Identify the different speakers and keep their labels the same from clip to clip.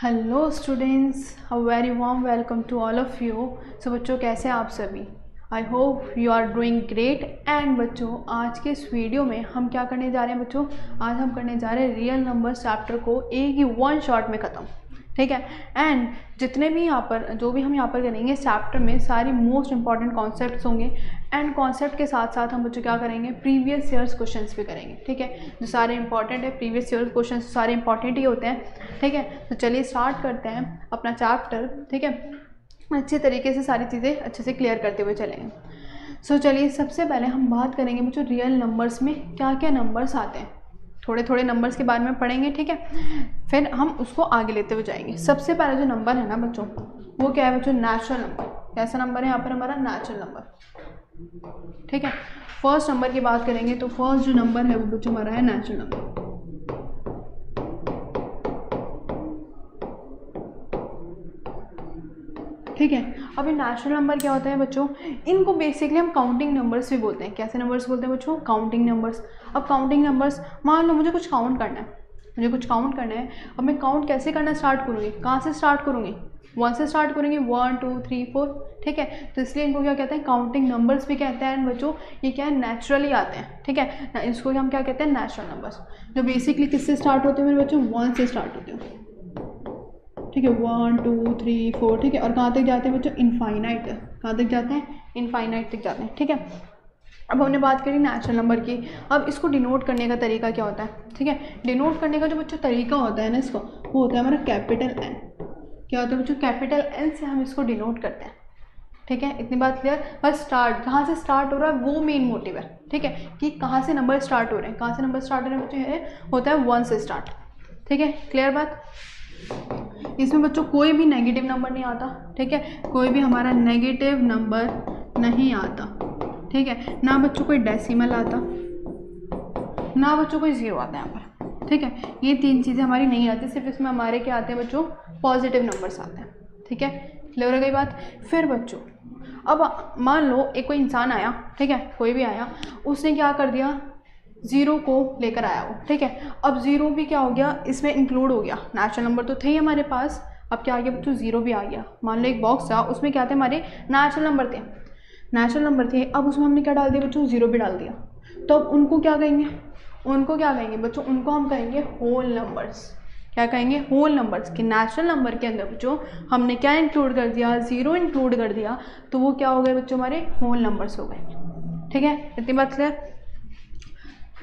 Speaker 1: Hello students, a very warm welcome to all of you. So बच्चों, कैसे हैं आप सभी? I hope you are doing great. And बच्चों, आज के इस वीडियो में हम क्या करने जा रहे हैं बच्चों? आज हम करने जा रहे हैं रियल नंबर चैप्टर को एक ही वन शॉट में ख़त्म, ठीक है। एंड जितने भी यहाँ पर जो भी हम यहाँ पर करेंगे इस चैप्टर में सारी मोस्ट इंपॉर्टेंट कॉन्सेप्ट्स होंगे। एंड कॉन्सेप्ट के साथ साथ हम बच्चों क्या करेंगे, प्रीवियस ईयर्स क्वेश्चंस भी करेंगे, ठीक है। जो सारे इंपॉर्टेंट है, प्रीवियस ईयर्स क्वेश्चंस सारे इंपॉर्टेंट ही होते हैं, ठीक है। तो चलिए स्टार्ट करते हैं अपना चैप्टर, ठीक है। अच्छे तरीके से सारी चीज़ें अच्छे से क्लियर करते हुए चलेंगे। सो चलिए सबसे पहले हम बात करेंगे बच्चों रियल नंबर्स में क्या क्या नंबर्स आते हैं। थोड़े थोड़े नंबर्स के बारे में पढ़ेंगे, ठीक है। फिर हम उसको आगे लेते हुए जाएंगे। सबसे पहला जो नंबर है ना बच्चों, वो क्या है बच्चों? Natural number. कैसा नंबर है यहाँ पर? हमारा नेचुरल नंबर, ठीक है। फर्स्ट नंबर की बात करेंगे तो फर्स्ट जो नंबर है वो बच्चों हमारा है नेचुरल नंबर, ठीक है। अब ये नेचुरल नंबर क्या होता है बच्चों? इनको बेसिकली हम काउंटिंग नंबर्स भी बोलते हैं। कैसे नंबर्स बोलते हैं बच्चों? Counting numbers. अब काउंटिंग नंबर्स, मान लो मुझे कुछ काउंट करना है, मुझे कुछ काउंट करना है। अब मैं काउंट कैसे करना स्टार्ट करूँगी? कहाँ से स्टार्ट करूँगी? 1 से स्टार्ट करूँगी, 1 2 3 4, ठीक है। तो इसलिए इनको क्या कहते हैं? काउंटिंग नंबर्स भी कहते हैं। एंड बच्चों ये क्या है? नेचुरली आते हैं, ठीक है। इसको हम क्या कहते हैं? नेचुरल नंबर्स, जो बेसिकली किससे स्टार्ट होते हैं मेरे बच्चों? 1 से स्टार्ट होते हैं, ठीक है। 1 2 3 4, ठीक है। और कहाँ तक जाते हैं बच्चों? इनफाइनाइट तक। कहाँ तक जाते हैं? इनफाइनाइट तक जाते हैं, ठीक है। अब हमने बात करी नेचुरल नंबर की। अब इसको डिनोट करने का तरीका क्या होता है, ठीक है। डिनोट करने का जो बच्चों तरीका होता है ना इसको, वो होता है हमारा कैपिटल एन। क्या होता है बच्चों? कैपिटल एन से हम इसको डिनोट करते हैं, ठीक है। इतनी बात क्लियर? बस स्टार्ट कहाँ से स्टार्ट हो रहा है वो मेन मोटिव है, ठीक है, कि कहाँ से नंबर स्टार्ट हो रहे हैं। कहाँ से नंबर स्टार्ट हो रहे हैं बच्चों? ये होता है 1 से स्टार्ट, ठीक है। क्लियर बात? इसमें बच्चों कोई भी नेगेटिव नंबर नहीं आता, ठीक है। कोई भी हमारा नेगेटिव नंबर नहीं आता, ठीक है। ना बच्चों कोई डेसिमल आता, ना बच्चों कोई जीरो आता है यहाँ पर, ठीक है। ये तीन चीज़ें हमारी नहीं आती। सिर्फ इसमें हमारे क्या आते हैं बच्चों? पॉजिटिव नंबर्स आते हैं, ठीक है। क्लियर हो गई बात? फिर बच्चों अब मान लो एक कोई इंसान आया, ठीक है, कोई भी आया, उसने क्या कर दिया? ज़ीरो को लेकर आया वो, ठीक है। अब ज़ीरो भी क्या हो गया? इसमें इंक्लूड हो गया। नेचुरल नंबर तो थे ही हमारे पास, अब क्या आ गया बच्चों? ज़ीरो भी आ गया। मान लो एक बॉक्स था, उसमें क्या थे? हमारे नेचुरल नंबर थे, नेचुरल नंबर थे। अब उसमें हमने क्या डाल दिया बच्चों? ज़ीरो भी डाल दिया। तो अब उनको क्या कहेंगे? उनको क्या कहेंगे बच्चों? उनको हम कहेंगे होल नंबर्स। क्या कहेंगे? Whole numbers. कि नेचुरल नंबर के अंदर बच्चों हमने क्या इंक्लूड कर दिया? ज़ीरो इंक्लूड कर दिया, तो वो क्या हो गए बच्चों? हमारे होल नंबर्स हो गए, ठीक है। इतनी बात क्लियर?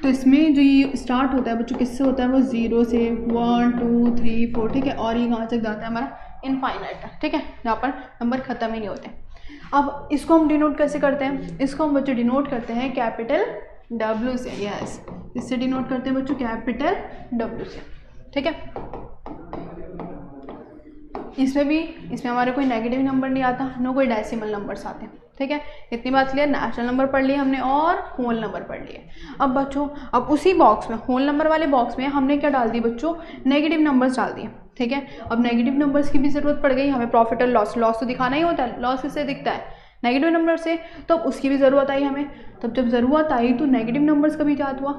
Speaker 1: तो इसमें जो ये स्टार्ट होता है बच्चों किससे होता है? वो 0 से 1 2 3 4, ठीक है। और ये कहाँ तक जाता है? हमारा इनफाइनाइट तक, ठीक है, जहाँ पर नंबर ख़त्म ही नहीं होते। अब इसको हम डिनोट कैसे करते हैं? इसको हम बच्चों डिनोट करते हैं कैपिटल W से। यस, इससे डिनोट करते हैं बच्चों कैपिटल W से, ठीक है। इसमें हमारे कोई नेगेटिव नंबर नहीं आता, नो कोई डेसिमल नंबर्स आते हैं, ठीक है। इतनी बात क्लियर? नेचुरल नंबर पढ़ लिए हमने और होल नंबर पढ़ लिए। अब बच्चों अब उसी बॉक्स में, होल नंबर वाले बॉक्स में हमने क्या डाल दी बच्चों? नेगेटिव नंबर्स डाल दिए, ठीक है। अब नेगेटिव नंबर्स की भी ज़रूरत पड़ गई हमें। प्रॉफिट और लॉस, लॉस तो दिखाना ही होता है। लॉस किससे दिखता है? नेगेटिव नंबर से। तो अब उसकी भी ज़रूरत आई हमें। तब जब ज़रूरत आई तो नेगेटिव नंबर्स का भी ईजाद हुआ,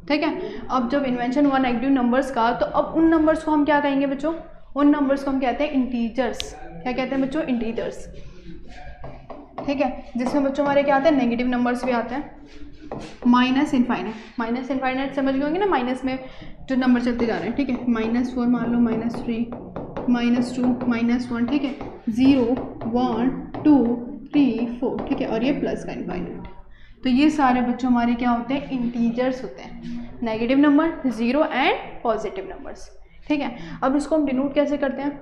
Speaker 1: ठीक है। अब जब इन्वेंशन हुआ नेगेटिव नंबर्स का, तो अब उन नंबर्स को हम क्या कहेंगे बच्चों? उन नंबर्स को हम कहते हैं इंटीजर्स। क्या कहते हैं बच्चों? इंटीजर्स, ठीक है। जिसमें बच्चों हमारे क्या आते हैं? नेगेटिव नंबर्स भी आते हैं। माइनस इनफाइनाइट, माइनस इनफाइनाइट समझ गए होंगे ना? माइनस में जो नंबर चलते जा रहे हैं, ठीक है। -4 मान लो, -3 -2 -1, ठीक है। 0 1 2 3 4, ठीक है। और ये प्लस का इनफाइनाइट। तो ये सारे बच्चों हमारे क्या होते हैं? इंटीजर्स होते हैं। Negative number, zero and positive numbers, ठीक है। अब इसको हम डिनोट कैसे करते हैं?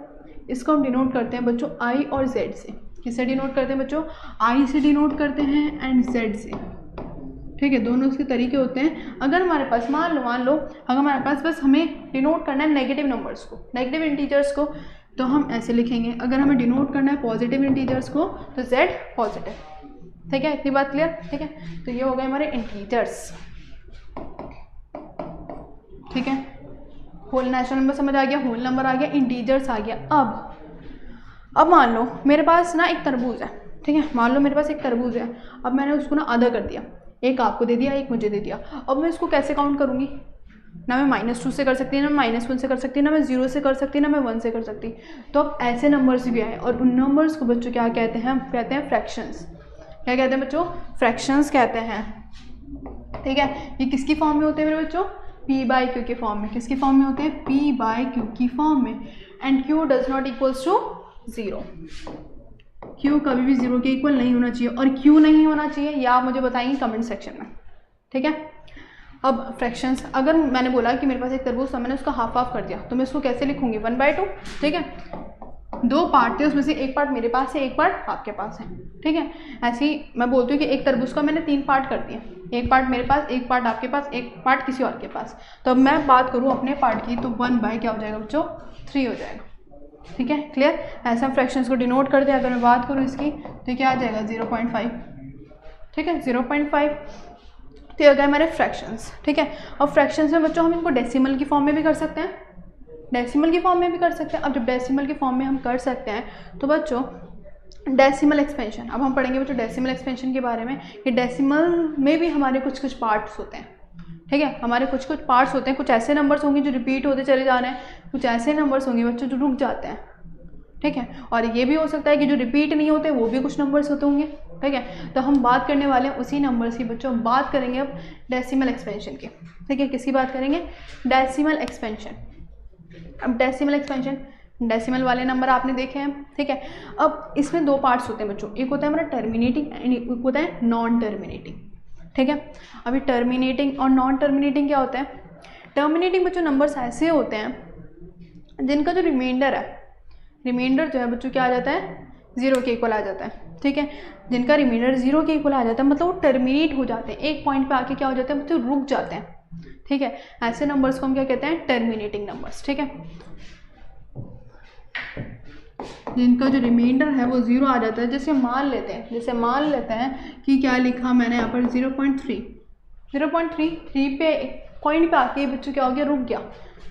Speaker 1: इसको हम डिनोट करते हैं बच्चों I और Z से। किससे डिनोट करते हैं बच्चों? I से डिनोट करते हैं एंड Z से, ठीक है। दोनों उसके तरीके होते हैं। अगर हमारे पास मान लो अगर हमारे पास बस हमें डिनोट करना है नेगेटिव नंबर्स को, नेगेटिव इंटीजर्स को, तो हम ऐसे लिखेंगे। अगर हमें डिनोट करना है पॉजिटिव इंटीजर्स को तो Z पॉजिटिव, ठीक है। इतनी बात क्लियर? ठीक है। तो ये हो गए हमारे इंटीजर्स, ठीक है। होल नेचुरल नंबर समझ आ गया, होल नंबर आ गया, इंटीजर्स आ गया। अब मान लो मेरे पास ना एक तरबूज है, ठीक है। मान लो मेरे पास एक तरबूज है। अब मैंने उसको ना आधा कर दिया, एक आपको दे दिया, एक मुझे दे दिया। अब मैं इसको कैसे काउंट करूँगी? ना मैं -2 से कर सकती, ना मैं -1 से कर सकती, ना मैं 0 से कर सकती, ना मैं 1 से कर सकती। तो अब ऐसे नंबर्स भी आए और उन नंबर्स को बच्चों क्या कहते हैं, हम कहते हैं फ्रैक्शंस। क्या कहते हैं बच्चों, फ्रैक्शंस कहते हैं। ठीक है, ये किसकी फॉर्म में होते हैं मेरे बच्चों, p/q के फॉर्म में। किसकी फॉर्म में होते हैं, p/q की फॉर्म में। And q does not equals to 0। q कभी भी 0 के इक्वल नहीं होना चाहिए। और क्यों नहीं होना चाहिए ये आप मुझे बताएंगे कमेंट सेक्शन में। ठीक है, अब फ्रैक्शंस, अगर मैंने बोला कि मेरे पास एक तरबूज था, मैंने उसका हाफ हाफ कर दिया, तो मैं उसको कैसे लिखूंगी, 1/2। ठीक है, 2 पार्ट थे, उसमें से एक पार्ट मेरे पास है, एक पार्ट आपके पास है। ठीक है, ऐसे ही मैं बोलती हूँ कि एक तरबूज का मैंने 3 पार्ट कर दिए, एक पार्ट मेरे पास, एक पार्ट आपके पास, एक पार्ट किसी और के पास। तो अब मैं बात करूँ अपने पार्ट की, तो 1/, क्या हो जाएगा बच्चों, 3 हो जाएगा। ठीक है, क्लियर। ऐसे हम फ्रैक्शंस को डिनोट करते हैं। अगर मैं बात करूँ इसकी, तो क्या आ जाएगा, 0.5। ठीक है, 0.5। तो ये हो गए हमारे फ्रैक्शंस। ठीक है, अब फ्रैक्शंस में बच्चों हम इनको डेसिमल की फॉर्म में भी कर सकते हैं, डेसिमल की फॉर्म में भी कर सकते हैं। अब जब डेसिमल की फॉर्म में हम कर सकते हैं तो बच्चों डेसिमल एक्सपेंशन, अब हम पढ़ेंगे बच्चों डेसिमल एक्सपेंशन के बारे में, कि डेसिमल में भी हमारे कुछ कुछ पार्ट्स होते हैं। ठीक है, हमारे कुछ कुछ पार्ट्स होते हैं, कुछ ऐसे नंबर्स होंगे जो रिपीट होते चले जा रहे हैं, कुछ ऐसे नंबर्स होंगे बच्चों जो रुक जाते हैं। ठीक है, और ये भी हो सकता है कि जो रिपीट नहीं होते वो भी कुछ नंबर्स होते होंगे। ठीक है, तो हम बात करने वाले हैं उसी नंबर्स की बच्चों। हम बात करेंगे अब डेसिमल एक्सपेंशन की। ठीक है, किसकी बात करेंगे, डेसिमल एक्सपेंशन। अब डेसिमल एक्सपेंशन, डेसिमल वाले नंबर आपने देखे हैं। ठीक है, अब इसमें 2 पार्ट्स होते हैं बच्चों, एक होता है हमारा टर्मिनेटिंग एंड एक होता है नॉन टर्मिनेटिंग। ठीक है, अभी टर्मिनेटिंग और नॉन टर्मिनेटिंग क्या होता है, टर्मिनेटिंग बच्चों नंबर्स ऐसे होते हैं जिनका जो रिमाइंडर है, रिमाइंडर जो है बच्चों क्या आ जाता है, 0 के इक्वल आ जाता है। ठीक है, जिनका रिमाइंडर 0 के इक्वल आ जाता है मतलब वो टर्मिनेट हो जाते हैं, एक पॉइंट पे आके क्या हो जाते हैं बच्चों, रुक जाते हैं। ठीक है, ऐसे नंबर्स को हम क्या कहते हैं, टर्मिनेटिंग नंबर्स। ठीक है, जिनका जो रिमाइंडर है वो 0 आ जाता है। जैसे मान लेते हैं, कि क्या लिखा मैंने यहाँ पर 0.3 पे पॉइंट पे आके बच्चों क्या हो गया, रुक गया।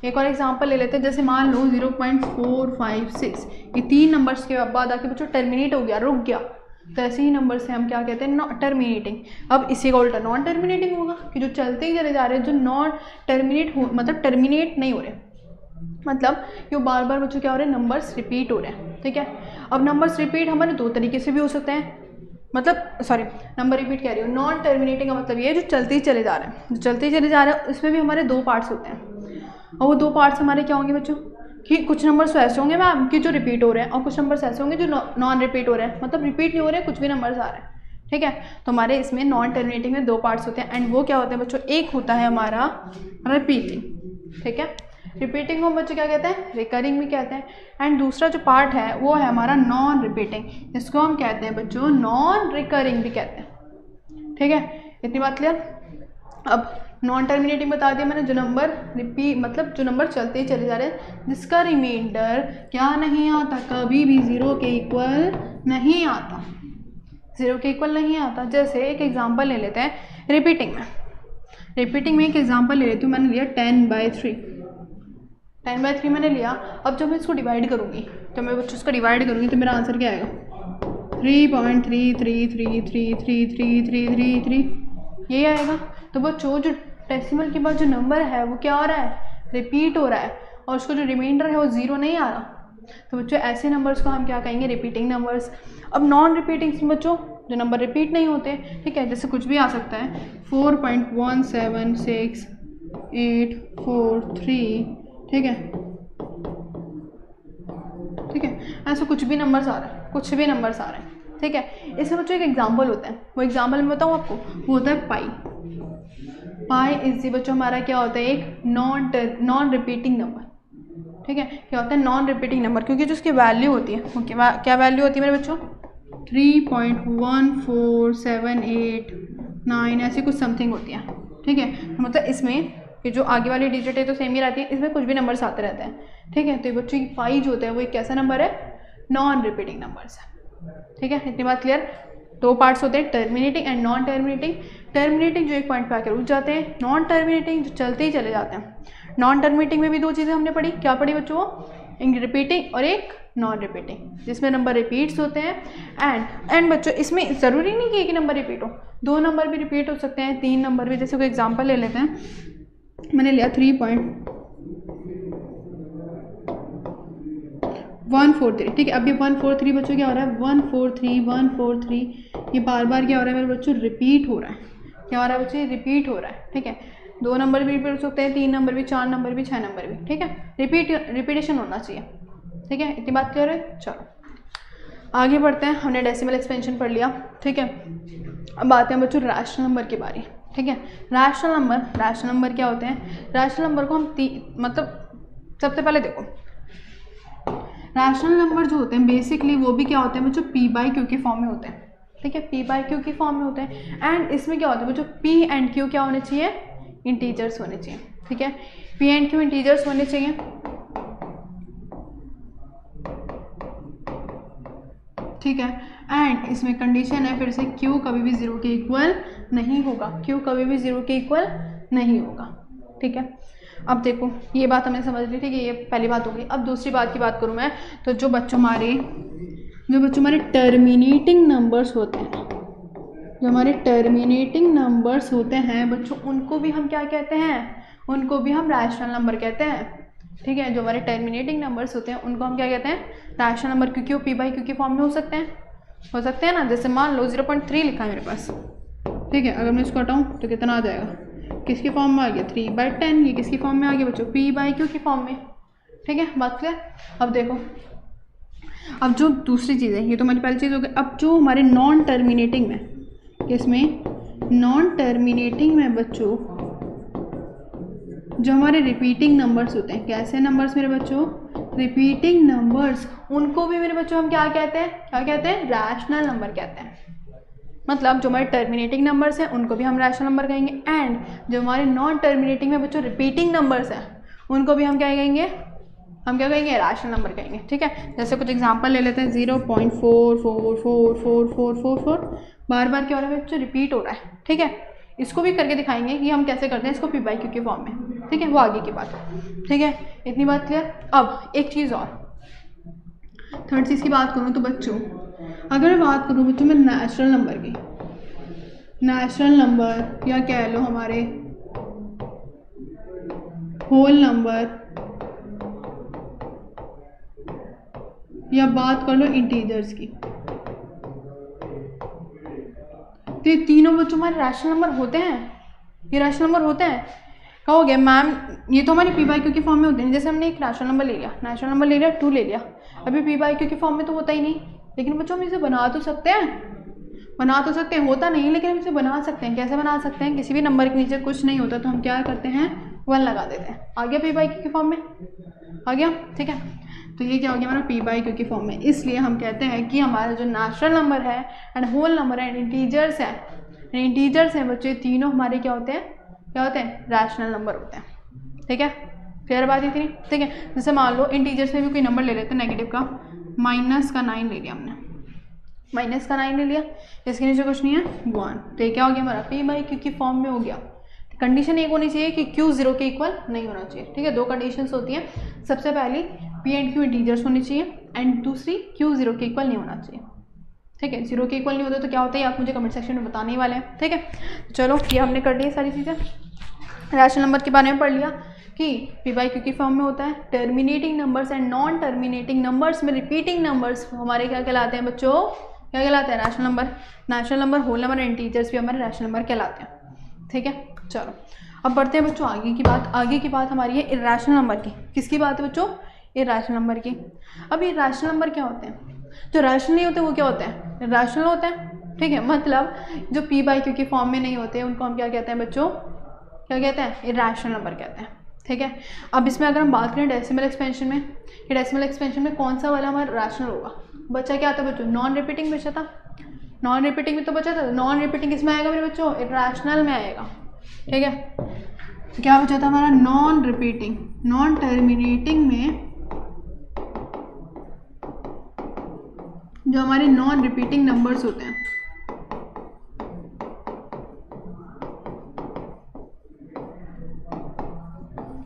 Speaker 1: एक और एग्जांपल ले लेते हैं, जैसे मान लो 0.456, ये 3 नंबर्स के बाद आके बच्चों टर्मिनेट हो गया, रुक गया। तो ऐसे ही नंबर से हम क्या कहते हैं, टर्मिनेटिंग। अब इसी का उल्टा नॉन टर्मिनेटिंग होगा, कि जो चलते ही चले जा रहे हैं, जो नॉन टर्मिनेट हो, मतलब टर्मिनेट नहीं हो रहे, मतलब कि वो बार बार बच्चों क्या हो रहे हैं, नंबर्स रिपीट हो रहे हैं। ठीक है, अब नंबर्स रिपीट हमारे 2 तरीके से भी हो सकते हैं, मतलब सॉरी नंबर रिपीट कह रही हूँ, नॉन टर्मिनेटिंग का मतलब ये है जो चलते ही चले जा रहे हैं, जो चलते ही चले जा रहे हैं इसमें भी हमारे 2 पार्ट्स होते हैं। और वो 2 पार्ट्स हमारे क्या होंगे बच्चों, कि कुछ नंबर्स ऐसे होंगे मैम कि जो रिपीट हो रहे हैं, और कुछ नंबर्स ऐसे होंगे जो नॉन रिपीट हो रहे हैं, मतलब रिपीट नहीं हो रहे हैं, कुछ भी नंबर्स आ रहे हैं। ठीक है, तो हमारे इसमें नॉन टर्मिनेटिंग में 2 पार्ट्स होते हैं। एंड वो क्या होते हैं बच्चों, एक होता है हमारा रिपीटिंग। ठीक है, रिपीटिंग को बच्चों क्या कहते हैं, रिकरिंग भी कहते हैं। एंड दूसरा जो पार्ट है वो है हमारा नॉन रिपीटिंग, जिसको हम कहते हैं बच्चों नॉन रिकरिंग भी कहते हैं। ठीक है, इतनी बात क्लियर। अब नॉन टर्मिनेटिंग बता दिया मैंने, जो नंबर रिपीट मतलब जो नंबर चलते ही चले जा रहे हैं, जिसका रिमाइंडर क्या नहीं आता, कभी भी 0 के इक्वल नहीं आता, 0 के इक्वल नहीं आता। जैसे एक एग्जांपल ले लेते हैं रिपीटिंग में एक एग्जांपल ले लेती हूँ। मैंने लिया 10/3 मैंने लिया। अब जब मैं इसको डिवाइड करूँगी, तो मैं बच्चों इसको डिवाइड करूँगी तो मेरा आंसर क्या आएगा, 3.333333333 यही आएगा। तो बच्चों जो डेसिमल के बाद जो नंबर है वो क्या हो रहा है, रिपीट हो रहा है, और उसको जो रिमाइंडर है वो 0 नहीं आ रहा। तो बच्चों ऐसे नंबर्स को हम क्या कहेंगे, रिपीटिंग नंबर्स। अब नॉन रिपीटिंग बच्चों जो नंबर रिपीट नहीं होते, ठीक है, जैसे कुछ भी आ सकता है 4.1768443, ठीक है, ऐसे कुछ भी नंबर्स आ रहे हैं, ठीक है। इसमें बच्चों एक एग्जांपल होता है, वो एग्जांपल मैं बताऊँ आपको, वो होता है पाई इज बच्चों हमारा क्या होता है, एक नॉन रिपीटिंग नंबर। ठीक है, क्या होता है, नॉन रिपीटिंग नंबर, क्योंकि जो उसकी वैल्यू होती है वो क्या वैल्यू होती है मेरे बच्चों, 3.14789 ऐसी कुछ समथिंग होती है। ठीक है, मतलब इसमें ये जो आगे वाली डिजिट है तो सेम ही रहती है, इसमें कुछ भी नंबर्स आते रहते हैं। ठीक है, तो ये बच्चों की पाई जो होता है वो एक कैसा नंबर है, नॉन रिपीटिंग नंबर्स है। ठीक है, इतनी बात क्लियर। 2 पार्ट्स होते हैं, terminating and non terminating. Terminating जो एक पॉइंट पे आकर रुक जाते हैं, नॉन टर्मिनेटिंग जो चलते ही चले जाते हैं। नॉन टर्मिनेटिंग में भी 2 चीज़ें हमने पढ़ी, क्या पढ़ी बच्चों, एक रिपीटिंग और एक नॉन रिपीटिंग, जिसमें नंबर रिपीट्स होते हैं। एंड बच्चों इसमें ज़रूरी नहीं कि एक नंबर रिपीट हो, 2 नंबर भी रिपीट हो सकते हैं, 3 नंबर भी। जैसे कोई एग्जांपल ले लेते हैं, मैंने लिया 3.143, ठीक है। अब ये 143 बच्चों क्या हो रहा है, 143 ये बार बार क्या हो रहा है मेरे बच्चों, रिपीट हो रहा है। क्या हो रहा है बच्चे, रिपीट हो रहा है, ठीक है। 2 नंबर भी रिपीट हो सकते हैं, 3 नंबर भी, 4 नंबर भी, 6 नंबर भी, ठीक है। रिपीटेशन होना चाहिए, ठीक है। इतनी बात क्लियर है। चलो आगे बढ़ते हैं। हमने डेसिमल एक्सपेंशन पढ़ लिया, ठीक है। अब आते हैं बच्चों रैशनल नंबर की बारी, ठीक है। रैशनल नंबर क्या होते हैं, रैशनल नंबर को हम मतलब सबसे पहले देखो, रैशनल नंबर जो होते हैं बेसिकली वो भी क्या होते हैं बच्चों, पी बाई क्यू के फॉर्म में होते हैं, ठीक है। पी बाई क्यू के फॉर्म में होते हैं। एंड इसमें क्या होता है बच्चों, पी एंड क्यू क्या होने चाहिए, इंटीजर्स होने चाहिए, ठीक है। पी एंड क्यू इंटीजर्स होने चाहिए, ठीक है। एंड इसमें कंडीशन है फिर से, क्यू कभी भी 0 के इक्वल नहीं होगा, क्यू कभी भी 0 के इक्वल नहीं होगा, ठीक है। अब देखो ये बात हमने समझ ली, ठीक है। ये पहली बात हो गई। अब दूसरी बात की बात करूँ मैं, तो जो बच्चों हमारे टर्मिनेटिंग नंबर्स होते हैं, जो हमारे टर्मिनेटिंग नंबर्स होते हैं बच्चों, उनको भी हम क्या कहते हैं, उनको भी हम रैशनल नंबर कहते हैं, ठीक है। जो हमारे टर्मिनेटिंग नंबर्स होते हैं उनको हम क्या कहते हैं, रैशनल नंबर, क्योंकि वो पी बाई क्यू के फॉर्म में हो सकते हैं ना। जैसे मान लो 0.3 लिखा है मेरे पास, ठीक है। अगर मैं इसको हटाऊँ तो कितना आ जाएगा, किसके फॉर्म में आ गया, 3/10। ये किसकी फॉर्म में आ गया बच्चों, पी बाई क्यू की फॉर्म में, ठीक है। बात क्लियर। अब देखो, अब जो दूसरी चीज़ है, ये तो हमारी पहली चीज़ हो गई। अब जो हमारे नॉन टर्मिनेटिंग में, किसमें, नॉन टर्मिनेटिंग में बच्चों, जो हमारे रिपीटिंग नंबर्स होते हैं, कैसे नंबर्स मेरे बच्चों, रिपीटिंग नंबर्स, उनको भी मेरे बच्चों हम क्या कहते हैं, रैशनल नंबर कहते हैं। मतलब जो हमारे टर्मिनेटिंग नंबर्स हैं उनको भी हम रैशनल नंबर कहेंगे। एंड जो हमारे नॉन टर्मिनेटिंग में बच्चों रिपीटिंग नंबर्स हैं उनको भी हम क्या कहेंगे, रैशनल नंबर कहेंगे, ठीक है। जैसे कुछ एग्जांपल ले लेते हैं, 0.444444 बार बार क्या हो रहा है बच्चों, रिपीट हो रहा है, ठीक है। इसको भी करके दिखाएंगे कि हम कैसे करते हैं इसको पी बाई क्यू के फॉर्म में, ठीक है। वो आगे की बात है, ठीक है। इतनी बात क्लियर। अब एक चीज़ और, थर्ड चीज़ की बात करूँ तो बच्चों, अगर मैं बात करूँ बच्चों मैं नेचुरल नंबर की, नेचुरल नंबर या कह लो हमारे होल नंबर, या बात कर लो इंटीजर्स की, तो ये तीनों बच्चों हमारे रैशनल नंबर होते हैं, ये रैशनल नंबर होते हैं। कहोगे मैम ये तो हमारे पी बाई क्यू के फॉर्म में होते हैं। जैसे हमने एक रैशनल नंबर ले लिया, 2 ले लिया, अभी पी बाई क्यू के फॉर्म में तो होता ही नहीं, लेकिन बच्चों हम इसे बना तो सकते हैं, होता नहीं लेकिन हम इसे बना सकते हैं। कैसे बना सकते हैं, किसी भी नंबर के नीचे कुछ नहीं होता तो हम क्या करते हैं, 1 लगा देते हैं, आ गया पी बाई क्यू के फॉर्म में, आ गया, ठीक है। तो ये क्या हो गया हमारा पी बाई क्यू के फॉर्म में। इसलिए हम कहते हैं कि हमारा जो नेचुरल नंबर है एंड होल नंबर है एंड इंटीजर्स हैं बच्चे, तीनों हमारे क्या होते हैं, रैशनल नंबर होते हैं, ठीक है। क्लियर बात इतनी, ठीक है। जैसे मान लो इंटीजर्स में भी कोई नंबर ले लेते हैं नेगेटिव का, -9 ले लिया हमने, -9 ले लिया, इसके नीचे कुछ नहीं है 1, तो ये क्या हो गया हमारा पी बाई क्यू की फॉर्म में हो गया। कंडीशन एक होनी चाहिए कि क्यू 0 के इक्वल नहीं होना चाहिए, ठीक है। 2 कंडीशंस होती हैं, सबसे पहली पी एंड क्यू इंटीजर्स होनी चाहिए एंड दूसरी क्यू 0 के इक्वल नहीं होना चाहिए, ठीक है। 0 के इक्वल नहीं होता तो क्या होता है आप मुझे कमेंट सेक्शन में बताने ही वाले हैं, ठीक है। चलो ये हमने कर ली सारी चीज़ें, रैशनल नंबर के बारे में पढ़ लिया कि पी बाई क्यू की फॉर्म में होता है। Terminating numbers and non terminating numbers में रिपीटिंग नंबर्स हमारे क्या कहलाते हैं बच्चों, क्या कहलाते हैं, rational number. Natural number, whole number, integers भी हमारे रैशनल नंबर कहलाते हैं, ठीक है। चलो अब बढ़ते हैं बच्चों आगे की बात हमारी है इर्रेशनल नंबर की। किसकी बात है बच्चों, इर्रेशनल नंबर की। अब ये रैशनल नंबर क्या होते हैं, जो रैशनल नहीं होते वो क्या होते हैं, इर्रेशनल होते हैं, ठीक है। मतलब जो पी बाई क्यू के फॉर्म में नहीं होते उनको हम क्या कहते हैं बच्चों, क्या कहते हैं, इर्रेशनल नंबर कहते हैं, ठीक है। अब इसमें अगर हम बात करें डेसिमल एक्सपेंशन में, कि डेसिमल एक्सपेंशन में कौन सा वाला हमारा रैशनल होगा, बच्चा क्या आता है बच्चों, नॉन रिपीटिंग बचा था, नॉन रिपीटिंग में तो बचा था, नॉन रिपीटिंग किसमें आएगा मेरे बच्चों, इर्रेशनल में आएगा, ठीक है। तो क्या बचा था हमारा, नॉन रिपीटिंग, नॉन टर्मिनेटिंग में जो हमारे नॉन रिपीटिंग नंबर्स होते हैं,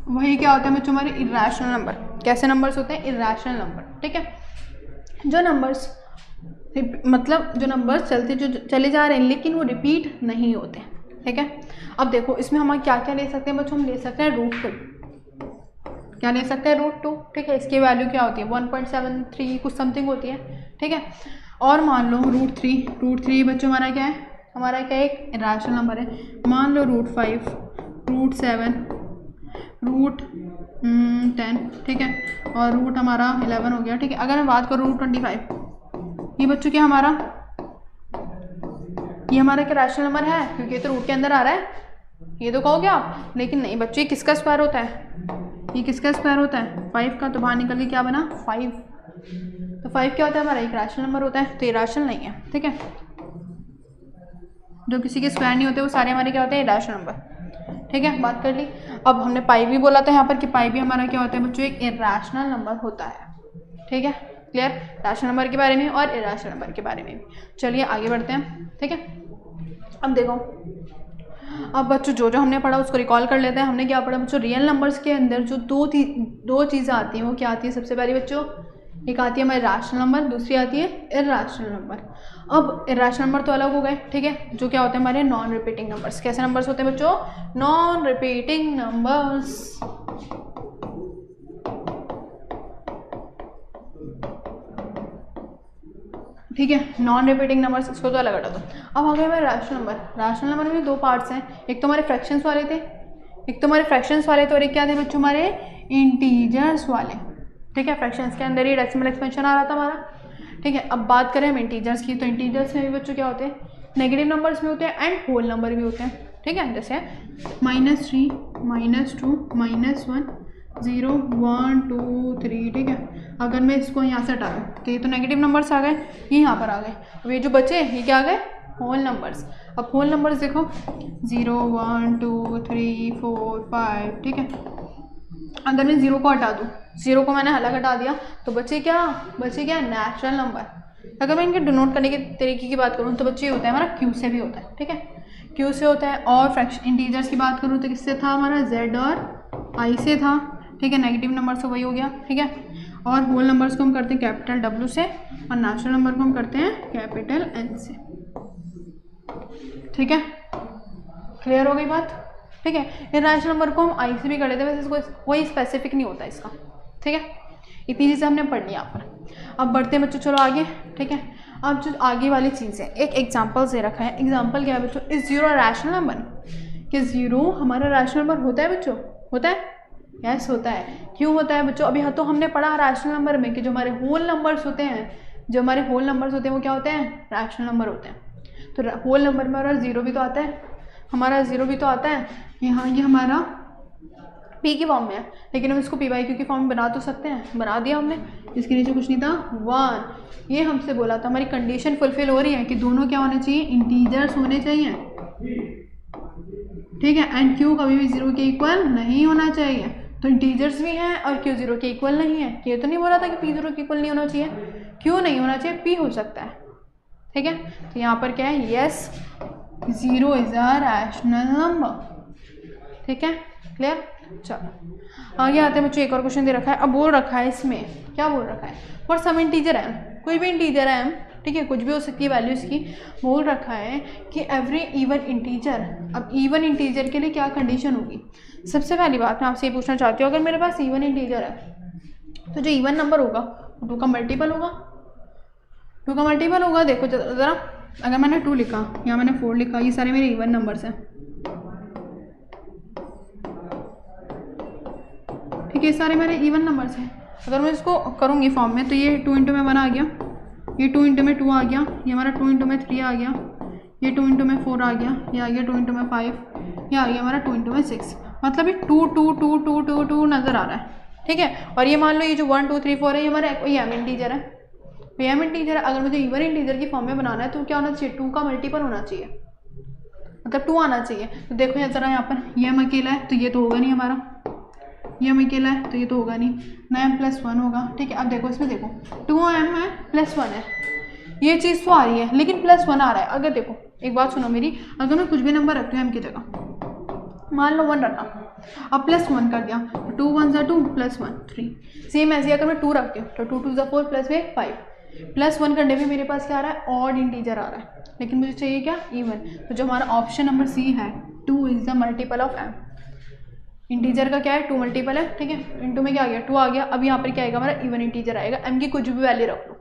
Speaker 1: वही क्या होते हैं बच्चों हमारे इर्रेशनल नंबर। कैसे नंबर्स होते हैं, इर्रेशनल नंबर, ठीक है। जो नंबर्स चलते जो चले जा रहे हैं लेकिन वो रिपीट नहीं होते, ठीक है। अब देखो इसमें हम क्या क्या ले सकते हैं बच्चों, हम ले सकते हैं √2, क्या ले सकते हैं √2, ठीक है। इसकी वैल्यू क्या होती है 1.73 कुछ समथिंग होती है, ठीक है। और मान लो √3 बच्चों हमारा क्या है, हमारा क्या एक रैशनल नंबर है। मान लो √5, √7, √10, ठीक है, और रूट हमारा 11 हो गया, ठीक है। अगर मैं बात करूँ √25, ये बच्चों क्या हमारा, ये हमारा क्या रैशनल नंबर है, क्योंकि ये तो रूट के अंदर आ रहा है, ये तो कहोगे आप, लेकिन नहीं बच्चों, ये किसका स्क्वायर होता है, ये किसका स्क्वायर होता है 5 का, तो बाहर निकल के क्या बना 5, तो 5 क्या होता है हमारा एक रैशनल नंबर होता है, तो ये रैशनल नहीं है, ठीक है। जो किसी के स्क्वायर नहीं होते वो सारे हमारे क्या होते हैं रैशनल नंबर, ठीक है। बात कर ली। अब हमने पाई भी बोला था यहाँ पर कि पाई भी हमारा क्या होता है बच्चों एक इर्रेशनल नंबर होता है, ठीक है। क्लियर, रैशनल नंबर के बारे में और इर्रेशनल नंबर के बारे में भी। चलिए आगे बढ़ते हैं, ठीक है। अब देखो, अब बच्चों जो जो हमने पढ़ा उसको रिकॉल कर लेते हैं। हमने क्या पढ़ा बच्चों, रियल नंबर्स के अंदर जो दो चीज़ें आती हैं वो क्या आती है, सबसे पहले बच्चों एक आती है हमारी रैशनल नंबर, दूसरी आती है इर्रेशनल नंबर। अब इर्रेशनल नंबर तो अलग हो गए, ठीक है, जो क्या होते हैं हमारे नॉन रिपीटिंग नंबर्स। कैसे नंबर्स होते हैं बच्चों, नॉन रिपीटिंग नंबर्स, ठीक है, नॉन रिपीटिंग नंबर्स, इसको तो अलग हटा दो। अब आ गए हमारे रैशनल नंबर। रैशनल नंबर में दो पार्ट्स हैं, एक तो हमारे फ्रैक्शंस वाले थे, और एक क्या थे बच्चों हमारे इंटीजर्स वाले, ठीक है। फ्रैक्शंस के अंदर ही डेसिमल एक्सपेंशन आ रहा था हमारा, ठीक है। अब बात करें हम इंटीजर्स की, तो इंटीजर्स में भी बच्चों क्या होते हैं, नेगेटिव नंबर्स भी होते हैं एंड होल नंबर भी होते हैं, ठीक है। जैसे -3, -2, -1, 0, 1, 2, 3, ठीक है। अगर मैं इसको यहाँ से हटा दूँ तो ये तो नेगेटिव नंबर्स आ गए, ये यहाँ पर आ गए। अब ये जो बचे ये क्या आ गए, होल नंबर्स। अब होल नंबर्स देखो 0, 1, 2, 3, 4, 5, ठीक है। अगर मैं 0 को हटा दूँ, 0 को मैंने अलग हटा दिया तो बचे क्या नेचुरल नंबर। अगर मैं इनके डिनोट करने के तरीके की बात करूँ तो बच्चे होता है हमारा क्यू से भी होता है, ठीक है, क्यू से होता है। और फ्रैक्शन इंटीजर्स की बात करूँ तो किससे था हमारा, Z और I से था, ठीक है। नेगेटिव नंबर से वही हो गया, ठीक है। और होल नंबर्स को हम करते हैं कैपिटल W से और नेचुरल नंबर को हम करते हैं कैपिटल N से, ठीक है। क्लियर हो गई बात, ठीक है। इर्रेशनल नंबर को हम I से भी कर लेते हैं, वैसे कोई स्पेसिफिक नहीं होता इसका, ठीक है। इतनी चीज़ें हमने पढ़ ली यहाँ पर। अब बढ़ते हैं बच्चों, चलो आगे, ठीक है। अब जो आगे वाली चीज़ है, एक एग्जाम्पल दे रखा है। एग्जाम्पल क्या है बच्चों, इज 0 रैशनल नंबर, कि 0 हमारा रैशनल नंबर होता है बच्चों, होता है, यस होता है। क्यों होता है बच्चों, अभी तो हमने पढ़ा रैशनल नंबर में कि जो हमारे होल नंबर्स होते हैं, वो क्या होते हैं, रैशनल नंबर होते हैं। तो होल नंबर में हमारा 0 भी तो आता है, यहाँ ये हमारा P की फॉर्म में है, लेकिन हम इसको PQ की फॉर्म में बना तो सकते हैं, बना दिया हमने। इसके नीचे कुछ नहीं था 1, ये हमसे बोला था, हमारी कंडीशन फुलफिल हो रही है कि दोनों क्या होने चाहिए, इंटीजर्स होने चाहिए, ठीक है। एंड Q कभी भी 0 के इक्वल नहीं होना चाहिए, तो इंटीजर्स भी हैं और Q 0 के इक्वल नहीं है। ये तो नहीं बोला था कि P 0 के इक्वल नहीं होना चाहिए, Q नहीं होना चाहिए, P हो सकता है, ठीक है। तो यहाँ पर क्या है, yes 0 is a rational number, ठीक है। क्लियर, चलो आगे आते हैं बच्चों। एक और क्वेश्चन दे रखा है, अब बोल रखा है इसमें, क्या बोल रखा है, फॉर सम इंटीजर m, कोई भी इंटीजर है m, ठीक है, कुछ भी हो सकती है वैल्यू इसकी। बोल रखा है कि एवरी इवन इंटीजर, अब इवन इंटीजर के लिए क्या कंडीशन होगी। सबसे पहली बात मैं आपसे ये पूछना चाहती हूँ, अगर मेरे पास इवन इंटीजर है तो जो इवन नंबर होगा 2 का मल्टीपल होगा, देखो ज़रा, अगर मैंने 2 लिखा, यहाँ मैंने 4 लिखा, ये सारे मेरे इवन नंबर्स हैं, ठीक है, सारे मेरे इवन नंबर्स हैं। अगर मैं इसको करूँगी फॉर्म में तो ये 2 इंटू में 1 आ गया, ये 2 इंटू में 2 आ गया, ये हमारा 2 इंटू में 3 आ गया, ये 2 इंटू में 4 आ गया, ये आ गया 2 इंटू में 5, ये आ गया हमारा 2 इंटू में 6। मतलब ये 2 2 2 2 2 2 नज़र आ रहा है, ठीक है। और ये मान लो ये जो 1 2 3 4 है, ये हमारा कोई एम इंटीजर है, एम इंटीजर। अगर मुझे इवन इंटीजर की फॉर्म में बनाना है तो क्या होना चाहिए, 2 का मल्टीपल होना चाहिए, मतलब 2 आना चाहिए। तो देखो यहाँ ज़रा, यहाँ पर ये m अकेला है तो ये तो होगा नहीं हमारा, ये m अकेला है तो ये तो होगा नहीं, ना m + 1 होगा, ठीक है। अब देखो इसमें, देखो 2m है +1 है, ये चीज़ तो आ रही है, लेकिन +1 आ रहा है। अगर देखो एक बात सुनो मेरी, अगर मैं कुछ भी नंबर रखती हूँ m की जगह, मान लो 1 रखा, अब +1 कर दिया, 2 1 = 2 +1 3। सेम ऐसे अगर मैं 2 रखती हूँ तो 2 2 = 4 + 1 5, +1 करने पे मेरे पास क्या आ रहा है, ऑड इंटीजर आ रहा है, लेकिन मुझे चाहिए क्या, इवन। तो जो हमारा ऑप्शन नंबर सी है, 2 is the multiple of m। Integer का क्या है, 2 मल्टीपल है, ठीक है। इंटू में क्या आ गया, 2 आ गया। अब यहाँ पर क्या आएगा हमारा, इवन इंटीजर आएगा, m की कुछ भी वैल्यू रख लो,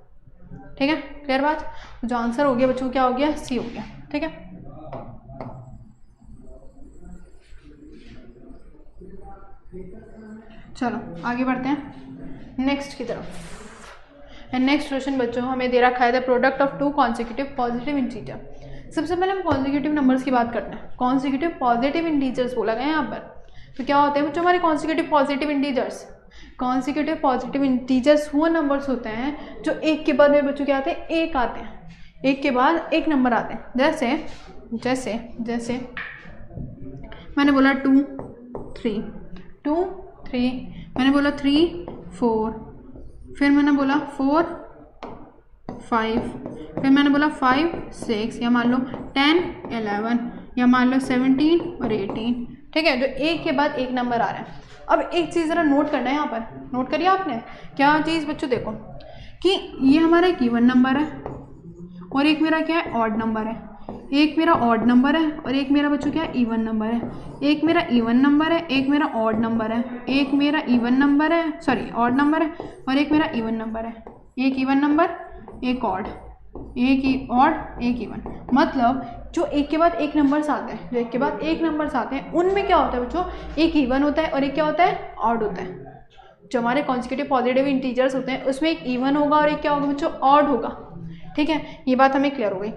Speaker 1: ठीक है। क्लियर बात। जो आंसर हो गया बच्चों क्या हो गया, सी हो गया, ठीक है। चलो आगे बढ़ते हैं नेक्स्ट की तरफ। नेक्स्ट क्वेश्चन बच्चों हमें दे रखा है the product of 2 consecutive positive integer. सबसे पहले हम कॉन्सिक्यूटिव नंबर्स की बात करते हैं। कॉन्सिक्यूटिव पॉजिटिव इंटीजर्स बोला गया है यहाँ पर। तो क्या होते हैं बच्चों हमारे consecutive positive integers. Consecutive positive integers वो नंबर्स होते हैं जो एक के बाद में बच्चों क्या आते हैं, एक आते हैं, एक के बाद एक नंबर आते हैं। जैसे जैसे जैसे मैंने बोला 2 3, 2 3, मैंने बोला 3 4, फिर मैंने बोला 4 5, फिर मैंने बोला 5 6, या मान लो 10 11, या मान लो 17 और 18, ठीक है। जो एक के बाद एक नंबर आ रहा है। अब एक चीज़ ज़रा नोट करना है यहाँ पर, नोट करिए आपने क्या चीज़ बच्चों, देखो कि ये हमारा एक इवन नंबर है और एक मेरा क्या है, ऑड नंबर है। एक मेरा ऑड नंबर है और एक मेरा बच्चों क्या है, इवन नंबर है। एक मेरा इवन नंबर है, एक मेरा ऑड नंबर है। एक मेरा इवन नंबर है, सॉरी ऑड नंबर है, और एक मेरा इवन नंबर है। एक इवन नंबर, एक ऑड, एक ऑड एक इवन। मतलब जो एक के बाद एक नंबर्स आते हैं, जो एक के बाद एक नंबर्स आते हैं, उनमें क्या होता है बच्चों, एक इवन होता है और एक क्या होता है, ऑड होता है। जो हमारे कॉन्सिक्यूटिव पॉजिटिव इंटीजर्स होते हैं उसमें एक इवन होगा और एक क्या होगा बच्चों, ऑड होगा, ठीक है। ये बात हमें क्लियर हो गई,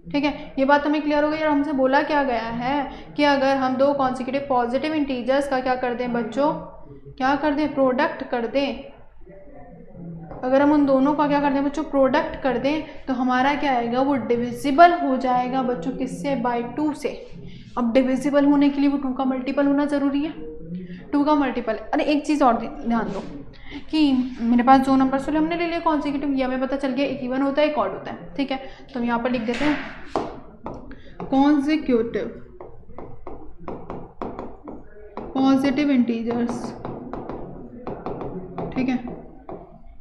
Speaker 1: ठीक है। ये बात हमें क्लियर हो गई। और हमसे बोला क्या गया है कि अगर हम 2 कॉन्सिक्यूटिव पॉजिटिव इंटीजर्स का क्या कर दें बच्चों, क्या कर दें, प्रोडक्ट कर दें। अगर हम उन दोनों का क्या कर दें बच्चों, प्रोडक्ट कर दें, तो हमारा क्या आएगा, वो डिविजिबल हो जाएगा बच्चों, किससे, बाय 2 से। अब डिविजिबल होने के लिए वो 2 का मल्टीपल होना ज़रूरी है, 2 का मल्टीपल। अरे एक चीज़ और ध्यान दो कि मेरे पास 2 नंबर से हमने ले लिया कॉन्सिक्यूटिव, ये हमें पता चल गया एक इवन होता है एक ऑड होता है, ठीक है। तो हम यहाँ पर लिख देते हैं कॉन्सिक्यूटिव पॉजिटिव इंटीजर्स, ठीक है।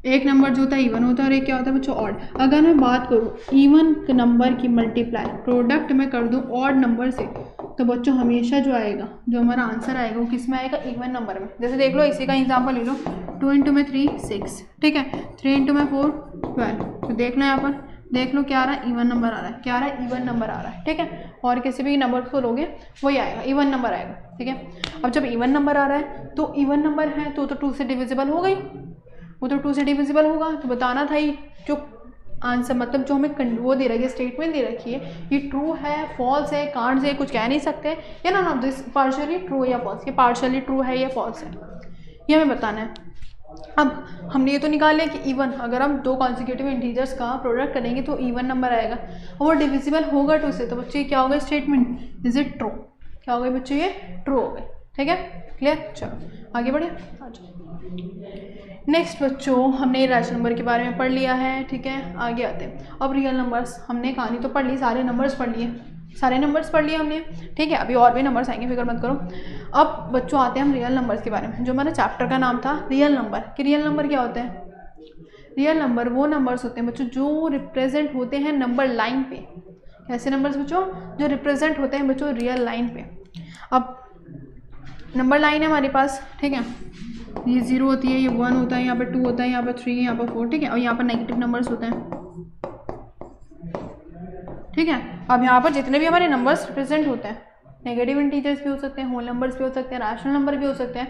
Speaker 1: एक नंबर जो होता है इवन होता है और एक क्या होता है बच्चों, ऑड। अगर मैं बात करूँ इवन नंबर की मल्टीप्लाई प्रोडक्ट में कर दूँ ऑड नंबर से, तो बच्चों हमेशा जो आएगा, जो हमारा आंसर आएगा वो किस में आएगा, इवन नंबर में। जैसे देख लो इसी का एग्जांपल ले लो, 2 इंटू में 3 6, ठीक है। 3 इंटू में 4 12। तो देख लो यहाँ पर, देख लो क्या आ रहा है, इवन नंबर आ रहा है, क्या आ रहा है, इवन नंबर आ रहा है, ठीक है। और किसी भी नंबर को लोगे वही आएगा, इवन नंबर आएगा, ठीक है। अब जब इवन नंबर आ रहा है तो इवन नंबर है तो 2 से डिविजिबल हो गई, वो तो 2 से डिविजिबल होगा। तो बताना था ही जो आंसर, मतलब जो हमें वो दे रखी है, स्टेटमेंट दे रखी है, ये ट्रू है फॉल्स है, कांट से कुछ कह नहीं सकते, या ना दिस पार्शियली ट्रू या फॉल्स, ये पार्शियली ट्रू है या फॉल्स है, ये हमें बताना है। अब हमने ये तो निकाल लिया कि इवन, अगर हम 2 कॉन्सिक्यूटिव इंटीजर्स का प्रोडक्ट करेंगे तो इवन नंबर आएगा और वो डिविजिबल होगा 2 से। तो बच्चे क्या होगा स्टेटमेंट, इज इट ट्रू, क्या हो गए बच्चों, ये ट्रू हो गए, ठीक है। क्लियर। चलो आगे बढ़े। नेक्स्ट बच्चों हमने रैशनल नंबर के बारे में पढ़ लिया है, ठीक है। आगे आते हैं अब रियल नंबर्स। हमने कहानी तो पढ़ ली, सारे नंबर्स पढ़ लिए, सारे नंबर्स पढ़ लिए हमने, ठीक है। अभी और भी नंबर्स आएंगे, फिक्र मत करो। अब बच्चों आते हैं हम रियल नंबर्स के बारे में। जो हमारा चैप्टर का नाम था रियल नंबर, कि रियल नंबर क्या होते हैं। रियल नंबर वो नंबर्स होते हैं बच्चों जो रिप्रेजेंट होते हैं नंबर लाइन पे। ऐसे नंबर्स बच्चों जो रिप्रेजेंट होते हैं बच्चों रियल लाइन पे। अब नंबर लाइन है हमारे पास, ठीक है। ये 0 होती है, ये 1 होता है, यहाँ पर 2 होता है, यहाँ पर 3, यहाँ पर 4, ठीक है। और यहाँ पर नेगेटिव नंबर्स होते हैं, ठीक है। अब यहाँ पर जितने भी हमारे नंबर्स रिप्रेजेंट होते हैं, नेगेटिव इंटीजर्स भी हो सकते हैं, होल नंबर्स भी हो सकते हैं, रैशनल नंबर भी हो सकते हैं,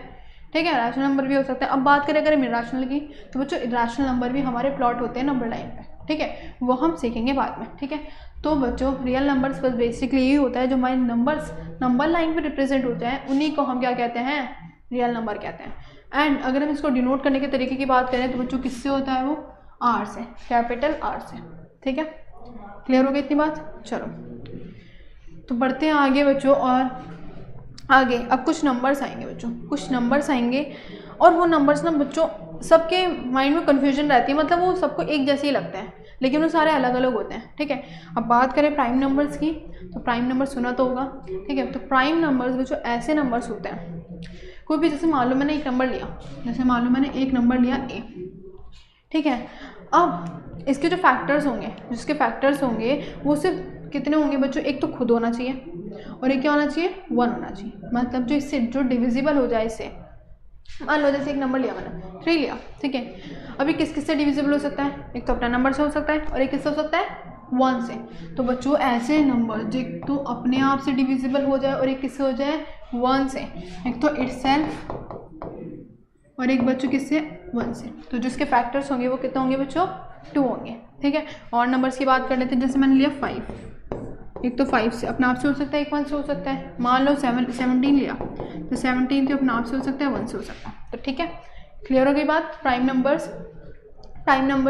Speaker 1: ठीक है। रैशनल नंबर भी हो सकते हैं। अब बात करें अगर इरैशनल की, तो बच्चों इरैशनल नंबर भी हमारे प्लॉट होते हैं नंबर लाइन पे, ठीक है। वो हम सीखेंगे बाद में, ठीक है। तो बच्चों रियल नंबर्स बस बेसिकली यही होता है जो हमारे नंबर्स नंबर लाइन पे रिप्रेजेंट होते हैं, उन्हीं को हम क्या कहते हैं, रियल नंबर कहते हैं। एंड अगर हम इसको डिनोट करने के तरीके की बात करें तो बच्चों किससे होता है, वो आर से, कैपिटल आर से, ठीक है। क्लियर हो गई इतनी बात। चलो तो बढ़ते हैं आगे बच्चों। और आगे अब कुछ नंबर्स आएंगे बच्चों, कुछ नंबर्स आएंगे और वो नंबर्स ना बच्चों सबके माइंड में कन्फ्यूजन रहती है, मतलब वो सबको एक जैसे ही लगते हैं लेकिन वो सारे अलग अलग होते हैं, ठीक है। अब बात करें प्राइम नंबर्स की, तो प्राइम नंबर सुना तो होगा, ठीक है। तो प्राइम नंबर्स बच्चों ऐसे नंबर्स होते हैं, कोई भी, जैसे मान लो मैंने एक नंबर लिया, जैसे मान लो मैंने एक नंबर लिया ए, ठीक है। अब इसके जो फैक्टर्स होंगे, जिसके फैक्टर्स होंगे वो सिर्फ कितने होंगे बच्चों, एक तो खुद होना चाहिए और एक क्या होना चाहिए, 1 होना चाहिए। मतलब जो इससे जो डिविजिबल हो जाए इससे, मान लो जैसे एक नंबर लिया मैंने 3 लिया, ठीक है। अभी किस किस से डिविजिबल हो सकता है, एक तो अपना नंबर से हो सकता है और एक किससे हो सकता है, 1 से। तो बच्चों ऐसे नंबर जो तो अपने आप से डिविजिबल हो जाए और एक किससे हो जाए, 1 से। एक तो इटसेल्फ और एक बच्चों किससे, 1 से। तो जिसके फैक्टर्स होंगे वो कितने होंगे बच्चों, 2 होंगे, ठीक है। और नंबर्स की बात कर लेते हैं, जैसे मैंने लिया 5, एक तो 5 से अपने आप से हो सकता है, एक 1 से हो सकता है। मान लो 17 लिया, तो 17 तो अपने आप से हो सकता है, 1 से हो सकता है। तो ठीक है, क्लियर हो गई बात। प्राइम नंबर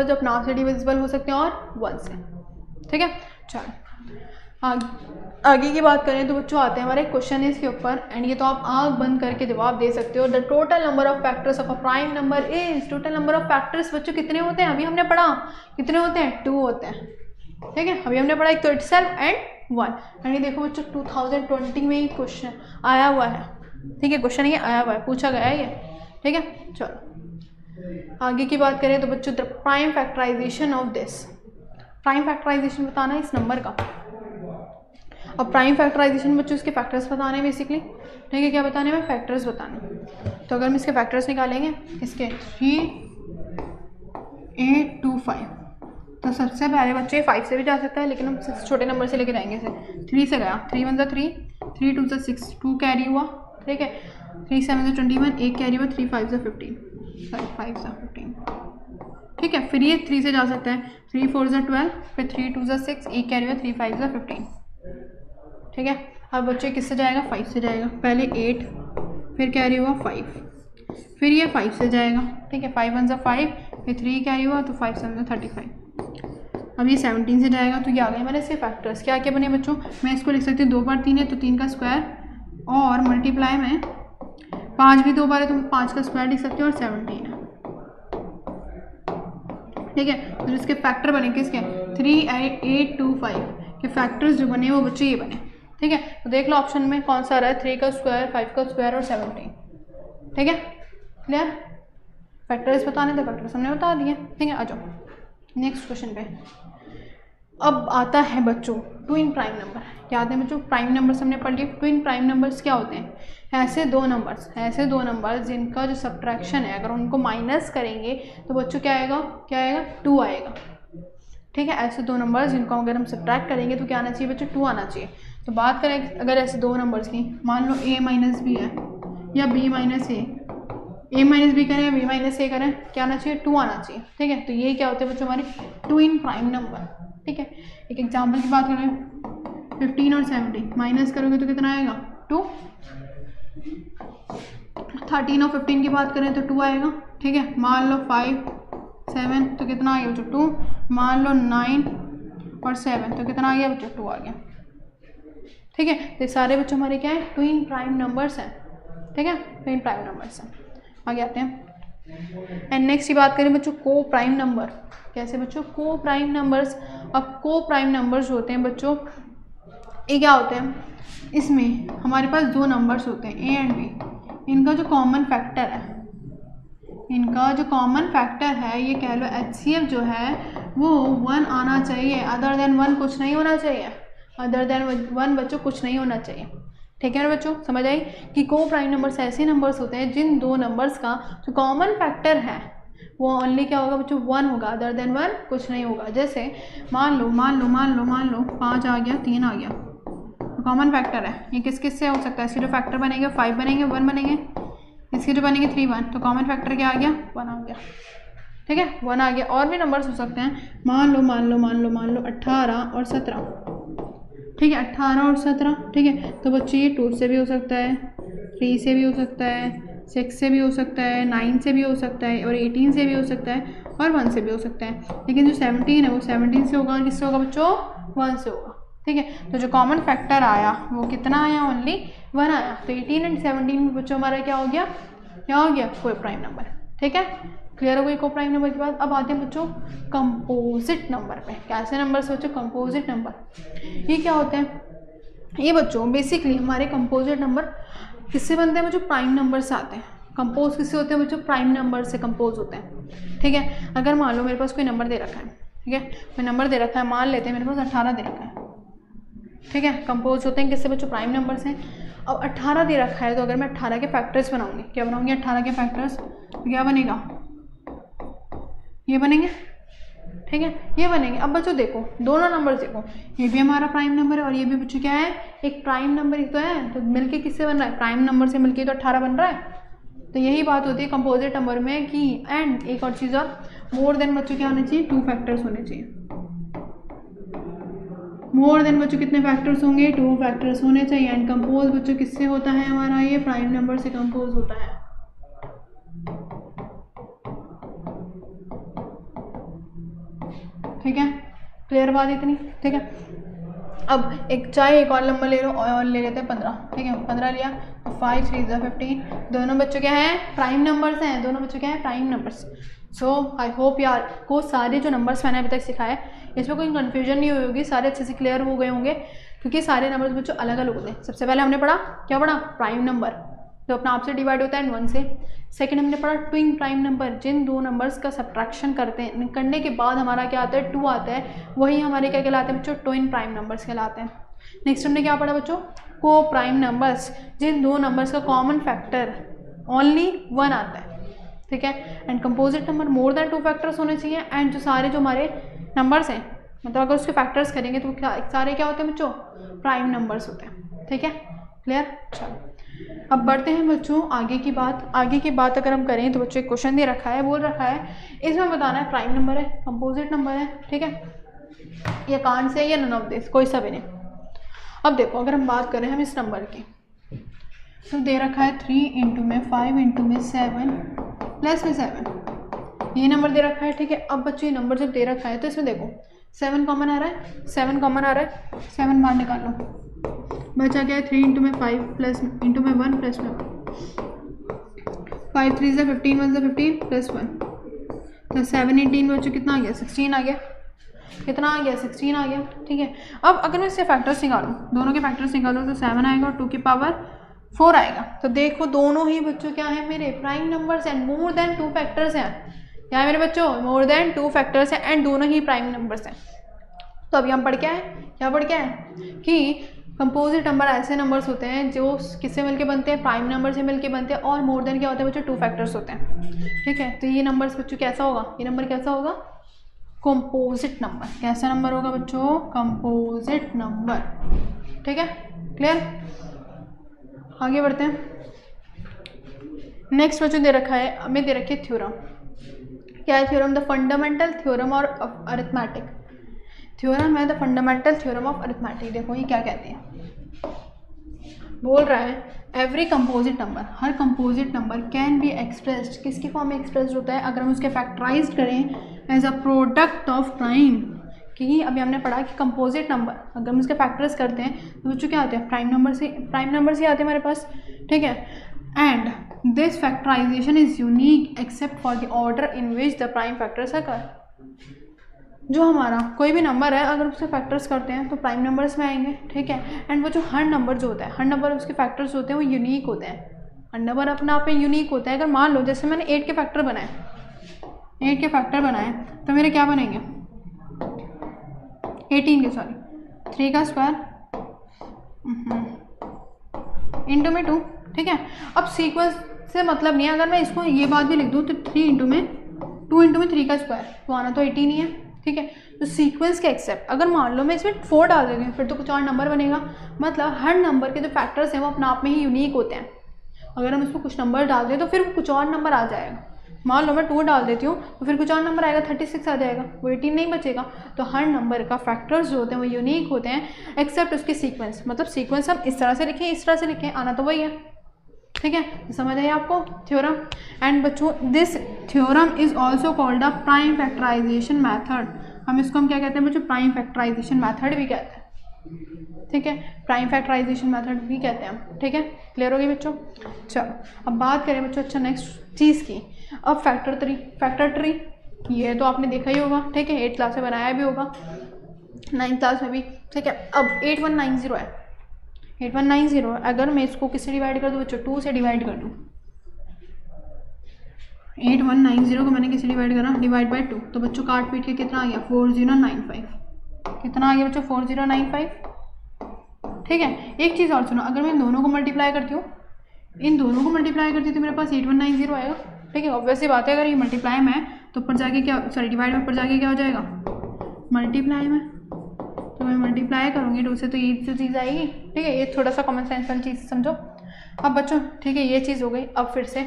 Speaker 1: जो अपने आप से डिविजिबल हो सकते हैं और 1 से, ठीक है। चलो आगे की बात करें तो बच्चों आते हैं हमारे क्वेश्चन इसके ऊपर, एंड ये तो आप आँख बंद करके जवाब दे सकते हो। The total number of factors of a prime number is, total number of factors बच्चों कितने होते हैं, अभी हमने पढ़ा कितने होते हैं, 2 होते हैं, ठीक है। अभी हमने पढ़ा एक तो इटसेल्फ एंड 1। एंड ये देखो बच्चों 2020 में ही क्वेश्चन आया हुआ है, ठीक है। क्वेश्चन ये आया हुआ है, पूछा गया है ये, ठीक है। चलो आगे की बात करें तो बच्चों the prime factorization of this, prime factorization बताना है इस नंबर का। अब प्राइम फैक्टराइजेशन बच्चों इसके फैक्टर्स बताने हैं बेसिकली, ठीक है। क्या बताने में, फैक्टर्स बताने। तो अगर हम इसके फैक्टर्स निकालेंगे इसके 3, 8, 2, 5, तो सबसे पहले बच्चे 5 से भी जा सकता है, लेकिन हम छोटे नंबर से लेके जाएंगे इसे। 3 से गया, 3 1 3, 3 2 6, 2 कैरी हुआ, ठीक है। 3 7 21, 1 कैरी हुआ, 3 5 15, 5 15, ठीक है। फिर ये 3 से जा सकता है, 3 4 12, फिर 3 2 6, 1 कैरी हुआ, 3 5 15, ठीक है। अब बच्चे किससे जाएगा, 5 से जाएगा। पहले 8, फिर कैरी हुआ 5, फिर ये 5 से जाएगा, ठीक है। 5 1 5, फिर 3 कैरी हुआ, तो 5 7 35। अब ये 17 से जाएगा, तो ये आ गए मैंने इसके फैक्टर्स। क्या क्या बने बच्चों, मैं इसको लिख सकती हूँ 2 बार 3 है तो 3 का स्क्वायर, और मल्टीप्लाई में 5 भी 2 बार है तो 5 का स्क्वायर लिख सकती हूँ, और 17 है, ठीक है। तो इसके फैक्टर बने किसके, 3 8 2 5 के फैक्टर्स जो बने वो बच्चे ये बने, ठीक है। तो देख लो ऑप्शन में कौन सा आ रहा है, 3 का स्क्वायर, 5 का स्क्वायर और 17, ठीक है। क्लियर, फैक्टर्स बताने थे, फैक्टर्स हमने बता दिए, ठीक है। आ जाओ नेक्स्ट क्वेश्चन पे। अब आता है बच्चों ट्विन प्राइम नंबर। क्या आते हैं बच्चों, प्राइम नंबर्स हमने पढ़ लिए। ट्विन प्राइम नंबर्स क्या होते हैं, ऐसे दो नंबर्स जिनका जो सब्ट्रैक्शन है अगर उनको माइनस करेंगे तो बच्चों क्या आएगा, 2 आएगा, ठीक है। ऐसे दो नंबर्स जिनको अगर हम सब्ट्रैक्ट करेंगे तो क्या आना चाहिए बच्चों, 2 आना चाहिए। तो बात करें अगर ऐसे दो नंबर्स की, मान लो a माइनस बी है या b माइनस ए माइनस बी करें या b माइनस ए करें, क्या आना चाहिए, 2 आना चाहिए, ठीक है। तो ये क्या होते हैं बच्चों, हमारे ट्विन प्राइम नंबर, ठीक है। एक एग्जाम्पल की बात करें, 15 और 17 माइनस करोगे तो कितना आएगा, 2। 13 और 15 की बात करें तो 2 आएगा, ठीक है। मान लो 5 7 तो कितना आ गया बच्चों, 2। मान लो 9 और 7 तो कितना आ गया बच्चों, 2 आ गया, ठीक है। तो सारे बच्चों हमारे क्या है, ट्विन प्राइम नंबर्स हैं, ठीक है, ट्विन प्राइम नंबर्स हैं। आगे आते हैं एंड नेक्स्ट की बात करें बच्चों, को प्राइम नंबर। कैसे बच्चों, को प्राइम नंबर्स। अब को प्राइम नंबर्स होते हैं बच्चों, ये क्या होते हैं, इसमें हमारे पास 2 नंबर्स होते हैं ए एंड बी। इनका जो कॉमन फैक्टर है, ये कह लो HCF जो है वो 1 आना चाहिए, अदर देन 1 कुछ नहीं होना चाहिए, अदर देन 1 बच्चों कुछ नहीं होना चाहिए, ठीक है ना बच्चों। समझ आई कि को प्राइम नंबर्स ऐसे नंबर्स होते हैं जिन 2 नंबर्स का जो कॉमन फैक्टर है वो ओनली क्या होगा बच्चों, 1 होगा, अदर देन 1 कुछ नहीं होगा। जैसे मान लो 5 आ गया, 3 आ गया, तो कॉमन फैक्टर है, ये किस किस से हो सकता है, इसके जो फैक्टर बनेंगे 5 बनेंगे, 1 बनेंगे, इसके जो बनेंगे 3 1, तो कॉमन फैक्टर क्या आ गया, 1 आ गया, ठीक है, 1 आ गया। और भी नंबर्स हो सकते हैं, मान लो 18 और 17, ठीक है, 18 और 17, ठीक है। तो बच्चे ये 2 से भी हो सकता है, 3 से भी हो सकता है, 6 से भी हो सकता है, 9 से भी हो सकता है, और 18 से भी हो सकता है, और 1 से भी हो सकता है। लेकिन जो 17 है वो 17 से होगा, किससे होगा बच्चों, 1 से होगा, ठीक है। तो जो कॉमन फैक्टर आया वो कितना आया, ओनली 1 आया। तो 18 एंड 17 में बच्चों हमारा क्या हो गया, कोई प्राइम नंबर, ठीक है। क्लियर हो गई को प्राइम नंबर के बाद। अब आते हैं बच्चों कंपोजिट नंबर पे। कैसे नंबर से बच्चों, कंपोजिट नंबर। ये क्या होते हैं, ये बच्चों बेसिकली हमारे कंपोजिट नंबर किससे बनते हैं बच्चों, प्राइम नंबर से आते हैं, कंपोज किससे होते हैं बच्चों? प्राइम नंबर से कंपोज होते हैं। ठीक है, अगर मान लो मेरे पास कोई नंबर दे रखा है, ठीक है, कोई नंबर दे रखा है, मान लेते हैं मेरे पास 18 दे रखा है, ठीक है, कंपोज होते हैं किससे बच्चों? प्राइम नंबर से। अब 18 दे रखा है तो अगर मैं 18 के फैक्टर्स बनाऊंगी, क्या बनाऊंगी? 18 के फैक्टर्स, तो क्या बनेगा? ये बनेंगे, ठीक है, ये बनेंगे। अब बच्चों देखो दोनों नंबर देखो, ये भी हमारा प्राइम नंबर है और ये भी बच्चों क्या है? एक प्राइम नंबर ही तो है, तो मिलके किससे बन रहा है? प्राइम नंबर से मिलके तो 18 बन रहा है। तो यही बात होती है कंपोजिट नंबर में कि, एंड एक और चीज़ और, मोर देन बच्चों क्या होने चाहिए? 2 फैक्टर्स होने चाहिए। मोर देन बच्चों कितने फैक्टर्स होंगे? 2 फैक्टर्स होने चाहिए। एंड कंपोज बच्चों किससे होता है हमारा? ये प्राइम नंबर से कंपोज होता है। ठीक है, क्लियर बात इतनी? ठीक है, अब एक चाहे एक और नंबर ले लो और ले लेते हैं 15। ठीक है, 15 लिया तो 5 3 15, दोनों बच्चों क्या हैं? प्राइम नंबर्स हैं, दोनों बच्चों क्या हैं? Prime numbers. So I hope यार को सारे जो नंबर्स मैंने अभी तक सिखाए इसमें कोई कन्फ्यूजन नहीं हुई होगी, सारे अच्छे से क्लियर हो गए होंगे, क्योंकि सारे नंबर्स बच्चों अलग अलग होते हैं। सबसे पहले हमने पढ़ा, क्या पढ़ा? प्राइम नंबर जो अपना आप से डिवाइड होता है 1 से। सेकंड हमने पढ़ा ट्विन प्राइम नंबर, जिन दो नंबर्स का सब्ट्रैक्शन करते हैं, करने के बाद हमारा क्या आता है? 2 आता है, वही हमारे क्या कहलाते हैं बच्चों? ट्विन प्राइम नंबर्स कहलाते हैं। नेक्स्ट हमने क्या पढ़ा बच्चों? को प्राइम नंबर्स, जिन दो नंबर्स का कॉमन फैक्टर ओनली 1 आता है। ठीक है, and composite number more than 2 factors होने चाहिए। एंड जो सारे जो हमारे नंबर्स हैं, मतलब अगर उसके फैक्टर्स करेंगे तो सारे क्या होते हैं बच्चों? प्राइम नंबर्स होते हैं। ठीक है, क्लियर? चलो अब बढ़ते हैं बच्चों आगे की बात। आगे की बात अगर हम करें तो बच्चों एक क्वेश्चन दे रखा है, बोल रखा है इसमें बताना है प्राइम नंबर है, कंपोजिट नंबर है, ठीक है, या कांट से या नन ऑफ दिस, कोई सा भी नहीं। अब देखो अगर हम बात करें हम इस नंबर की, तो दे रखा है 3 इंटू में 5 इंटू में 7 प्लस में 7, ये नंबर दे रखा है। ठीक है, अब बच्चों ये नंबर जब दे रखा है तो इसमें देखो 7 कॉमन आ रहा है, 7 कॉमन आ रहा है, 7 बाहर निकाल लो, बचा क्या है? 3 इंटू में 5 प्लस इंटू में 1 प्लस में 5 3 से 15 1 से 15 प्लस 1, तो 7 18 बच्चों कितना आ गया? 16 आ गया। कितना आ गया? 16 आ गया। ठीक है, अब अगर मैं इससे फैक्टर्स निकालूँ, दोनों के फैक्टर्स निकालूँ तो 7 आएगा और 2 की पावर 4 आएगा। तो देखो दोनों ही बच्चों क्या है? मेरे prime numbers and more than 2 factors हैं। क्या है मेरे बच्चों? मोर देन 2 फैक्टर्स हैं एंड दोनों ही प्राइम नंबर्स हैं। तो अभी हम पढ़ क्या है? क्या पढ़ क्या है कि कंपोजिट नंबर ऐसे नंबर्स होते हैं जो किससे मिलके बनते हैं? प्राइम नंबर से मिलके बनते हैं, और मोर देन क्या होता है बच्चों? 2 फैक्टर्स होते हैं। ठीक है, तो ये नंबर्स बच्चों कैसा होगा? ये नंबर कैसा होगा? Composite number. कैसा नंबर होगा बच्चों? Composite number. ठीक है, क्लियर? आगे बढ़ते हैं। नेक्स्ट बच्चों दे रखा है, हमें दे रखी है थ्योरम। क्या है थ्योरम? द फंडामेंटल थ्योरम और अरिथमेटिक। थ्योरम है the fundamental theorem of arithmetic. देखो ये क्या कहते हैं, बोल रहा है एवरी कंपोजिट नंबर, हर composite number can be expressed, किसकी फॉर्म में एक्सप्रेस्ड होता है? अगर हम उसके फैक्टराइज करें as a product of prime, कि अभी हमने पढ़ा कि कंपोजिट नंबर अगर हम उसके फैक्टर्स करते हैं तो बच्चों क्या आते हैं? प्राइम नंबर से, प्राइम नंबर से आते हैं हमारे पास। ठीक है, and this factorization is unique except for the order in which the prime factors occur. जो हमारा कोई भी नंबर है अगर उसके फैक्टर्स करते हैं तो प्राइम नंबर्स में आएंगे। ठीक है, एंड वो जो हर नंबर जो होता है, हर नंबर उसके फैक्टर्स होते हैं वो यूनिक होते हैं। हर नंबर अपना आप में यूनिक होता है। अगर मान लो जैसे मैंने 8 के फैक्टर बनाए, 8 के फैक्टर बनाए तो मेरे क्या बनेंगे? 18 के, सॉरी 3 का स्क्वायर इंटू में 2। ठीक है, अब सीक्वेंस से मतलब नहीं है, अगर मैं इसको ये बात भी लिख दूँ तो 3 इंटू में 2 इंटू में 3 का स्क्वायर, तो आना तो 18 ही है। ठीक है, तो सीक्वेंस के एक्सेप्ट अगर मान लो मैं इसमें 4 डाल देती हूँ फिर तो कुछ और नंबर बनेगा। मतलब हर नंबर के जो फैक्टर्स हैं वो अपने आप में ही यूनिक होते हैं। अगर हम इसमें कुछ नंबर डाल दें तो फिर कुछ और नंबर आ जाएगा। मान लो मैं 2 डाल देती हूँ तो फिर कुछ और नंबर आएगा, 36 आ जाएगा, वो 18 नहीं बचेगा। तो हर नंबर का फैक्टर्स जो होते हैं वो यूनिक होते हैं एक्सेप्ट उसके सीक्वेंस। मतलब सीक्वेंस हम इस तरह से लिखें, इस तरह से लिखें, आना तो वही है। ठीक है, समझ आइए आपको थ्योरम। एंड बच्चों this theorem is also called a prime factorization method. हम इसको हम क्या कहते हैं बच्चों? प्राइम फैक्टराइजेशन मैथड भी कहते हैं। ठीक है, प्राइम फैक्टराइजेशन मेथड भी कहते हैं हम। ठीक है, क्लियर हो गई बच्चों? चलो अब बात करें बच्चों अच्छा नेक्स्ट चीज़ की। अब फैक्टर ट्री ये तो आपने देखा ही होगा। ठीक है, 8th क्लास में बनाया भी होगा, 9th क्लास में भी। ठीक है, अब 8190 है, 8190 अगर मैं इसको किससे डिवाइड कर दूँ बच्चों? 2 से डिवाइड कर दूँ 8190 को मैंने किसी डिवाइड करा, डिवाइड बाई 2, तो बच्चों काट पीट के कितना आ गया 4095। कितना आ गया बच्चों 4095। ठीक है, एक चीज़ और सुनो, अगर मैं इन दोनों को मल्टीप्लाई करती हूँ, इन दोनों को मल्टीप्लाई करती हूँ तो मेरे पास 8190 आएगा। ठीक है, ऑब्वियसली बात है, अगर ये मल्टीप्लाई में है तो ऊपर जाके क्या, सॉरी डिवाइड में ऊपर जाके क्या हो जाएगा मल्टीप्लाई में, तो मैं मल्टीप्लाई करूँगी 2 से तो ये जो चीज़ आएगी। ठीक है, ये थोड़ा सा कॉमन सेंस वाली चीज़ समझो। अब बच्चों ठीक है, ये चीज़ हो गई। अब फिर से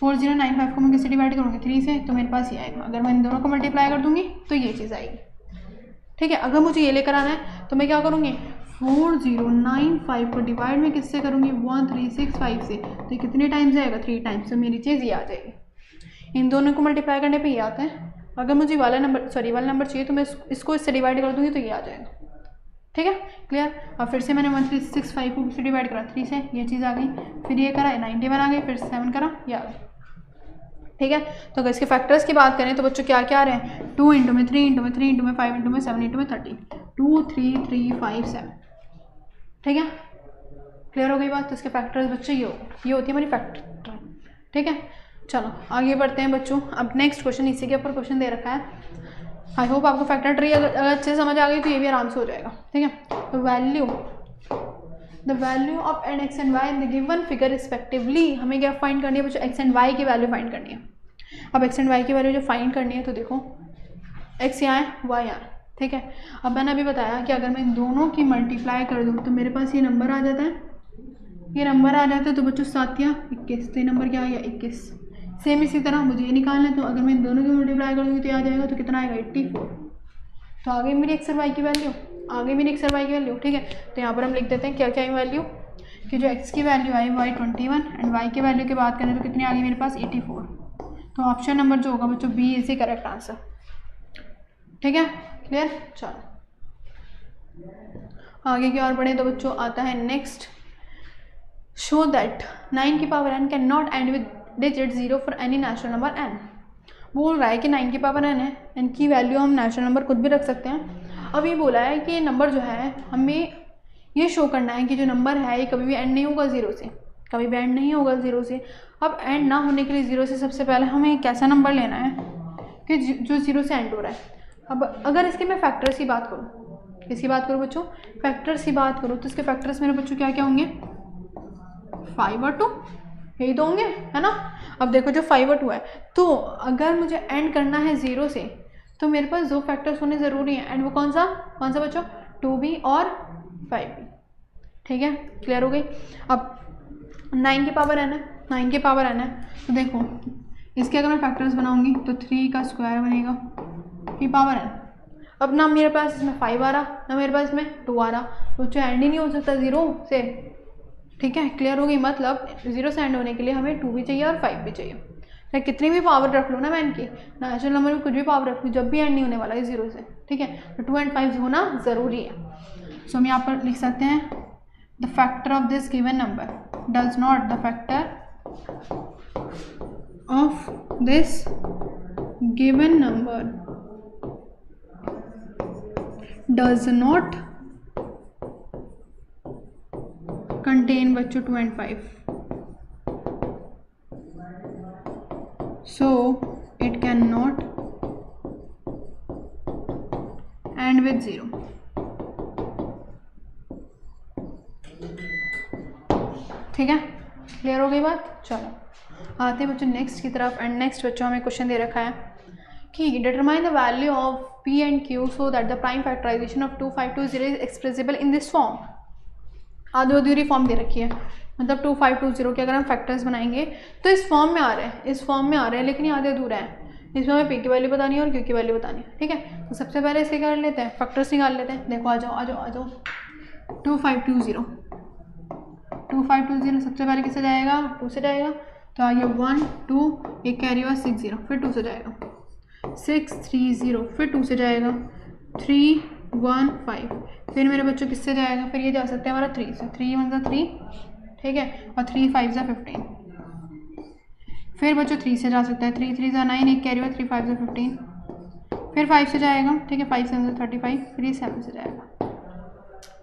Speaker 1: 4095 को मैं किससे डिवाइड करूँगी 3 से, तो मेरे पास ये आएगा। अगर मैं इन दोनों को मल्टीप्लाई कर दूँगी तो ये चीज़ आएगी। ठीक है, अगर मुझे ये लेकर आना है तो मैं क्या करूँगी 4095 को डिवाइड में किससे करूँगी 1365 से, तो ये कितने टाइम्स आएगा 3 टाइम्स, तो मेरी चीज़ ये आ जाएगी। इन दोनों को मल्टीप्लाई करने पे ये आता है। अगर मुझे वाला नंबर चाहिए तो मैं इसको इससे डिवाइड कर दूँगी तो ये आ जाएगा। ठीक है, क्लियर। और फिर से मैंने 1365 को किससे डिवाइड करा 3 से, ये चीज़ आ गई। फिर ये करा 91 आ गई, फिर 7 करा, ये आ गई। ठीक है, तो अगर इसके फैक्टर्स की बात करें तो बच्चों क्या क्या आ रहे हैं 2 इंटू में 3 इंटू में 3 इंटू में 5 इंटू में 7 इंटू में 30, 2 3 3 5 7। ठीक है, क्लियर हो गई बात। तो इसके फैक्टर्स बच्चों ये होती है हमारी फैक्टर। ठीक है, चलो आगे बढ़ते हैं बच्चों। अब नेक्स्ट क्वेश्चन, इसी के ऊपर क्वेश्चन दे रखा है। आई होप आपको फैक्टर ट्री अगर अच्छे से समझ आ गई तो ये भी आराम से हो जाएगा। ठीक है, तो the value of n x and y in the given figure respectively, हमें क्या फाइंड करनी है बच्चों एक्स एंड वाई की वैल्यू फाइंड करनी है। अब एक्स एंड वाई की वैल्यू जो फाइंड करनी है तो देखो एक्स यहाँ है वाई यहाँ। ठीक है, अब मैंने अभी बताया कि अगर मैं इन दोनों की मल्टीप्लाई कर दूँ तो मेरे पास ये नंबर आ जाता है, ये नंबर आ जाता है। तो बच्चों 7 या 21, तो ये नंबर क्या आ गया 21। सेम इसी तरह मुझे ये निकालना है, तो अगर मैं इन दोनों की मल्टीप्लाई करूँगी तो आ जाएगा, तो कितना आएगा 84। तो आगे मेरी एक्स और वाई की वैल्यू, आगे मेरी एक्स और वाई की वैल्यू। ठीक है, तो यहाँ पर हम लिख देते हैं क्या क्या है वैल्यू, कि जो एक्स की वैल्यू आई वो आई 21 एंड वाई की वैल्यू की बात करें तो कितनी आ गई मेरे पास 84। तो ऑप्शन नंबर जो होगा बच्चों B is the correct answer. ठीक है, क्लियर। चलो आगे की और बढ़े तो बच्चों आता है नेक्स्ट, शो दैट 9 की power n can not and with digit 0 for any natural number n। बोल रहा है कि 9 की पावर n है, n की वैल्यू हम नेचुरल नंबर खुद भी रख सकते हैं। अब ये बोला है कि ये नंबर जो है हमें ये शो करना है कि जो नंबर है ये कभी भी एंड नहीं होगा 0 से, कभी भी एंड नहीं होगा 0 से। अब एंड ना होने के लिए 0 से सबसे पहले हमें एक ऐसा नंबर लेना है कि जो 0 से एंड हो रहा है। अब अगर इसके मैं फैक्टर्स की बात करूँ, किसकी बात करूँ बच्चों फैक्टर्स की बात करूँ, तो इसके फैक्टर्स मेरे बच्चों क्या क्या होंगे 5 और 2, यही तो होंगे, है ना। अब देखो जो 5 और 2 है, तो अगर मुझे एंड करना है 0 से तो मेरे पास 2 फैक्टर्स होने ज़रूरी हैं। एंड वो कौन सा बच्चों 2b और 5b। ठीक है, क्लियर हो गई। अब 9 की पावर n है, 9 की पावर n है, तो देखो इसके अगर मैं फैक्टर्स बनाऊंगी तो 3 का स्क्वायर बनेगा की पावर n। अब ना मेरे पास इसमें 5 आ रहा, ना मेरे पास इसमें 2 आ रहा, तो जो एंड ही नहीं हो सकता 0 से। ठीक है, क्लियर हो गई। मतलब 0 से एंड होने के लिए हमें 2 भी चाहिए और 5 भी चाहिए। चाहे कितनी भी पावर रख लो ना मैं इनकी, नेचुरल नंबर में कुछ भी पावर रख लो, जब भी एंड नहीं होने वाला है 0 से। ठीक है, तो 2 and 5 होना ज़रूरी है। सो हम यहाँ पर लिख सकते हैं the factor of this given number does not, the factor of this given number does not contain बच्चों 2 and 5, so it cannot end with 0। ठीक है, क्लियर हो गई बात। चलो आते हैं बच्चों नेक्स्ट की तरफ। एंड नेक्स्ट बच्चों हमें क्वेश्चन दे रखा है कि determine the value of p and q so that the prime factorization of 2520 is expressible in this form। आधी अधूरी फॉर्म दे रखी है, मतलब 2520 के अगर हम फैक्टर्स बनाएंगे तो इस फॉर्म में आ रहे हैं, इस फॉर्म में आ रहे हैं, लेकिन ये आधे अधूरा है। इसमें हमें p की वैल्यू बतानी है और q की वैल्यू बतानी है। ठीक है, तो सबसे पहले इसके कर लेते हैं, फैक्टर्स निकाल लेते हैं। देखो आ जाओ 2520 सबसे पहले किससे जाएगा 2 से जाएगा, तो आ गया 1 2, एक कैरी हुआ 60, फिर 2 से जाएगा 630, फिर 2 से जाएगा 3 1 5, फिर मेरे बच्चों किससे जाएगा, फिर ये जा सकते हैं हमारा 3 से, 3 1 सा 3। ठीक है, और 3 5 सा 15, फिर बच्चों 3 से जा सकता है, 3 3 सा 9, एक कैरी हुआ 3 5 सा 15, फिर 5 से जाएगा। ठीक है, 5 7 सा 35, फिर ये 7 से जाएगा।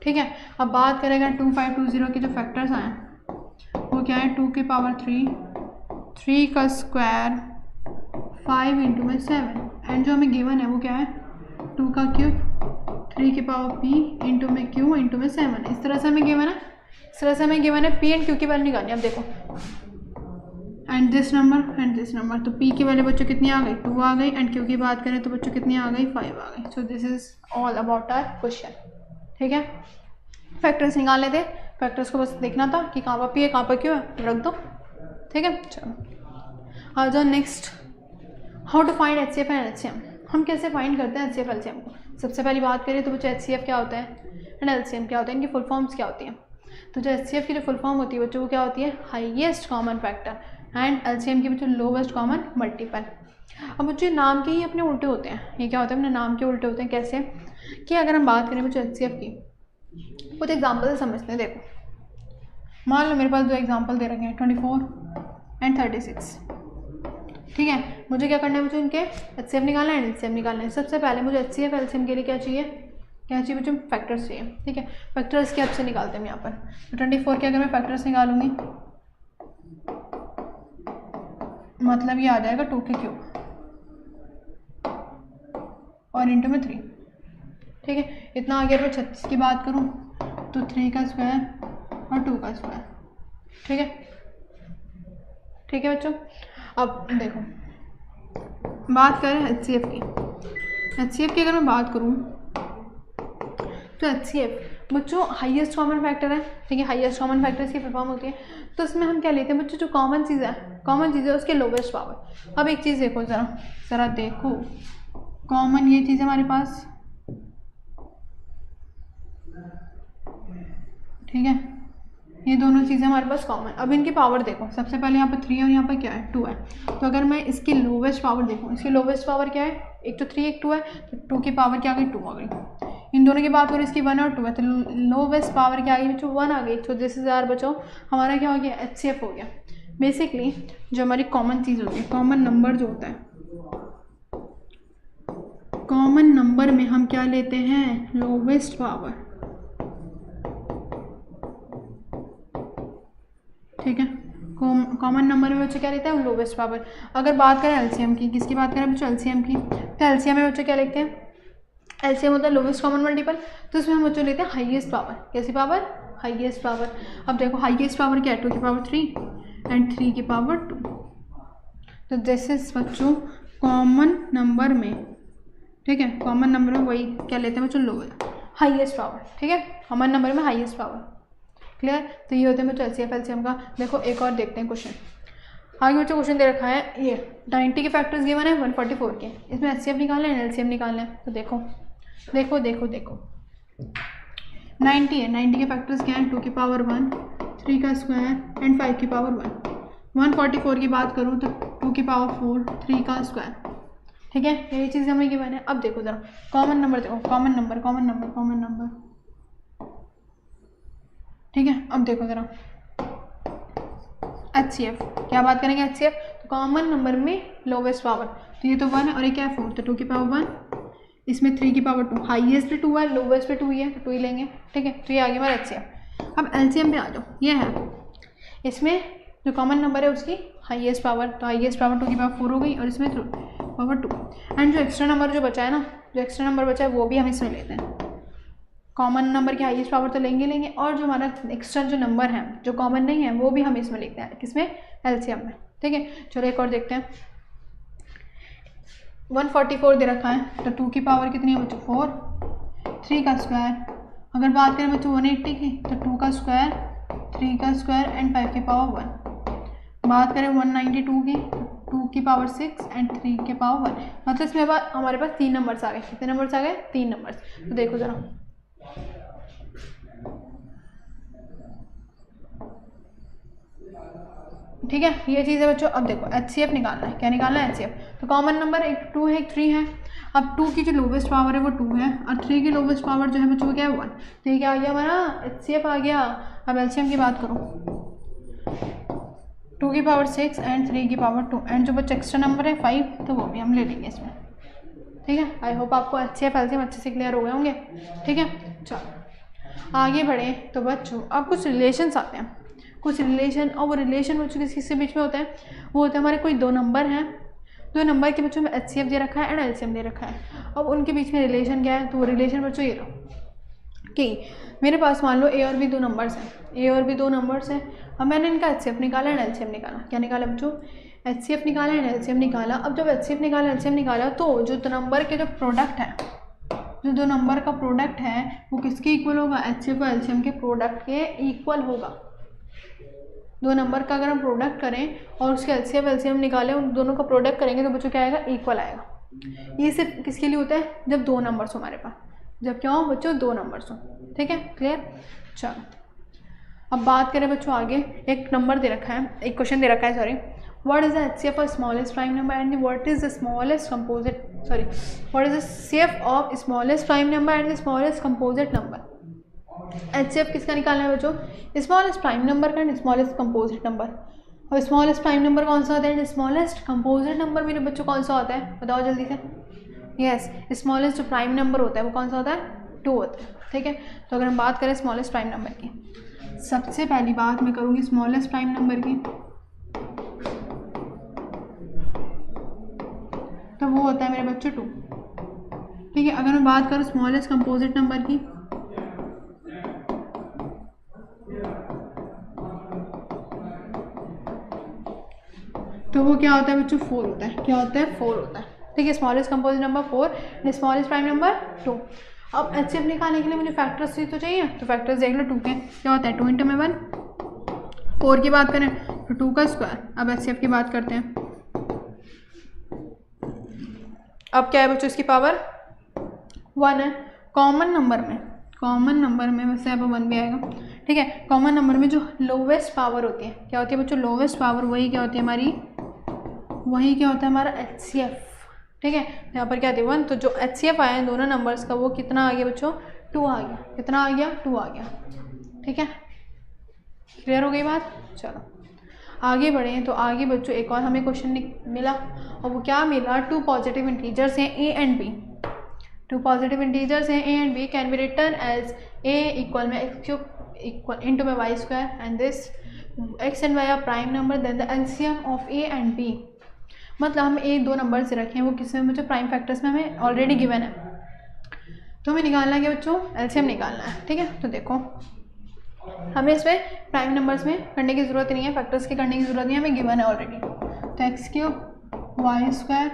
Speaker 1: ठीक है, अब बात करेगा 2520 के जो फैक्टर्स आए वो क्या है 2 की पावर 3, 3 का स्क्वायर 5 इंटू में 7 एंड जो हमें गिवन है वो क्या है 2 का क्यूब 3 की पावर p इंटू में q इंटू में 7। इस तरह से हमें गिवन है, इस तरह से हमें गिवन है p एंड q की वैल्यू निकालनी है। अब देखो एंड दिस नंबर तो p की वैल्यू बच्चों कितनी आ गई 2 आ गई एंड q की बात करें तो बच्चों कितनी आ गई 5 आ गई। So this is all about our question. ठीक है, फैक्टर्स निकालने थे, फैक्टर्स को बस देखना था कि कहाँ पर p है कहाँ पर q है, रख दो। ठीक है, चलो आ जाओ next, how to find HCF and LCM। हम कैसे फाइंड करते हैं HCF LCM को। सबसे पहली बात करें तो बच्चों HCF क्या होता है एंड LCM क्या होता है, इनकी फुल फॉर्म्स क्या होती हैं। तो जो HCF की जो फुल फॉर्म होती है बच्चों वो क्या होती है highest common factor and LCM की बच्चों लोवेस्ट कॉमन मल्टीपल। अब बच्चों नाम के ही अपने उल्टे होते हैं, ये क्या होता है अपने नाम के उल्टे होते हैं। कैसे कि अगर हम बात करें बच्चों HCF की, कुछ एग्जाम्पल से समझते हैं। देखो मान लो मेरे पास दो एग्जाम्पल दे रखे हैं 24 एंड 36। ठीक है, मुझे क्या करना है बच्चों इनके HCF निकालना है LCM निकालना है। सबसे पहले मुझे HCF LCM के लिए क्या चाहिए बच्चों फैक्टर्स चाहिए। ठीक है, फैक्टर्स के आपसे निकालते हैं हम यहाँ पर। तो 24 के अगर मैं फैक्टर्स निकालूंगी मतलब ये आ जाएगा 2 के क्यूब और इंटू में 3। ठीक है, इतना आगे अगर 36 की बात करूँ तो 3 का स्क्वायर और 2 का स्क्वायर। ठीक है, ठीक है बच्चों। अब देखो बात करें HCF की, HCF की अगर मैं बात करूँ तो HCF बच्चों हाईएस्ट कॉमन फैक्टर है। ठीक है, हाईएस्ट कॉमन फैक्टर इसकी फुल फॉर्म होती है। तो इसमें हम क्या लेते हैं बच्चों जो कॉमन चीज़ है उसके लोवेस्ट पावर। अब एक चीज़ देखो ज़रा देखो, कॉमन ये चीज़ हमारे पास, ठीक है, ये दोनों चीज़ें हमारे पास कॉमन। अब इनकी पावर देखो, सबसे पहले यहाँ पर 3 और यहाँ पर क्या है 2 है। तो अगर मैं इसकी लोवेस्ट पावर देखूँ, इसकी लोवेस्ट पावर क्या है, एक तो 3 एक 2 है, तो 2 की पावर क्या आ गई 2 आ गई। इन दोनों की बात करें इसकी 1 और 2 है, तो लोवेस्ट पावर क्या आ गई बच्चों 1 आ गई। तो दिस इज आवर बच्चों हमारा क्या हो गया HCF हो गया। बेसिकली जो हमारी कॉमन चीज़ होती है, कॉमन नंबर जो होता है, कॉमन नंबर में हम क्या लेते हैं लोवेस्ट पावर। ठीक है, कॉमन नंबर में बच्चों क्या लेते हैं लोवेस्ट पावर। अगर बात करें LCM की, किसकी बात करें बच्चों LCM की, तो LCM में बच्चों क्या लिखते हैं, LCM होता है लोवेस्ट कॉमन मल्टीपल। तो इसमें हम बच्चों लेते हैं हाईएस्ट पावर। कैसी पावर, हाईएस्ट पावर। अब देखो हाईएस्ट पावर क्या है 2 की पावर 3 एंड 3 की पावर 2। तो दिस इज बच्चों कॉमन नंबर में, ठीक है, कॉमन नंबर में वही क्या लेते हैं बच्चों लोवेस्ट हाईएस्ट पावर। ठीक है, कॉमन नंबर में हाईएस्ट पावर। क्लियर, तो ये होते हैं बच्चों HCF LCM का। देखो एक और देखते हैं क्वेश्चन। आगे बच्चों क्वेश्चन दे रखा है ये 90 के फैक्टर्स गिवन है 144 के, इसमें HCF निकालना है LCM निकालना है। तो देखो देखो देखो देखो 90 है, 90 के फैक्टर्स क्या हैं 2 की पावर 1 3 का स्क्वायर एंड 5 की पावर 1। 144 की बात करूँ तो 2 की पावर 4 3 का स्क्वायर। ठीक है, यही चीज़ हमें गिवन है। अब देखो ज़रा कॉमन नंबर देखो, कॉमन नंबर। ठीक है, अब देखो ज़रा HCF, क्या बात करेंगे HCF, तो कॉमन नंबर में लोवेस्ट पावर। तो ये तो 1 है और ये क्या है 4, तो 2 की पावर 1, इसमें 3 की पावर 2, हाईएस्ट पे 2 है लोवेस्ट पे 2 ही है, तो 2 ही लेंगे। ठीक है, तो ये आ गया हमारा HCF। अब LCM पे आ जाओ, ये है इसमें जो कॉमन नंबर है उसकी हाईएस्ट पावर, तो हाईएस्ट पावर 2 की पावर 4 हो गई और इसमें पावर 2 एंड जो एक्स्ट्रा नंबर जो बचा है ना, जो एक्स्ट्रा नंबर बचा है वो भी हम इसमें लेते हैं। कॉमन नंबर की हाईएस्ट पावर तो लेंगे और जो हमारा एक्स्ट्रा जो नंबर है जो कॉमन नहीं है वो भी हम इसमें लिखते हैं, किसमें LCM में। ठीक है, चलो एक और देखते हैं। 144 दे रखा है, तो 2 की पावर कितनी है बच्चों 4, 3 का स्क्वायर। अगर बात करें बच्चों 180 की, तो 2 का स्क्वायर 3 का स्क्वायर एंड 5 की पावर 1। बात करें 192 की, 2 की पावर 6 एंड 3 के पावर 1। मतलब इसमें हमारे पास 3 नंबर्स आ गए। कितने नंबर्स आ गए 3 नंबर्स। तो देखो ज़रा ठीक है, ये चीज़ है बच्चों। अब देखो HCF निकालना है, क्या निकालना है HCF। तो कॉमन नंबर एक 2 है एक 3 है। अब 2 की जो लोवेस्ट पावर है वो 2 है और 3 की लोवेस्ट पावर जो है बच्चों क्या है 1। तो ये क्या आ गया हमारा HCF आ गया। अब LCM की बात करो, 2 की पावर 6 एंड 3 की पावर 2 एंड जो बच्चा एक्स्ट्रा नंबर है 5, तो वो भी हम ले लेंगे इसमें। ठीक है, आई होप आपको HCF LCM अच्छे से क्लियर हो गए होंगे। ठीक है, चलो आगे बढ़े तो बच्चों अब कुछ रिलेशंस आते हैं, कुछ रिलेशन। और वो रिलेशन बच्चों किस किसके बीच में होते हैं, वो होते हैं हमारे कोई दो नंबर हैं, दो नंबर के बच्चों में HCF दे रखा है एंड LCM दे रखा है। अब उनके बीच में रिलेशन क्या है, तो वो रिलेशन बच्चों ये रहा कि मेरे पास मान लो A और B दो नंबर्स हैं, A और B दो नंबर्स हैं। अब मैंने इनका HCF निकाला एंड LCM निकाला। क्या निकाला बच्चों, HCF निकाला एंड LCM निकाला। अब जब HCF निकाला LCM निकाला तो जो दो नंबर के जो प्रोडक्ट है, जो दो नंबर का प्रोडक्ट है वो किसके इक्वल होगा, HCF और LCM के प्रोडक्ट के इक्वल होगा। दो नंबर का अगर हम प्रोडक्ट करें और उसके LCF LCM निकालें, उन दोनों का प्रोडक्ट करेंगे तो बच्चों क्या आएगा, इक्वल आएगा। ये सिर्फ किसके लिए होता है, जब दो नंबर्स हो हमारे पास, जब क्या हो बच्चों, दो नंबर्स हो। ठीक है, क्लियर। चलो अब बात करें बच्चों आगे, एक नंबर दे रखा है, एक क्वेश्चन दे रखा है, sorry, what is the HCF of smallest prime number and what is the smallest composite, sorry, what is the CF of smallest prime number and the smallest composite number। HCF किसका निकालना है बच्चों, smallest prime number का and smallest composite number. और smallest prime number कौन सा होता है, स्मॉलेस्ट कंपोजिट नंबर मेरे बच्चों कौन सा होता है, बताओ जल्दी से। यस, स्मॉलेस्ट जो प्राइम नंबर होता है वो कौन सा होता है, 2 होता है। ठीक है, तो अगर हम बात करें स्मॉलेस्ट प्राइम नंबर की, सबसे पहली बात मैं करूँगी स्मॉलेस्ट प्राइम नंबर की, तो वो होता है मेरे बच्चों 2। ठीक है, अगर मैं बात करूँ स्मॉलेस्ट कंपोजिट नंबर की, तो वो क्या होता है बच्चों, 4 होता है। क्या होता है, 4 होता है। ठीक है, smallest composite number 4, smallest prime number 2। अब HCF निकालने के लिए मुझे फैक्टर्स ही तो चाहिए, तो फैक्टर्स देख लो 2 के। क्या होता है, 2 × में 1, 4 की बात करें तो 2 का स्क्वायर। अब HCF की बात करते हैं, अब क्या है बच्चों, इसकी पावर 1 है। कॉमन नंबर में वैसे अब 1 भी आएगा। ठीक है, कॉमन नंबर में जो लोवेस्ट पावर होती है, क्या होती है बच्चों, लोवेस्ट पावर, वही क्या होती है हमारी, वही क्या होता है हमारा HCF। ठीक है, यहाँ पर क्या दिया 1, तो जो HCF आया है दोनों नंबर्स का वो कितना आ गया बच्चों, 2 आ गया। कितना आ गया, 2 आ गया। ठीक है, क्लियर हो गई बात। चलो आगे बढ़े, तो आगे बच्चों एक और हमें क्वेश्चन मिला, और वो क्या मिला, 2 पॉजिटिव इंटीजर्स हैं A and B। 2 positive integers हैं A and B can be return as A equal में x³ इक्वल इंटू में y² and this x and y are prime number, then the LCM of A and B। मतलब हम A 2 number से रखे हैं, वो किस में मुझे प्राइम फैक्टर्स में हमें ऑलरेडी गिवन है, तो हमें निकालना है कि बच्चों LCM निकालना है। ठीक है, तो देखो हमें इसमें प्राइम नंबर्स में करने की ज़रूरत नहीं है, फैक्टर्स के करने की ज़रूरत नहीं है, हमें गिवन है ऑलरेडी। तो x³ y²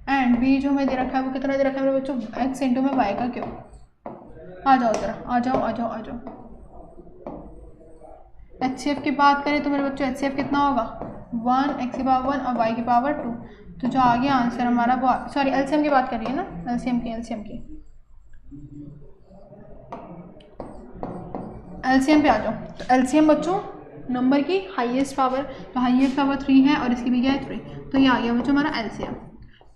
Speaker 1: एंड B जो हमें दे रखा है वो कितना दे रखा है मेरे बच्चों, x इंटू में y का क्यूब। आ जाओ ज़रा, आ जाओ। HCF की बात करें तो मेरे बच्चों HCF कितना होगा, 1, x की पावर 1 और y की पावर 2। तो जो आ गया आंसर हमारा वो, सॉरी LCM की बात करिए ना, LCM की LCM पे आ जाओ। तो LCM बच्चों नंबर की हाईएस्ट पावर, तो हाईएस्ट पावर 3 है और इसकी भी क्या है 3, तो ये आ गया बच्चों हमारा LCM।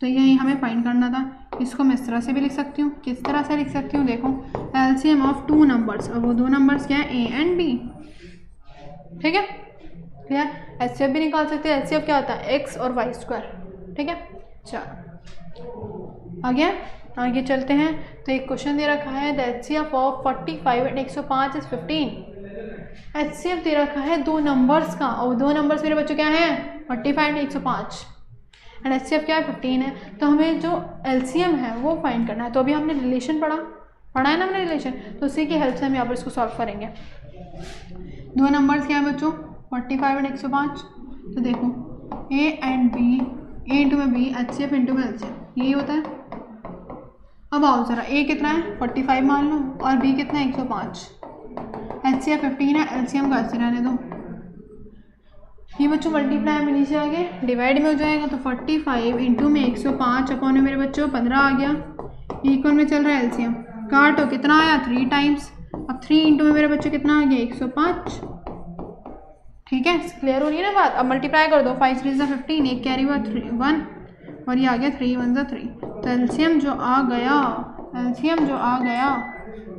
Speaker 1: तो यही हमें फाइंड करना था। इसको मैं इस तरह से भी लिख सकती हूँ, किस तरह से लिख सकती हूँ, देखो LCM ऑफ 2 नंबर्स, और वो 2 नंबर्स क्या है, A एंड B। ठीक है, क्लियर। HCF भी निकाल सकते हैं, HCF क्या होता है, x और y²। ठीक है, चलो आगे चलते हैं। तो एक क्वेश्चन दे रखा है, the HCF of 45 and 105 is 15। HCF दे रखा है 2 नंबर्स का, और 2 नंबर्स मेरे बच्चों क्या हैं, 45 एंड 105, एंड HCF क्या है 15 है। तो हमें जो LCM है वो फाइंड करना है। तो अभी हमने रिलेशन पढ़ा है ना हमने रिलेशन, तो उसी की हेल्प से हम यहाँ पर इसको सॉल्व करेंगे। 2 नंबर्स क्या है बच्चों, 45 एंड 105। तो देखो A and B, A into में B, HCF इंटू में LCM, यही होता है। अब आओ ज़रा, A कितना है 45 मान लो, और B कितना है 105, HCF 15 है, LCM का 80 रहने दो। ये बच्चों मल्टीप्लाई में नीचे आगे डिवाइड में हो जाएगा, तो 45 इंटू में 105 अपॉन में मेरे बच्चों 15 आ गया, इक्वल में चल रहा है LCM। काटो, कितना आया 3 टाइम्स। अब 3 इंटू में मेरे बच्चों कितना आ गया 105। ठीक है, क्लियर हो रही है ना बात। अब मल्टीप्लाई कर दो, 5 3 15, एक कैरी हुआ 1 और ये आ गया 3 1 3। तो LCM जो आ गया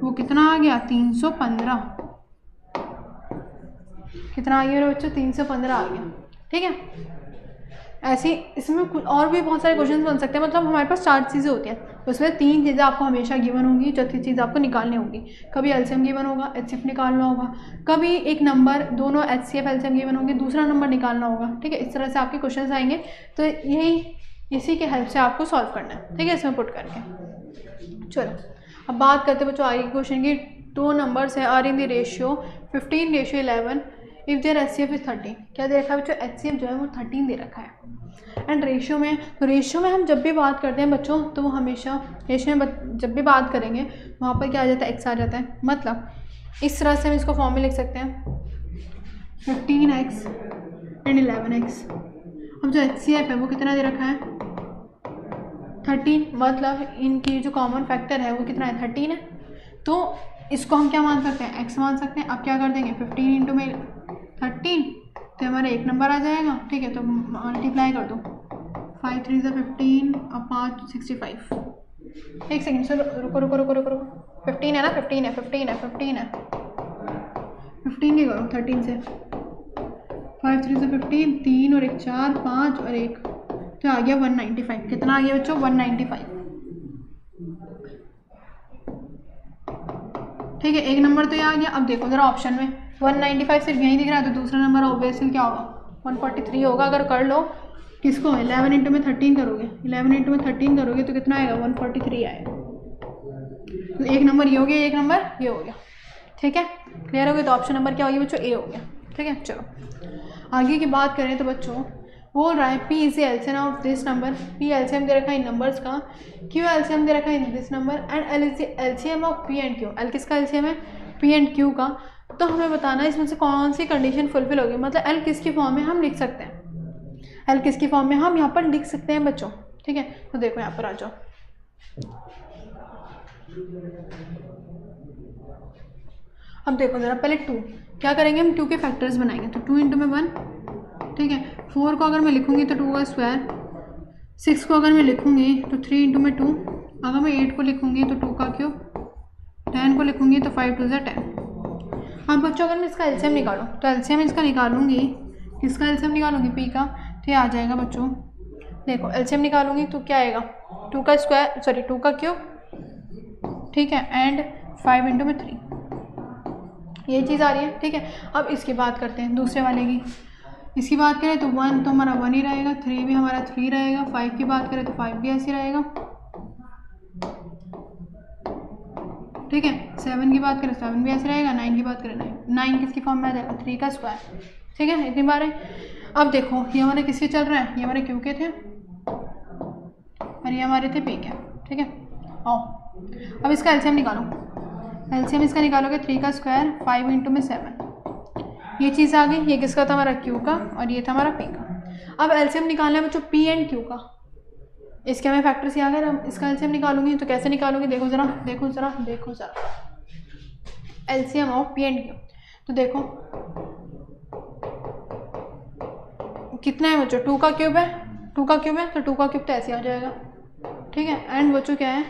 Speaker 1: वो कितना आ गया 315। कितना आ गया मेरे बच्चों, 315 आ गया। ठीक है, ऐसे इसमें कुछ और भी बहुत सारे क्वेश्चन बन सकते हैं। मतलब हमारे पास 4 चीज़ें होती हैं, उसमें 3 चीज़ें आपको हमेशा गिवन होंगी, चौथी चीज़ आपको निकालनी होगी। कभी LCM गिवन होगा, HCF निकालना होगा, कभी एक नंबर, दोनों HCF LCM गिवन होंगे, दूसरा नंबर निकालना होगा। ठीक है, इस तरह से आपके क्वेश्चन आएंगे। तो इसी के हेल्प से आपको सॉल्व करना है, ठीक है, इसमें पुट करके। चलो अब बात करते हैं बच्चों आगे क्वेश्चन की। 2 नंबर्स है are in the ratio 15:11 if their HCF is 13। क्या दे रखा है बच्चों, HCF जो है वो 13 दे रखा है। एंड रेशियो में, तो रेशियो में हम जब भी बात करते हैं बच्चों तो वो हमेशा रेशियो में जब भी बात करेंगे वहाँ पर क्या आ जाता है, x आ जाता है। मतलब इस तरह से हम इसको फॉर्म में लिख सकते हैं 15x एंड 11x। अब जो HCF है वो कितना दे रखा है, 13। मतलब इनकी जो कॉमन फैक्टर है वो कितना है, 13 है। तो इसको हम क्या मान सकते हैं, x मान सकते हैं। अब क्या कर देंगे, 15 इंटू में 13 तो हमारा एक नंबर आ जाएगा, ठीक है। तो मल्टीप्लाई कर दो, 5 3 15 और 5 65। एक सेकेंड सर, रुको रुको रुको रुको रुको, 15 है ना, 15 है 15 है 15 है 15 नहीं करो 13 से, 5 3 15, 3 और 1 4, 5 और 1, तो आ गया 195। कितना आ गया बच्चों, 195, ठीक है। एक नंबर तो ये आ गया। अब देखो जरा ऑप्शन में 195 सिर्फ यहीं दिख रहा है, तो दूसरा नंबर ऑब्वियसली क्या होगा, 143 होगा। अगर कर लो किसको, 11 इंटू में 13 करोगे, 11 इंटू में 13 करोगे तो कितना आएगा, 143 आएगा। तो एक नंबर ये हो गया, एक नंबर ये हो गया, ठीक है। क्लियर हो गया। तो ऑप्शन नंबर क्या हो गया बच्चों, ए हो गया, ठीक है। चलो आगे की बात करें तो बच्चों बोल रहा है P is LCM of this number. P LCM दे रखा है इन नंबर्स का, Q एलसीएम दे रखा है in this number and L is LCM of P and Q। L किसका एलसीएम है, P एंड Q का। तो हमें बताना है इसमें से कौन सी कंडीशन फुलफिल होगी, मतलब L किसकी फॉर्म में हम लिख सकते हैं, L किसकी फॉर्म में हम यहाँ पर लिख सकते हैं बच्चों, ठीक है। तो देखो यहाँ पर आ जाओ, अब देखो जरा पहले 2 क्या करेंगे, हम 2 के फैक्टर्स बनाएंगे। तो 2 इंटू में 1, ठीक है। 4 को अगर मैं लिखूंगी तो 2 का स्क्वायर, 6 को अगर मैं लिखूंगी तो 3 इंटू में 2, अगर मैं 8 को लिखूंगी तो 2 का क्यूब, 10 को लिखूंगी तो 5 2 10। अब बच्चों अगर मैं इसका एलसीएम निकालूँ तो एलसीएम इसका निकालूंगी, किसका एलसीएम निकालूंगी, पी का। तो ये आ जाएगा बच्चों, देखो एलसीएम निकालूंगी तो क्या आएगा, 2 का स्क्वायर सॉरी 2 का क्यूब, ठीक है, एंड 5 इंटू में 3, ये चीज़ आ रही है, ठीक है। अब इसकी बात करते हैं दूसरे वाले की। इसकी बात करें तो 1 तो हमारा 1 ही रहेगा, 3 भी हमारा 3 रहेगा, 5 की बात करें तो 5 भी ऐसे रहेगा, ठीक है। 7 की बात करें 7 भी ऐसे रहेगा, 9 की बात करें 9 किसकी फॉर्म में आ जाएगा, 3 का स्क्वायर, ठीक है। इतनी बार है। अब देखो ये हमारे किसके चल रहा है, ये हमारे क्यू के थे और ये हमारे थे पी के, ठीक है। आओ अब इसका एलसीएम निकालो, एलसीएम इसका निकालोगे 3 का स्क्वायर 5 इंटू में 7, ये चीज़ आ गई। ये किसका था, हमारा क्यू का, और ये था हमारा पी का। अब एलसीएम निकालना है बच्चों पी एंड क्यू का। इसके हमें फैक्टर्स आ गए। अब इसका एलसीएम निकालूंगी तो कैसे निकालूंगी, देखो ज़रा देखो ज़रा देखो ज़रा, LCM of P and Q. तो देखो कितना है बच्चों, 2 का क्यूब है, 2 का क्यूब है तो 2 का क्यूब तो ऐसे आ जाएगा, ठीक है। एंड बच्चों क्या है,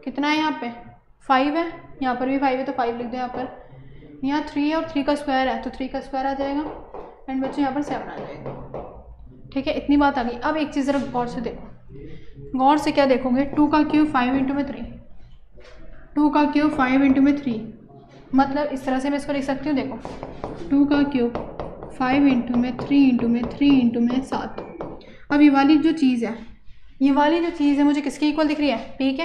Speaker 1: कितना है यहाँ पे, 5 है, यहाँ पर भी 5 है तो 5 लिख दो यहाँ पर। यहाँ 3 है और 3 का स्क्वायर है तो 3 का स्क्वायर आ जाएगा, एंड बच्चों यहाँ पर 7 आ जाएगा, ठीक है। इतनी बात आ गई। अब एक चीज़ ज़रा गौर से देखो, गौर से क्या देखोगे, 2 का क्यूब 5 इंटू में 3, 2 का क्यूब 5 इंटू में 3, मतलब इस तरह से मैं इसको लिख सकती हूँ। देखो 2 का क्यूब 5 इंटू में 3 इंटू में 3 इंटू में 7। अब ये वाली जो चीज़ है, ये वाली जो चीज़ है मुझे किसके इक्वल दिख रही है, पी के।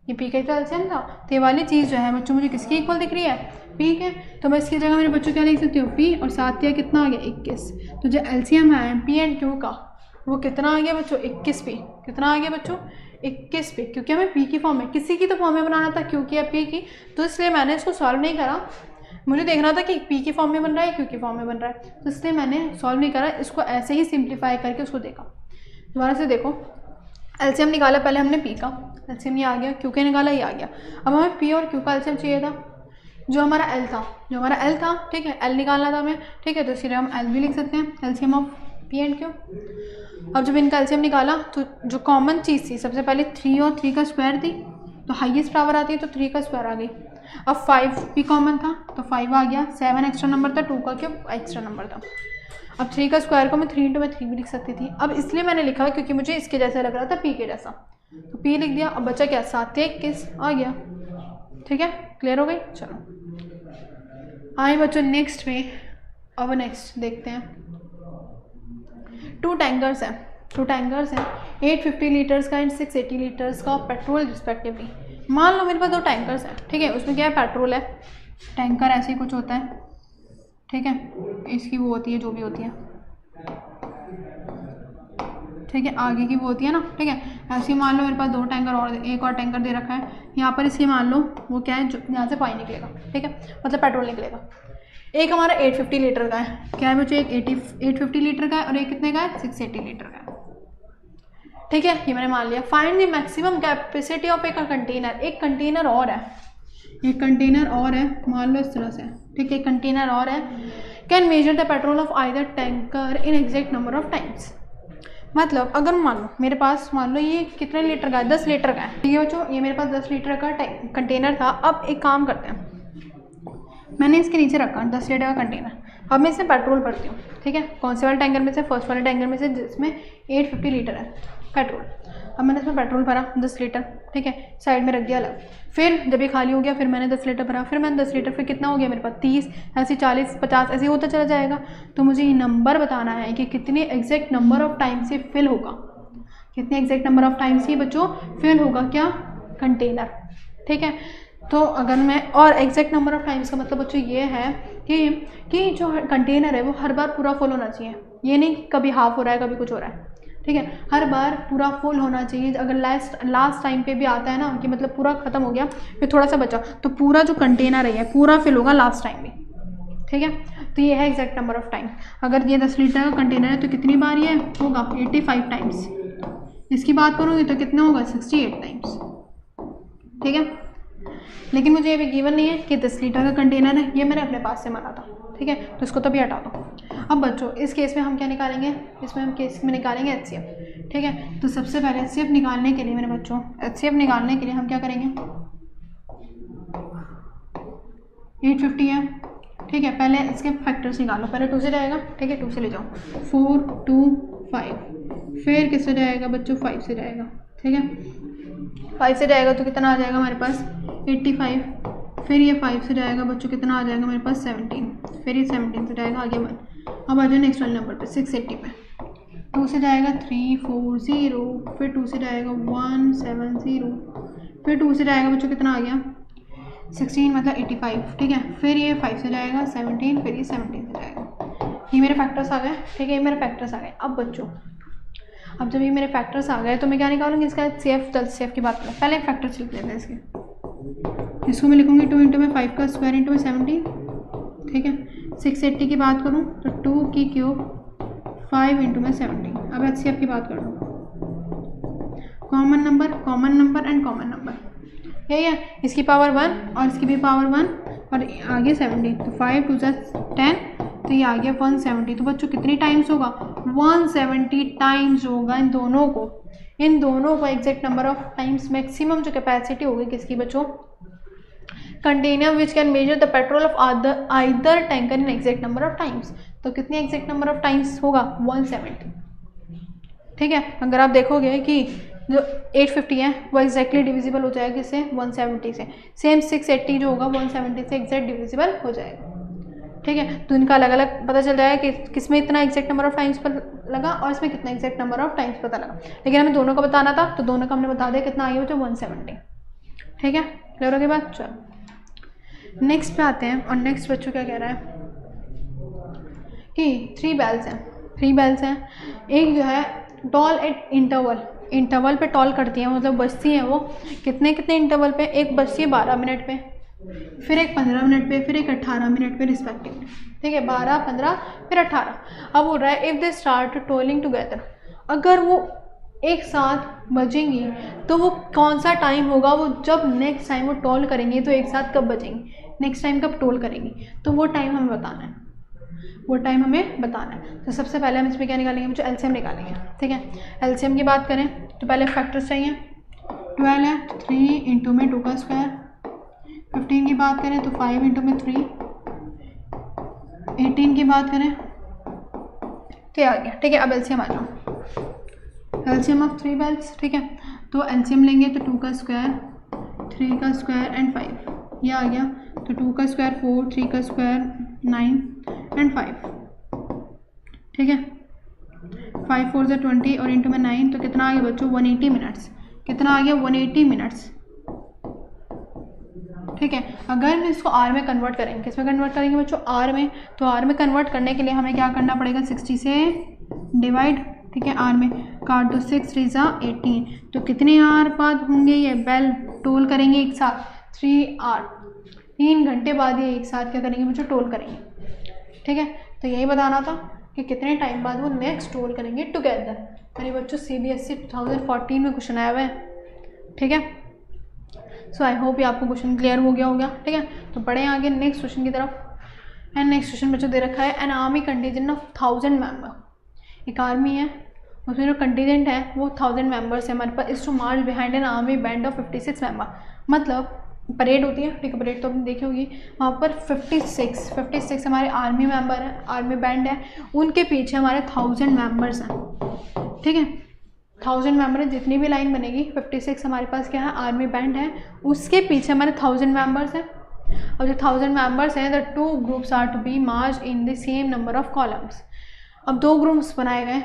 Speaker 1: ये पी का एलसीएम था, तो ये वाली चीज़ जो है बच्चों मुझे किसके इक्वल दिख रही है, पी के। तो मैं इसकी जगह मेरे बच्चों क्या लिख सकती हूँ, पी और 7 या कितना आ गया 21। तो जो एलसीएम है पी एंड क्यू का वो कितना आ गया बच्चों, 21 पी। कितना आ गया बच्चों, 21 पी, क्योंकि हमें पी की फॉर्म में, किसी की तो फॉर्म में बनाना था, क्यू की या पी की, तो इसलिए मैंने इसको सॉल्व नहीं करा। मुझे देखना था कि पी की फॉर्म में बन रहा है, क्यू की फॉर्म में बन रहा है, तो इसलिए मैंने सॉल्व नहीं करा, इसको ऐसे ही सिंप्लीफाई करके उसको देखा। दोबारा से देखो, एलसीएम निकाला पहले हमने पी का, एलसीएम ये आ गया, क्यू के निकाला ये आ गया। अब हमें पी और क्यू का एलसीएम चाहिए था, जो हमारा एल था, ठीक है, एल निकालना था हमें, ठीक है। तो इसलिए हम एल भी लिख सकते हैं, LCM of P and Q. अब जब इनका एलसीएम निकाला तो जो कॉमन चीज़ थी, सबसे पहले 3 और 3 का स्क्वायर थी, तो हाईएस्ट पावर आती है तो 3 का स्क्वायर आ गई। अब 5 भी कॉमन था तो 5 आ गया, 7 एक्स्ट्रा नंबर था, 2 का क्यूब एक्स्ट्रा नंबर था। अब 3 का स्क्वायर को मैं 3 इंटू में 3 भी लिख सकती थी। अब इसलिए मैंने लिखा क्योंकि मुझे इसके जैसा लग रहा था, पी के जैसा, तो पी लिख दिया। अब बचा क्या, 7 या 21 आ गया, ठीक है। क्लियर हो गई। चलो आए बच्चों नेक्स्ट में। अब नेक्स्ट देखते हैं, 2 टैंगर्स हैं 850 लीटर्स का एंड 680 लीटर्स का पेट्रोल रिस्पेक्टिवली। मान लो मेरे पास 2 टैंकर्स हैं, ठीक है, उसमें क्या है, पेट्रोल है, टैंकर ऐसे ही कुछ होता है, ठीक है, इसकी वो होती है जो भी होती है, ठीक है, आगे की वो होती है ना, ठीक है। ऐसे ही मान लो मेरे पास 2 टैंकर और, एक और टैंकर दे रखा है यहाँ पर, इसकी मान लो वो क्या है, जो यहाँ से पानी निकलेगा, ठीक है, मतलब पेट्रोल निकलेगा। एक हमारा 850 लीटर का है, क्या है बच्चों, एक 850 लीटर का है और एक कितने का है, 680 लीटर का है, ठीक है, ये मैंने मान लिया। Find the maximum capacity of एक कंटेनर, एक कंटेनर और है, एक कंटेनर और है, मान लो इस तरह से, ठीक है, एक कंटेनर और है, can measure the petrol of either tanker in exact number of times. मतलब अगर मान लो मेरे पास, मान लो ये कितने लीटर का है, 10 लीटर का है, ठीक है बच्चों, ये मेरे पास 10 लीटर का कंटेनर था। अब एक काम करते हैं, मैंने इसके नीचे रखा 10 लीटर का कंटेनर, अब मैं इसमें पेट्रोल भरती हूँ, ठीक है, कौन से वाले टैंकर में से, फर्स्ट वाले टैंकर में से जिसमें 850 लीटर है पेट्रोल। अब मैंने इसमें पेट्रोल भरा 10 लीटर, ठीक है, साइड में रख दिया अलग। फिर जब ये खाली हो गया, फिर मैंने 10 लीटर भरा, फिर मैंने 10 लीटर, फिर कितना हो गया मेरे पास 30, ऐसे 40, 50 ऐसे होता चला जाएगा। तो मुझे ये नंबर बताना है कि कितने एग्जैक्ट नंबर ऑफ टाइम से फिल होगा, कितने एग्जैक्ट नंबर ऑफ टाइम से बच्चों फिल होगा क्या, कंटेनर, ठीक है। तो अगर मैं, और एग्जैक्ट नंबर ऑफ टाइम्स का मतलब बच्चों ये है कि जो कंटेनर है वो हर बार पूरा फुल होना चाहिए, ये नहीं कभी हाफ हो रहा है कभी कुछ हो रहा है, ठीक है, हर बार पूरा फुल होना चाहिए। अगर लास्ट टाइम पे भी आता है ना कि मतलब पूरा ख़त्म हो गया फिर थोड़ा सा बचा, तो पूरा जो कंटेनर है पूरा फिल होगा लास्ट टाइम में, ठीक है। तो ये है एग्जैक्ट नंबर ऑफ टाइम। अगर ये 10 लीटर का कंटेनर है तो कितनी बार ये होगा, 85 टाइम्स। इसकी बात करूँगी तो कितना होगा, 68 टाइम्स, ठीक है। लेकिन मुझे ये भी गिवन नहीं है कि 10 लीटर का कंटेनर है, ये मैंने अपने पास से माना था, ठीक है, तो इसको तो भी हटा दो। अब बच्चों इस केस में हम क्या निकालेंगे, इसमें हम केस में निकालेंगे HCF, ठीक है। तो सबसे पहले HCF निकालने के लिए मेरे बच्चों, HCF निकालने के लिए हम क्या करेंगे, 850 है, ठीक है, पहले इसके फैक्टर्स निकालो, पहले 2 से जाएगा, ठीक है, 2 से ले जाओ, 4 2 5, फिर किससे जाएगा बच्चों, 5 से जाएगा, ठीक है, 5 से जाएगा तो कितना आ जाएगा हमारे पास 85, फिर ये 5 से जाएगा बच्चों, कितना आ जाएगा मेरे पास 17, फिर ये 17 से जाएगा आगे 1। अब आ जाए नेक्स्ट वाले नंबर पे 680 पे, 2 से जाएगा 340, फिर 2 से जाएगा 170, फिर 2 से जाएगा बच्चों, कितना आ गया 16 मतलब 85, ठीक है, फिर ये 5 से जाएगा 17, फिर ये 17 से जाएगा। ये मेरे फैक्टर्स आ गए, ठीक है, ये मेरे फैक्टर्स आ गए। अब बच्चों, अब जब ये मेरे फैक्टर्स आ गए तो मैं क्या निकालूंगी, इसका HCF की बात करें, पहले फैक्टर्स लिख लेते हैं इसके, इसको मैं लिखूंगी 2 इंटू में 5 का स्क्वायर इंटू में 17, ठीक है। 680 की बात करूँ तो 2 की क्यूब 5 इंटू में 17। अब HCF की बात कर लो, common number and common number, यही है, इसकी पावर 1 और इसकी भी पावर 1 और आगे 17, तो 5 2 10, तो ये आ गया 170। तो बच्चों कितनी टाइम्स होगा, 170 टाइम्स होगा इन दोनों को exact number of times. Maximum जो कैपेसिटी होगी किसकी बच्चों, container which can measure the petrol of either tanker in exact number of times. तो कितनी एग्जैक्ट नंबर ऑफ टाइम्स होगा, 170, ठीक है। अगर आप देखोगे कि जो 850 है वो एग्जैक्टली डिविजिबल हो जाएगा किससे, 170 से। सेम 680 जो होगा 170 से एग्जैक्ट डिविजिबल हो जाएगा, ठीक है। तो इनका अलग अलग पता चल जाएगा कि किसमें इतना एग्जैक्ट नंबर ऑफ टाइम्स पर लगा और इसमें कितना एग्जैक्ट नंबर ऑफ टाइम्स पता लगा। लेकिन हमें दोनोनो का बताना था तो दोनों का हमने बता दिया, कितना आ गया बच्चों 170, ठीक है। क्लियर हो गई बात। चलो नेक्स्ट पे आते हैं, और नेक्स्ट बच्चों क्या कह रहा है कि 3 बेल्स हैं, एक जो है टॉल एट इंटरवल पे टॉल करती हैं, मतलब बजती हैं वो कितने इंटरवल पे, एक बजती है 12 मिनट पे, फिर एक 15 मिनट पे, फिर एक 18 मिनट पे रिस्पेक्टिवली, ठीक है, 12 15 फिर 18। अब हो रहा है if they start tolling together, अगर वो एक साथ बजेंगी तो वो कौन सा टाइम होगा, वो जब नेक्स्ट टाइम वो टोल करेंगे तो एक साथ कब बजेंगी, नेक्स्ट टाइम कब टोल करेंगी, तो वो टाइम हमें बताना है, तो सबसे पहले हम इसमें क्या निकालेंगे बच्चों, LCM निकालेंगे, ठीक है। LCM की बात करें तो पहले फैक्टर्स चाहिए, 12 है 3 इंटू में 2 का स्क्वायर, 15 की बात करें तो 5 इंटू में 3, 18 की बात करें तो आ गया, ठीक है। अब LCM आ जाओ, LCM ऑफ 3 बेल्स, ठीक है। तो LCM लेंगे तो 2 का स्क्वायर, 3 का स्क्वायर एंड 5, ये आ गया, तो 2 का स्क्वायर 4, 3 का स्क्वायर 9 एंड 5, ठीक है। 5 4 से 20 और इंटू में 9, तो कितना आ गया बच्चों 180 मिनट्स। कितना आ गया 180 मिनट्स। ठीक है, अगर इसको आर में कन्वर्ट करेंगे, किस में कन्वर्ट करेंगे बच्चों, आर में, तो आर में कन्वर्ट करने के लिए हमें क्या करना पड़ेगा, 60 से डिवाइड। ठीक है, आर में काट दो, 6 3 18, तो कितने आर बाद होंगे, ये बेल टोल करेंगे एक साथ 3 आर, 3 घंटे बाद ये एक साथ क्या करेंगे बच्चों, टोल करेंगे। ठीक है, तो यही बताना था कि कितने टाइम बाद वो नेक्स्ट टोल करेंगे टुगेदर। यानी बच्चों CBSE 2014 में क्वेश्चन आया हुआ है। ठीक है, सो आई होप ये आपको क्वेश्चन क्लियर हो गया होगा। ठीक है, तो बढ़े आगे नेक्स्ट क्वेश्चन की तरफ। एंड नेक्स्ट क्वेश्चन बच्चों दे रखा है, an army contingent of 1000 member. एक आर्मी है, उसमें जो कंटीजेंट है वो 1000 मेंबर्स है हमारे पास, is to march behind an army band of 56 member. मतलब परेड होती है, ठीक है, परेड तो आपने देखी होगी, वहाँ पर 56 हमारे आर्मी मेंबर हैं, आर्मी बैंड है, उनके पीछे हमारे 1000 मेंबर्स हैं। ठीक है, 1000 मेंबर है, जितनी भी लाइन बनेगी 56 हमारे पास क्या है, आर्मी बैंड है, उसके पीछे हमारे 1000 मेंबर्स हैं। और जो 1000 मेंबर्स हैं, the 2 groups are to be march in the same number of columns. अब 2 ग्रुप्स बनाए गए,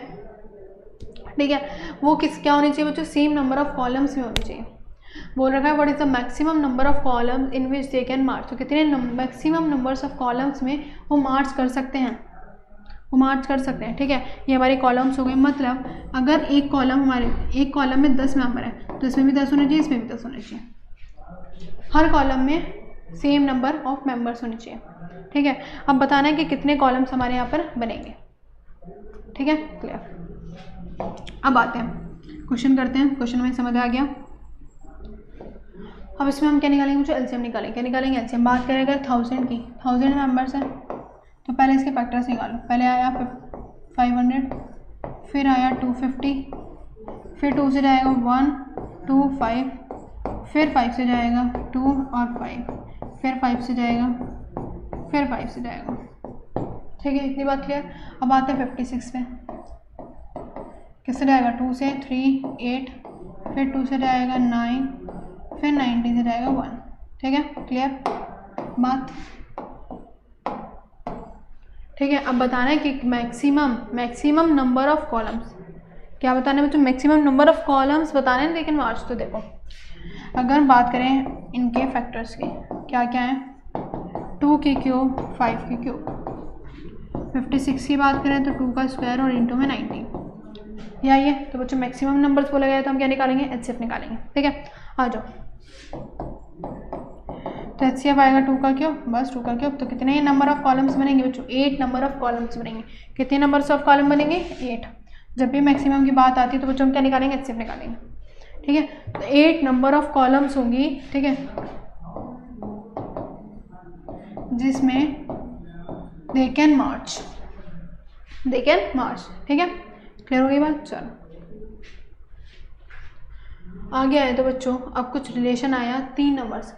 Speaker 1: ठीक है, वो क्या होने चाहिए बच्चों, सेम नंबर ऑफ कॉलम्स में होनी चाहिए। बोल रखा है what is the maximum number of columns in which they can march, तो कितने मैक्सिमम नंबर्स ऑफ कॉलम्स में वो मार्च कर सकते हैं, वो मार्च कर सकते हैं। ठीक है, ये हमारे कॉलम्स हो गए। मतलब अगर एक कॉलम में 10 मेंबर है, तो इसमें भी 10 होने चाहिए, इसमें भी 10 होने चाहिए। हर कॉलम में सेम नंबर ऑफ मेंबर्स होने चाहिए। ठीक है, अब बताना है कि कितने कॉलम्स हमारे यहाँ पर बनेंगे। ठीक है, क्लियर। अब आते हैं क्वेश्चन करते हैं, क्वेश्चन में समझ आ गया। अब इसमें हम क्या निकालेंगे बच्चों, एलसीएम निकालेंगे। क्या निकालेंगे, एलसीएम। बात करें अगर 1000 की, 1000 मेंबर्स हैं, तो पहले इसके फैक्टर्स निकालो। पहले आया 500, फिर आया 250, फिर 2 से जाएगा 1 2 5, फिर 5 से जाएगा 2 और 5, फिर 5 से जाएगा, फिर 5 से जाएगा। ठीक है, इतनी बात क्लियर। अब आते हैं 56 पे, किससे जाएगा, 2 से 3 8, फिर 2 से जाएगा 9, फिर 90 से जाएगा 1। ठीक है, क्लियर बात। ठीक है, अब बताना है कि मैक्सिमम नंबर ऑफ कॉलम्स, क्या बताना है बच्चों, मैक्सिमम नंबर ऑफ कॉलम्स बताना है। लेकिन मार्च तो देखो, अगर बात करें इनके फैक्टर्स की, क्या क्या है, 2 की क्यूब 5 की क्यूब, 56 की बात करें तो 2 का स्क्वायर और इंटू में 90, या ये। तो बच्चों मैक्सिमम नंबर्स बोला गया, तो हम क्या निकालेंगे, एचसीएफ निकालेंगे। ठीक है, आ जाओ। तो एचसीएफ आएगा 2 का क्यूब, बस 2 का क्यूब। तो कितने नंबर ऑफ कॉलम्स बनेंगे बच्चों, 8 नंबर ऑफ कॉलम्स बनेंगे। कितने नंबर्स ऑफ कॉलम बनेंगे, 8। जब भी मैक्सिमम की बात आती है तो बच्चों हम क्या निकालेंगे, एचसीएफ निकालेंगे। ठीक है, तो 8 नंबर ऑफ कॉलम्स होंगी। ठीक है, जिसमें दे कैन मार्च। ठीक है, क्लियर हो गई बात। चलो आगे आए तो बच्चों अब कुछ रिलेशन आया 3 नंबर्स,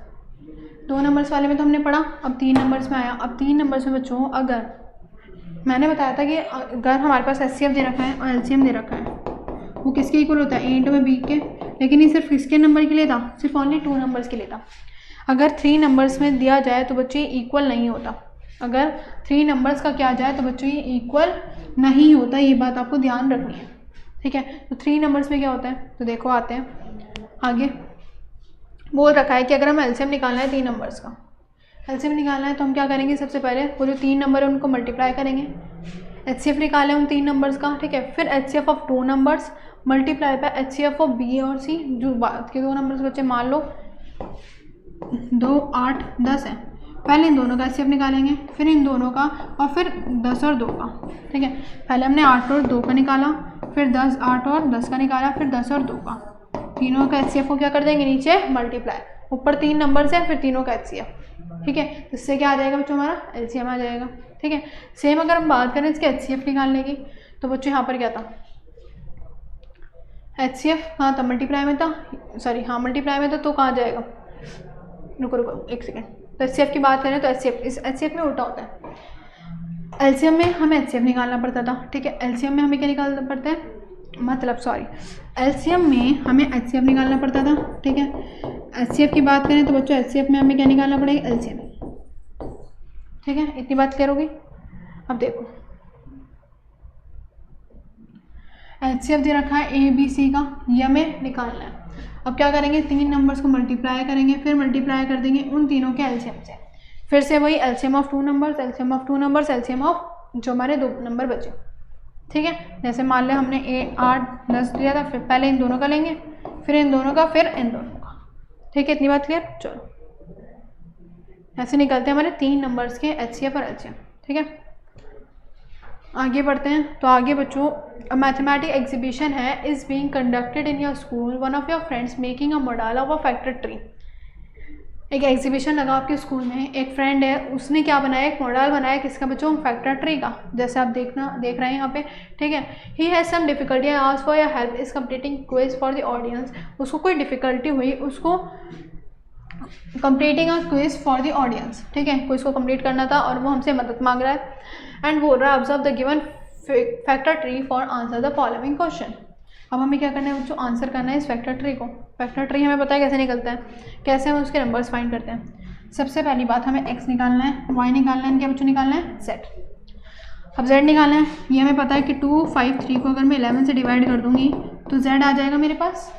Speaker 1: 2 नंबर्स वाले में तो हमने पढ़ा, अब 3 नंबर्स में आया। अब 3 नंबर्स में बच्चों, अगर मैंने बताया था कि अगर हमारे पास एचसीएफ दे रखा है और एलसीएम दे रखा है, वो किसके इक्वल होता है, ए इंटू में बी के। लेकिन ये सिर्फ किसके नंबर के लिए था, सिर्फ ओनली 2 नंबर्स के लिए था। अगर 3 नंबर्स में दिया जाए तो बच्चों ये इक्वल नहीं होता। अगर 3 नंबर्स का क्या जाए तो बच्चों ये इक्वल नहीं होता, ये बात आपको ध्यान रखनी है। ठीक है, तो 3 नंबर्स में क्या होता है, तो देखो आते हैं आगे। बोल रखा है कि अगर हम एलसीएम निकालना है 3 नंबर्स का, एलसीएम निकालना है तो हम क्या करेंगे, सबसे पहले वो जो 3 नंबर है उनको मल्टीप्लाई करेंगे। एचसीएफ निकाले उन 3 नंबर्स का। ठीक है, फिर HCF of 2 numbers multiply by HCF of B और सी। जो बात के 2 नंबर्स बच्चे मान लो 2 8 10 है, पहले इन दोनों का एचसीएफ निकालेंगे, फिर इन दोनों का, और फिर 10 और 2 का। ठीक है, पहले हमने 8 और 2 का निकाला, फिर 10 8 और 10 का निकाला, फिर 10 और 2 का। तीनों का एचसीएफ को क्या कर देंगे, नीचे मल्टीप्लाई, ऊपर 3 नंबर्स हैं, फिर तीनों का एचसीएफ। ठीक है, इससे क्या आ जाएगा बच्चों, हमारा एलसीएम आ जाएगा। ठीक है, सेम अगर हम बात करें इसके एचसीएफ निकालने की, तो बच्चों यहाँ पर क्या था, एचसीएफ कहाँ था, मल्टीप्लाई में था, सॉरी हाँ मल्टीप्लाई में था, तो कहाँ जाएगा, रुको एक सेकेंड। तो एचसीएफ की बात करें तो एचसीएफ, इस एचसीएफ में उल्टा होता है। एलसीएम में हमें एचसीएफ निकालना पड़ता था। ठीक है, एलसीएम में हमें क्या निकालना पड़ता है, मतलब सॉरी एलसीएम में हमें एचसीएफ निकालना पड़ता था। ठीक है, एचसीएफ की बात करें तो बच्चों एचसीएफ में हमें क्या निकालना पड़ेगा, एलसीएम। ठीक है, इतनी बात क्लियर होगी। अब देखो एचसीएफ दे रखा है ए बी सी का, ये हमें निकालना है। अब क्या करेंगे, 3 नंबर्स को मल्टीप्लाई करेंगे, फिर मल्टीप्लाई कर देंगे उन तीनों के एलसीएम से, फिर से वही LCM of 2 numbers, LCM of 2 numbers, LCM of जो हमारे 2 नंबर बचे। ठीक है, जैसे मान लें हमने 8 10 दिया था, फिर पहले इन दोनों का लेंगे, फिर इन दोनों का, फिर इन दोनों का। ठीक है, इतनी बात क्लियर। चलो ऐसे निकलते हैं हमारे 3 नंबर्स के एचसीएफ और एलसीएम। ठीक है, आगे बढ़ते हैं। तो आगे बच्चों, मैथमेटिक एग्जीबिशन है is being conducted in your school, one of your friends making a model of a factor tree. एक एग्जीबिशन लगा आपके स्कूल में, एक फ्रेंड है उसने क्या बनाया, एक मॉडल बनाया किसका बच्चों, फैक्टर ट्री का, जैसे आप देख रहे हैं यहाँ पे। ठीक है, he has some difficulty, I asked for your help is completing quiz for the audience. उसको कोई डिफिकल्टी हुई, उसको completing a quiz for the audience. ठीक है, क्विज को कंप्लीट करना था और वो हमसे मदद मांग रहा है, एंड बोल रहा है observe the given factor tree for answer the following question. अब हमें क्या करना है बच्चों, आंसर करना है इस फैक्टर ट्री को। फैक्टर ट्री हमें पता है कैसे निकलता है, कैसे हम उसके नंबर्स फाइंड करते हैं। सबसे पहली बात हमें x निकालना है, y निकालना है, क्या बच्चों निकालना है, z। अब z निकालना है, ये हमें पता है कि 2 5 3 को अगर मैं 11 से डिवाइड कर दूंगी तो z आ जाएगा मेरे पास,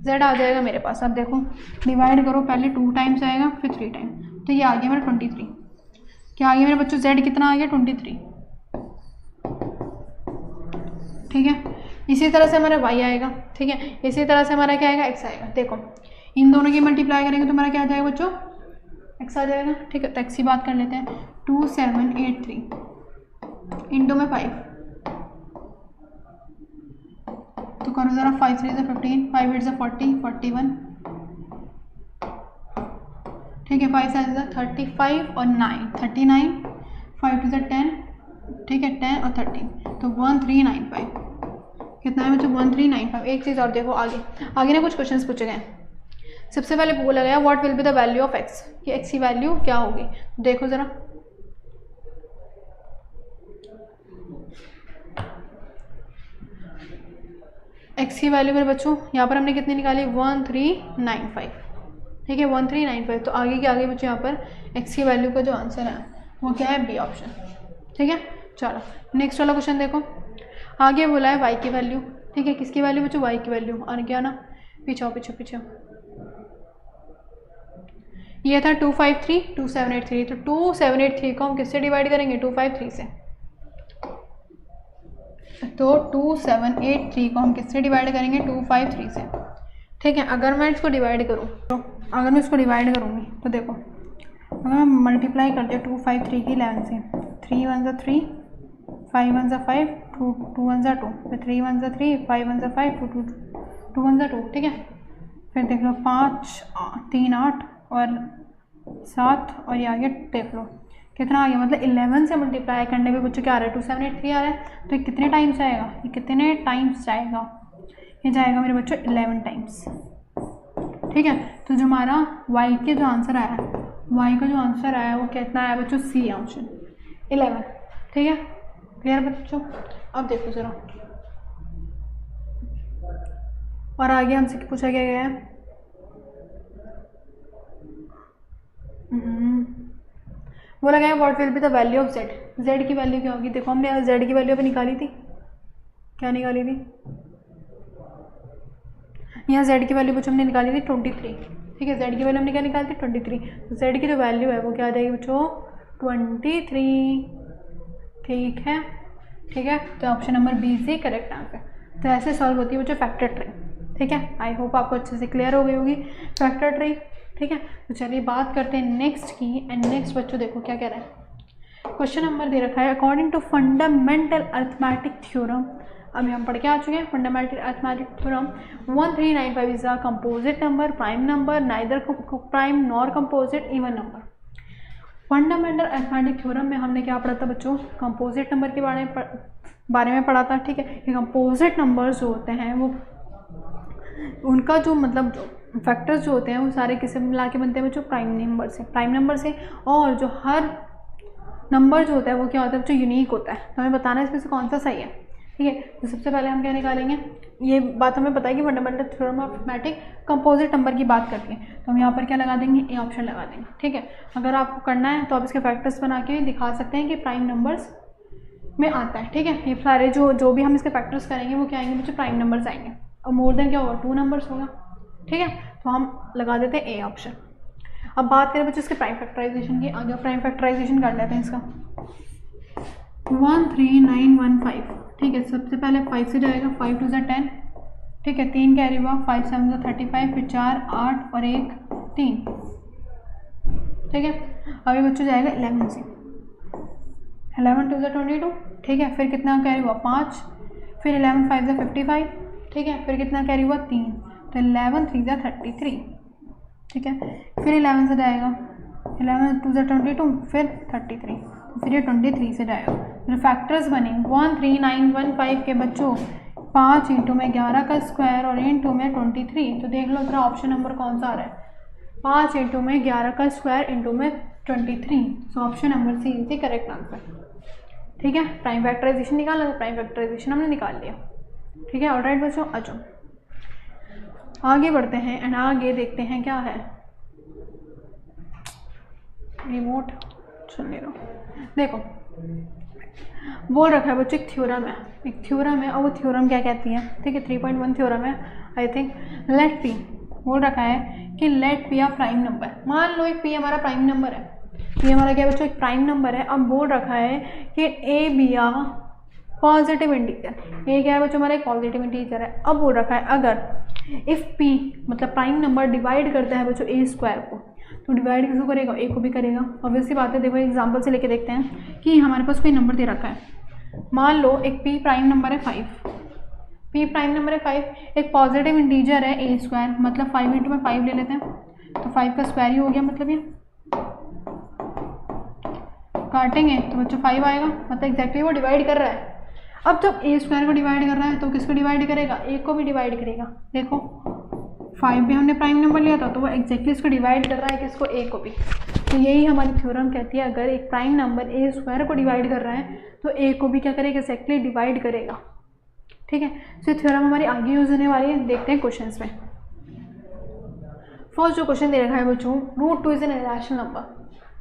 Speaker 1: z आ जाएगा मेरे पास। अब देखो डिवाइड करो, पहले 2 टाइम्स आएगा फिर 3 टाइम, तो ये आ गया मेरा 23। क्या आ गया मेरे बच्चों, z कितना आ गया, 23। ठीक है, इसी तरह से हमारा y आएगा। ठीक है, इसी तरह से हमारा क्या आएगा, x आएगा। देखो इन दोनों की मल्टीप्लाई करेंगे तो हमारा क्या आ जाएगा बच्चों, x आ जाएगा। ठीक है, तो x की बात कर लेते हैं। 2 7 8 3 इंटू में 5, तो करो ज़रा, 5 3 से 15, 5 8 से 40 41। ठीक है, 5 7 से 35 और 9 39, 5 2 से 10। ठीक है, 10 और 13, तो 1395 कितना है बच्चों, 1395। एक चीज़ और देखो, आगे ना कुछ क्वेश्चंस पूछे गए। सबसे पहले बोला गया what will be the value of x, कि x की वैल्यू क्या होगी। देखो ज़रा, x की वैल्यू मेरे बच्चों यहाँ पर हमने कितनी निकाली, 1395। ठीक है, 1395। तो आगे के आगे बच्चों यहाँ पर x की वैल्यू का जो आंसर है वो क्या है, बी ऑप्शन। ठीक है, चलो नेक्स्ट वाला क्वेश्चन देखो। आगे बोला है y की वैल्यू। ठीक है, किसकी वैल्यू बच्चों, y की वैल्यू। और क्या ना, पीछे पीछे ये था 253 2783, तो 2783 को हम किससे डिवाइड करेंगे, 253 से। तो 2783 को हम किससे डिवाइड करेंगे, 253 से। ठीक है, अगर मैं इसको डिवाइड करूँ, तो अगर मैं इसको डिवाइड करूँगी तो देखो, अगर मैं मल्टीप्लाई करती हूँ 253 की 11 से, 3 1 ज़ा 3, 5 1 ज़ा 5, 2 1 ज़ा 2, फिर 3 1 ज़ा 3, 5 1 ज़ा 5, 2 1 ज़ा 2। ठीक है, फिर देख लो 5 3 8 और 7 और ये आ गया, देख लो कितना आ गया, मतलब 11 से मल्टीप्लाई करने पे बच्चों क्या आ रहा है, 2783 आ रहा है। तो ये कितने टाइम्स आएगा, ये कितने टाइम्स जाएगा, ये जाएगा मेरे बच्चों 11 टाइम्स। ठीक है, तो जो हमारा y के जो आंसर आया, y का जो आंसर आया वो कितना आया बच्चों, सी ऑप्शन 11। ठीक है, क्लियर बच्चों। अब देखो ज़रा, और आगे हमसे पूछा क्या गया है, बोला गया what will be the value of z, z की वैल्यू क्या होगी। देखो हमने z की वैल्यू अभी निकाली थी, क्या निकाली थी, यहाँ z की वैल्यू बच्चों हमने निकाली थी 23। ठीक है, z की वैल्यू हमने क्या निकाली थी 23, तो z की जो वैल्यू है वो क्या आ जाएगी बच्चों, 23। ठीक है, ठीक है, तो option number B is the correct answer. तो ऐसे सॉल्व होती है बच्चों फैक्टर ट्री। ठीक है, आई होप आपको अच्छे से क्लियर हो गई होगी फैक्टर ट्री। ठीक है, तो चलिए बात करते हैं नेक्स्ट की। एंड नेक्स्ट बच्चों देखो क्या कह रहा है, क्वेश्चन नंबर दे रखा है according to fundamental arithmetic theorem. अभी हम पढ़ के आ चुके हैं fundamental arithmetic theorem. 1395 is a composite number, prime number, neither prime nor composite, even number. Fundamental arithmetic theorem में हमने क्या पढ़ा था बच्चों, कंपोजिट नंबर के बारे में पढ़ा था। ठीक है, ये कंपोजिट नंबर्स जो होते हैं वो उनका जो मतलब जो फैक्टर्स जो होते हैं वो सारे किसे मिला के बनते हैं बच्चों, प्राइम नंबर से। और जो हर नंबर जो होता है वो क्या होता है बच्चों, यूनिक होता है। तो हमें बताना है इसमें से कौन सा सही है। ठीक है, तो सबसे पहले हम क्या निकालेंगे, ये बात हमें पता है कि fundamental theorem of arithmetic composite number की बात करती है, तो हम यहाँ पर क्या लगा देंगे, ए ऑप्शन लगा देंगे। ठीक है, अगर आपको करना है तो आप इसके फैक्टर्स बना के दिखा सकते हैं कि प्राइम नंबर्स में आता है, ठीक है। ये सारे जो भी हम इसके फैक्टर्स करेंगे वो क्या आएंगे बच्चों, प्राइम नंबर्स आएंगे। और मोर देन क्या होगा, 2 नंबर्स होगा, ठीक है। तो हम लगा देते हैं ए ऑप्शन। अब बात करें बच्चों इसके प्राइम फैक्टराइजेशन की। आगे प्राइम फैक्टराइजेशन कर लेते हैं इसका। 13915, ठीक है। सबसे पहले 5 से जाएगा, 5 2 10, ठीक है। 3 कैरी हुआ, 5 7 35, फिर 4 8 और 1 3, ठीक है। अभी बच्चों जाएगा 11 से, 11 2 22, ठीक है। फिर कितना कैरी हुआ, 5, फिर 11 5 55, ठीक है। फिर कितना कैरी हुआ, 3, तो 11 3 33, ठीक है। फिर 11 से जाएगा, 11 2 22, फिर 33, फिर ये 23 से जाएगा। फिर फैक्टर्स बने 13915 के बच्चों 5 इंटू में 11 का स्क्वायर और इंटू में 23। तो देख लो तेरा ऑप्शन नंबर कौन सा आ रहा है, 5 इंटू में 11 का स्क्वायर इंटू में 23। So option number C is the correct answer, ठीक है। प्राइम फैक्टराइजेशन निकालना, तो प्राइम फैक्टराइजेशन हमने निकाल लिया, ठीक है। ऑलराइट बच्चों, अच्छा आगे बढ़ते हैं एंड आगे देखते हैं क्या है। रिमोट चल नहीं रहा, देखो बोल रखा है बच्चों एक थ्योरम है, एक थ्योरम है। और वो थ्योरम क्या कहती है, ठीक है, 3.1 थ्योरम है आई थिंक। लेट पी बोल रखा है कि let P a prime number. मान लो एक पी हमारा प्राइम नंबर है, पी हमारा क्या बच्चों एक प्राइम नंबर है। अब बोल रखा है कि a b are positive integer. A क्या है बच्चों, हमारा एक पॉजिटिव इंटीजर है। अब बोल रखा है अगर इफ़ पी मतलब प्राइम नंबर डिवाइड करता है बच्चों ए स्क्वायर को, तो डिवाइड किसको करेगा, ए को भी करेगा। ऑब्वियसली बात है, देखो एग्जांपल से लेके देखते हैं कि हमारे पास कोई नंबर दे रखा है। मान लो एक पी प्राइम नंबर है 5, पी प्राइम नंबर है 5, एक पॉजिटिव इंटीजर है ए स्क्वायर, मतलब 5 इंटू में 5 ले लेते हैं, तो 5 का स्क्वायर ही हो गया। मतलब ये काटेंगे तो बच्चों 5 आएगा, मतलब एग्जैक्टली वो डिवाइड कर रहा है। अब जब ए स्क्वायर को डिवाइड कर रहा है तो किसको डिवाइड करेगा, ए को भी डिवाइड करेगा। देखो 5 भी हमने प्राइम नंबर लिया था, तो वो एक्जैक्टली इसको डिवाइड कर रहा है किसको, ए को भी। तो यही हमारी थ्योरम कहती है, अगर एक प्राइम नंबर ए स्क्वायर को डिवाइड कर रहा है तो ए को भी क्या करेगा, एक्जैक्टली डिवाइड करेगा, ठीक है। तो ये थ्योरम हमारी आगे यूज होने वाली है, देखते हैं क्वेश्चन में। फर्स्ट जो क्वेश्चन दे रखा है बच्चों, √2 इज एन इरेशनल नंबर,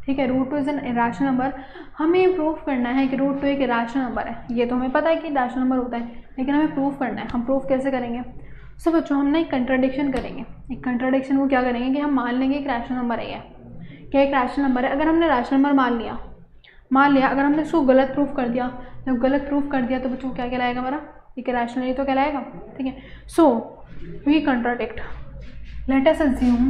Speaker 1: ठीक है। √2 इज एन इरेशनल नंबर। हमें प्रूफ करना है कि √2 एक इरेशनल नंबर है। ये तो हमें पता है कि इरेशनल नंबर होता है, लेकिन हमें प्रूफ करना है। हम प्रूफ कैसे करेंगे, सो बच्चों हम ना एक कंट्राडिक्शन करेंगे। एक कंट्राडिक्शन वो क्या करेंगे कि हम मान लेंगे एक रैशनल नंबर है, क्या एक रैशनल नंबर है। अगर हमने रैशनल नंबर मान लिया, अगर हमने इसको गलत प्रूफ कर दिया, जब गलत प्रूफ कर दिया तो बच्चों क्या कहलाएगा हमारा, एक रैशनल ही तो कहलाएगा, ठीक है। So we contradict, let us assume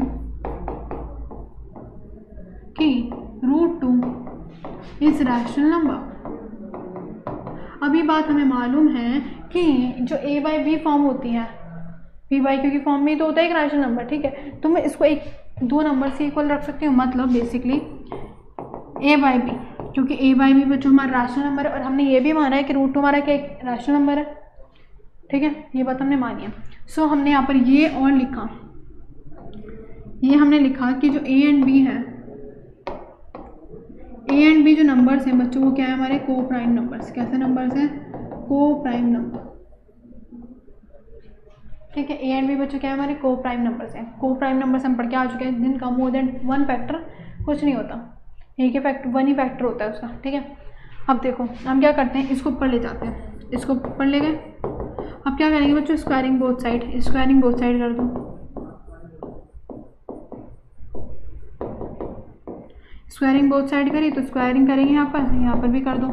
Speaker 1: कि √2 इज रैशनल नंबर। अभी बात हमें मालूम है कि जो a बाई बी फॉर्म होती है, p बाई क्यू की फॉर्म में तो होता है एक रैशनल नंबर, ठीक है। तो मैं इसको एक 2 नंबर से इक्वल रख सकती हूँ, मतलब बेसिकली a बाई बी, क्योंकि a बाई बी बच्चों हमारा रैशनल नंबर है और हमने ये भी माना है कि √2 हमारा क्या एक रैशनल नंबर है, ठीक है। ये बात हमने मानी है। सो हमने यहाँ पर ये और लिखा, ये हमने लिखा कि जो a एंड b है, ए एंड बी जो नंबर्स हैं बच्चों वो क्या है हमारे को प्राइम नंबर्स। कैसे नंबर्स हैं, को प्राइम नंबर, ठीक है। ए एंड बी बच्चों क्या है हमारे को प्राइम नंबर्स हैं। को प्राइम नंबर्स हम पढ़ के आ चुके हैं, जिनका मोर देन 1 फैक्टर कुछ नहीं होता, एक ही फैक्टर 1 ही फैक्टर होता है उसका, ठीक है। अब देखो हम क्या करते हैं, इसको ऊपर ले जाते हैं, इसको ऊपर ले गए। अब क्या करेंगे बच्चों, स्क्वायरिंग बोथ साइड कर दो। स्क्वायरिंग बोथ साइड करी तो स्क्वायरिंग करेंगे यहाँ पर भी कर दो।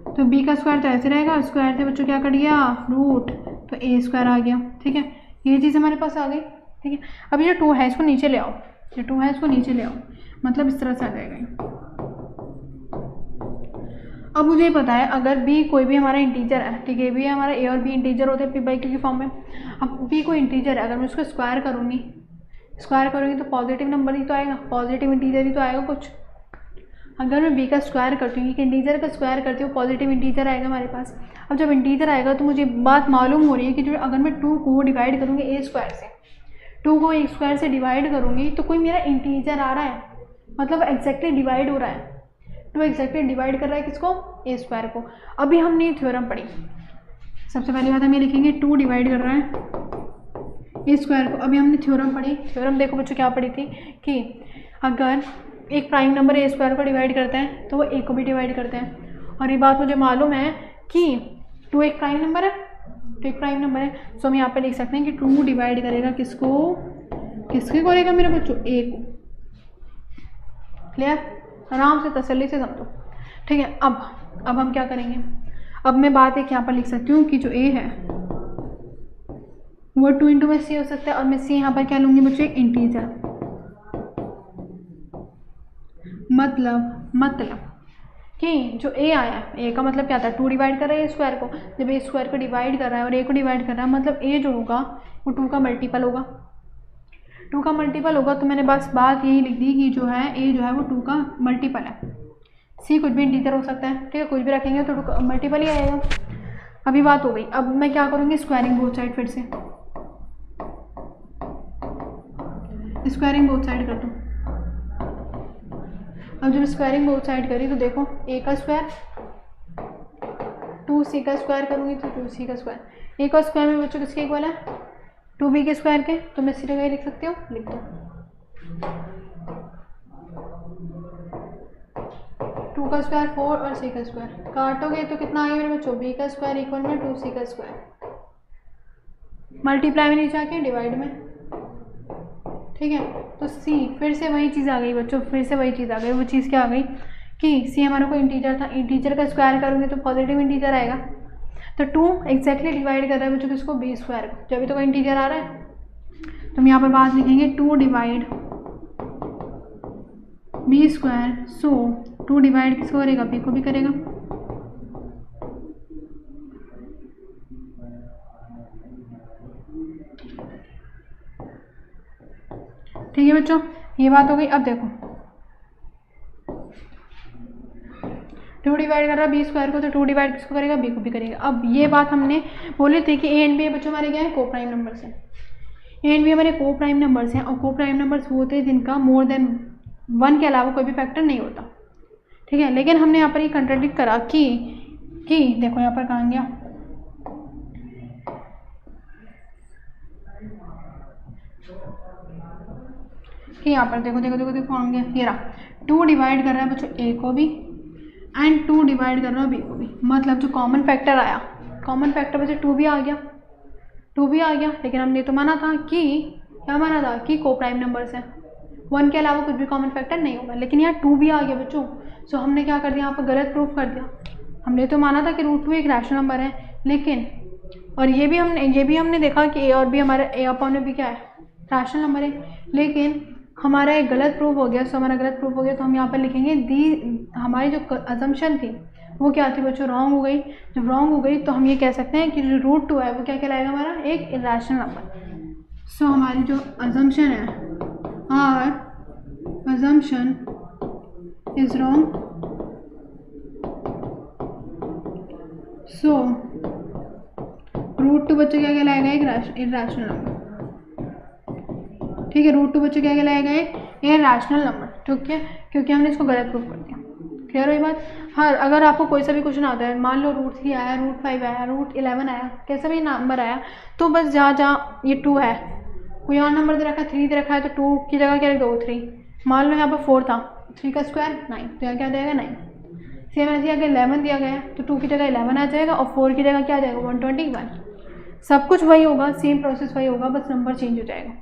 Speaker 1: तो b का स्क्वायर तो ऐसे रहेगा, स्क्वायर से बच्चों क्या कट गया, रूट, तो a स्क्वायर आ गया, ठीक है। ये चीज़ हमारे पास आ गई, ठीक है। अब ये 2 है इसको नीचे ले आओ, ये 2 है इसको नीचे ले आओ, मतलब इस तरह से आ जाएगा। अब मुझे पता है अगर b कोई भी हमारा इंटीजर है, ठीक है, b हमारा a और b इंटीजर होते हैं p बाई क्यू की फॉर्म में। अब b कोई इंटीजर है, अगर मैं उसको स्क्वायर करूँगी तो पॉजिटिव नंबर ही तो आएगा, पॉजिटिव इंटीजर ही तो आएगा कुछ। अगर मैं b का स्क्वायर करती हूँ, कि इंटीजर का स्क्वायर करती हूँ, पॉजिटिव इंटीजर आएगा हमारे पास। अब जब इंटीजर आएगा तो मुझे बात मालूम हो रही है कि जो अगर मैं 2 को डिवाइड करूँगी a स्क्वायर से, 2 को a स्क्वायर से डिवाइड करूँगी तो कोई मेरा इंटीजर आ रहा है, मतलब एग्जैक्टली डिवाइड हो रहा है। तो एग्जैक्टली डिवाइड कर रहा है किसको, a स्क्वायर को। अभी हमने थ्योरम पढ़ी, सबसे पहली बात हम ये लिखेंगे 2 डिवाइड कर रहा है a स्क्वायर को। अभी हमने थ्योरम पढ़ी, थ्योरम देखो बच्चों क्या पढ़ी थी कि अगर एक प्राइम नंबर ए स्क्वायर को डिवाइड करते हैं तो वो ए को भी डिवाइड करते हैं, और ये बात मुझे मालूम है कि 2 एक प्राइम नंबर है, 2 एक प्राइम नंबर है। सो हम यहाँ पे लिख सकते हैं कि 2 डिवाइड करेगा किसको, किसके करेगा मेरे बच्चों, ए को। क्लियर, आराम से तसल्ली से समझो, ठीक है। अब हम क्या करेंगे, अब मैं बात एक यहाँ पर लिख सकती हूँ कि जो ए है वो 2 इंटू में सी हो सकता है, और मैं सी यहाँ पर क्या लूँगी बच्चों, एक इंटीजर। मतलब कि जो ए आया, ए का मतलब क्या था, 2 डिवाइड कर रहा है स्क्वायर को। जब ए स्क्वायर को डिवाइड कर रहा है और ए को डिवाइड कर रहा है, मतलब ए जो होगा वो 2 का मल्टीपल होगा, 2 का मल्टीपल होगा। तो मैंने बस बात यही लिख दी कि जो है ए जो है वो 2 का मल्टीपल है। सी कुछ भी इंटीजर हो सकता है, ठीक है, कुछ भी रखेंगे तो 2 का मल्टीपल ही आएगा। अभी बात हो गई। अब मैं क्या करूँगी, स्क्वायरिंग बोथ साइड, फिर से स्क्वायरिंग बोथ साइड कर दूँ। अब जब स्क्वायरिंग बोथ साइड करी तो देखो, ए का स्क्वायर 2c का स्क्वायर करूँगी तो 2c का स्क्वायर। ए का स्क्वायर में बच्चों किसके इक्वल है, 2b के स्क्वायर के। तो मैं इसी जगह लिख सकती हूँ, लिख दो 2 का स्क्वायर 4 और c का स्क्वायर। काटोगे तो कितना आएगा मेरे बच्चों, b का स्क्वायर इक्वल में 2c का स्क्वायर, मल्टीप्लाई में नीचे आके डिवाइड में, ठीक है। तो c फिर से वही चीज़ आ गई बच्चों, फिर से वही चीज़ आ गई। वो चीज़ क्या आ गई कि c हमारा को इंटीजर था, इंटीजर का स्क्वायर करूँगी तो पॉजिटिव इंटीजर आएगा। तो 2 एग्जैक्टली डिवाइड कर रहा है बच्चों किसको, b स्क्वायर को, जब भी तो कोई इंटीजर आ रहा है। तो हम यहाँ पर बात लिखेंगे 2 डिवाइड b स्क्वायर। सो 2 डिवाइड किसको करेगा, b को भी करेगा। ठीक है बच्चों, ये बात हो गई। अब देखो 2 डिवाइड कर रहा है बी स्क्वायर को, तो 2 डिवाइड किसको करेगा, बी को भी करेगा। अब ये बात हमने बोली थी कि ए एंड बी बच्चों हमारे क्या है, को प्राइम नंबर्स हैं। ए एंड बी हमारे को प्राइम नंबर्स हैं, और को प्राइम नंबर्स वो होते हैं जिनका मोर देन 1 के अलावा कोई भी फैक्टर नहीं होता, ठीक है। लेकिन हमने यहाँ पर ये कंट्राडिक्ट करा कि देखो यहाँ पर कहाँ गया, कि यहाँ पर देखो देखो देखो देखो कहाँ गया, ये रहा। 2 डिवाइड कर रहा है बच्चों ए को भी एंड 2 डिवाइड कर रहा है बी को भी। मतलब जो कॉमन फैक्टर आया, कॉमन फैक्टर बच्चों 2 भी आ गया, 2 भी आ गया। लेकिन हमने तो माना था कि क्या माना था कि को प्राइम नंबर्स हैं, 1 के अलावा कुछ भी कॉमन फैक्टर नहीं होगा। लेकिन यहाँ 2 भी आ गया बच्चों। सो हमने क्या कर दिया, यहाँ पर गलत प्रूफ कर दिया। हमने तो माना था कि √2 एक रैशनल नंबर है, लेकिन और ये भी हमने देखा कि ए और बी हमारा ए अपॉन बी क्या है, रैशनल नंबर है। लेकिन हमारा एक गलत प्रूफ हो गया। सो हमारा गलत प्रूफ हो गया, तो हम यहाँ पर लिखेंगे हमारी जो अजम्पशन थी वो क्या थी बच्चों, रॉन्ग हो गई। जब रॉन्ग हो गई तो हम ये कह सकते हैं कि जो √2 है वो क्या कहलाएगा, हमारा एक इरेशनल नंबर। सो हमारी जो अजम्पशन है, आर अजम्पशन इज रॉन्ग। सो √2 बच्चों क्या कहलाएगा, एक इरेशनल नंबर, ठीक है। √2 बच्चों क्या कहलाएगा, एक इरेशनल नंबर, ठीक है, क्योंकि हमने इसको गलत प्रूफ कर दिया। क्लियर हुई बात। हाँ, अगर आपको कोई सा भी क्वेश्चन आता है, मान लो √3 आया, √5 आया, √11 आया, कैसा भी नंबर आया, तो बस जहाँ ये 2 है, कोई और नंबर दे रखा है, 3 दे रखा है, तो 2 की जगह क्या रख दो, 3। मान लो यहाँ पर 4 था, 3 का स्क्वायर 9, तो यहाँ क्या जाएगा 9। सेम ऐसे अगर 11 दिया गया है तो 2 की जगह 11 आ जाएगा, और 4 की जगह क्या आ जाएगा, 121। सब कुछ वही होगा, सेम प्रोसेस वही होगा, बस नंबर चेंज हो जाएगा।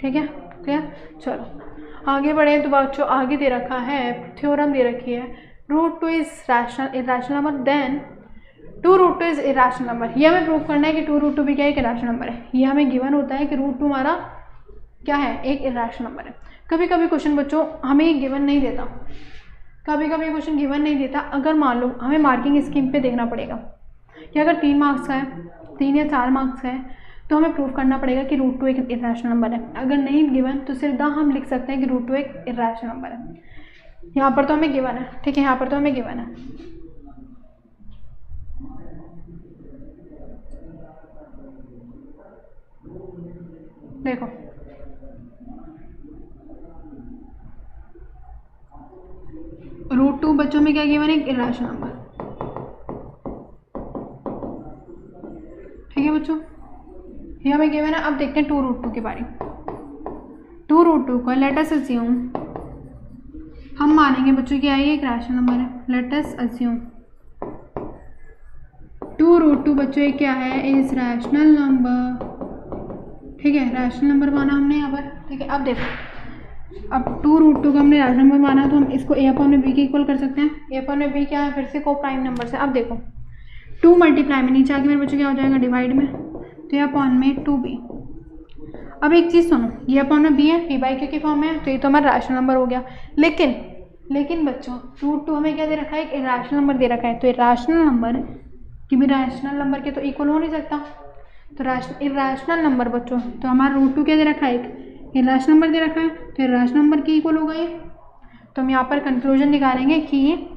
Speaker 1: ठीक है, क्लियर। चलो आगे बढ़े। तो बच्चों आगे दे रखा है, थ्योरम दे रखी है, √2 is irrational number, then 2√2 is irrational number. ये हमें प्रूव करना है कि 2√2 भी क्या एक इरेशनल नंबर है। ये हमें गिवन होता है कि √2 हमारा क्या है, एक इरेशनल नंबर है। कभी कभी क्वेश्चन बच्चों हमें गिवन नहीं देता, कभी कभी क्वेश्चन गिवन नहीं देता। अगर मान लो हमें मार्किंग स्कीम पे देखना पड़ेगा कि अगर 3 मार्क्स का है, 3 या 4 मार्क्स का है, तो हमें प्रूव करना पड़ेगा कि √2 एक इरेशनल नंबर है। अगर नहीं गिवन तो सिर्फ हम लिख सकते हैं कि √2 एक इरेशनल नंबर है। यहाँ पर तो हमें गिवन है, ठीक है, यहाँ पर तो हमें गिवन है। देखो √2 बच्चों में क्या गिवन है, एक इरेशनल नंबर, ठीक है बच्चों, ये हमें गिवन है। अब देखते हैं 2√2 के बारे में। 2√2 को लेट अस अस्यूम, हम मानेंगे बच्चों कि ये एक रैशनल नंबर है। लेट अस अस्यूम 2√2 बच्चों ये क्या है, इज रैशनल नंबर। ठीक है, रैशनल नंबर माना हमने यहाँ पर। ठीक है, अब देखो, अब 2√2 को हमने रैशनल नंबर माना तो हम इसको a अपॉन में b के इक्वल कर सकते हैं। a अपॉन में b क्या है, फिर से को प्राइम नंबर से। अब देखो 2 मल्टीप्लाई में नीचे आके मेरे बच्चों क्या हो जाएगा, डिवाइड में, तो a अपॉन में 2b। अब एक चीज़ सुनो, ये अपॉन में b है, p बाई q की फॉर्म में है, तो ये तो हमारा रैशनल नंबर हो गया। लेकिन बच्चों √2 हमें क्या दे रखा है, एक इरेशनल नंबर दे रखा है। तो इरेशनल नंबर कि भी रैशनल नंबर के तो इक्वल हो नहीं सकता, तो इरेशनल नंबर बच्चों, तो हमारा √2 क्या दे रखा है, एक इरेशनल नंबर दे रखा है, तो इरेशनल नंबर की इक्वल होगा ये। तो हम यहाँ पर कंक्लूजन निकालेंगे कि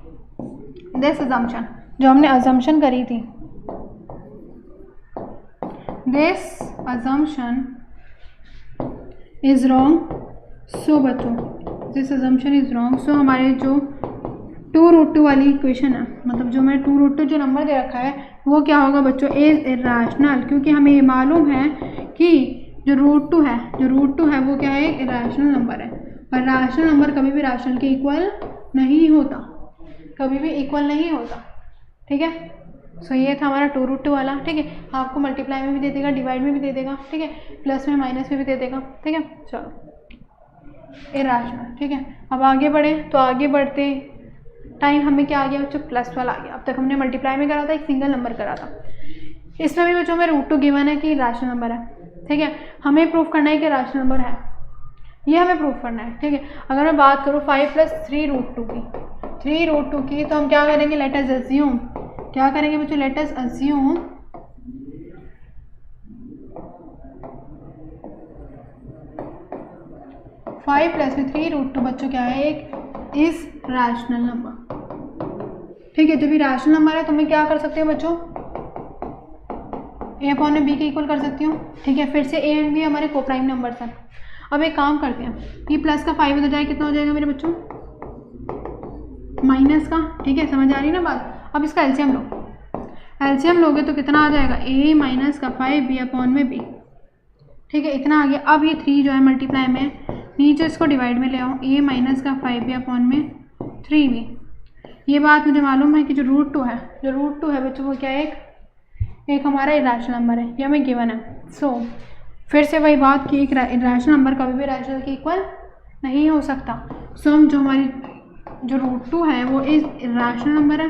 Speaker 1: दिस अजम्पशन, जो हमने अजम्पशन करी थी, दिस अजम्पशन इज रॉन्ग। सो बच्चों दिस अजम्पशन इज रॉन्ग। सो हमारे जो 2√2 वाली इक्वेशन है, मतलब जो मैंने 2√2 जो नंबर दे रखा है वो क्या होगा बच्चों, इज इरेशनल, क्योंकि हमें ये मालूम है कि जो √2 है वो क्या है, एक इरेशनल नंबर है। और रैशनल नंबर कभी भी रैशनल के इक्वल नहीं होता, कभी भी इक्वल नहीं होता। ठीक है, सो ये था हमारा 2√2 वाला। ठीक है, आपको मल्टीप्लाई में भी दे देगा, डिवाइड में भी दे देगा। ठीक है, प्लस में माइनस में भी दे देगा। ठीक है, चलो इरेशनल। ठीक है, अब आगे बढ़े, तो आगे बढ़ते टाइम हमें क्या आ गया बच्चों, +12 आ गया। अब तक हमने मल्टीप्लाई में करा था, एक सिंगल नंबर करा था। इसमें भी बच्चों हमें √2 गिवन है कि रैशनल नंबर है। ठीक है, हमें प्रूफ करना है कि रैशनल नंबर है, ये हमें प्रूफ करना है। ठीक है, अगर मैं बात करूँ 5 + 3√2 की, 3√2 की, तो हम क्या करेंगे, लेट अस अज्यूम, क्या करेंगे बच्चों, लेट अस अज्यूम 5 + 3√2 बच्चों क्या है, एक इज रैशनल नंबर। ठीक है, जब भी रैशनल नंबर है तो मैं क्या कर सकती हूँ बच्चों, a अपॉन में b के इक्वल कर सकती हूँ। ठीक है, फिर से a एंड b हमारे को प्राइम नंबर्स हैं। अब एक काम करते हैं, ये प्लस का 5 हो जाए, कितना हो जाएगा मेरे बच्चों, माइनस का। ठीक है, समझ आ रही ना बात। अब इसका एलसीएम लो, एलसीएम लोगे तो कितना आ जाएगा, a माइनस का 5 b अपॉन में b। ठीक है, इतना आ गया। अब ये 3 जो है मल्टीप्लाई में, नीचे इसको डिवाइड में ले आओ, a माइनस का 5b अपॉन में 3b। ये बात मुझे मालूम है कि जो √2 है बच्चों वो क्या है, एक हमारा इरेशनल नंबर है, ये हमें गिवन है। सो फिर से वही बात कि एक इरेशनल नंबर कभी भी रैशनल के इक्वल नहीं हो सकता। सो हम जो हमारी जो √2 है वो इस इरेशनल नंबर है।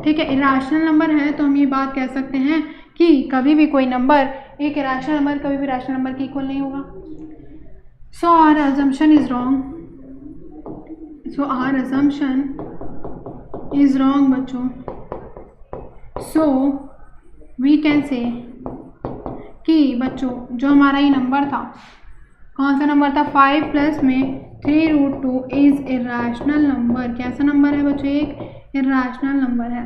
Speaker 1: ठीक है, इरेशनल नंबर है तो हम ये बात कह सकते हैं कि कभी भी कोई नंबर, एक इरेशनल नंबर कभी भी रैशनल नंबर के इक्वल नहीं होगा। So our assumption is wrong. So our assumption is wrong बच्चों। So we can say कि बच्चों जो हमारा ये नंबर था, कौन सा नंबर था, 5 प्लस में 3√2 इज इरेशनल नंबर। कैसा नंबर है बच्चों, एक इरेशनल नंबर है।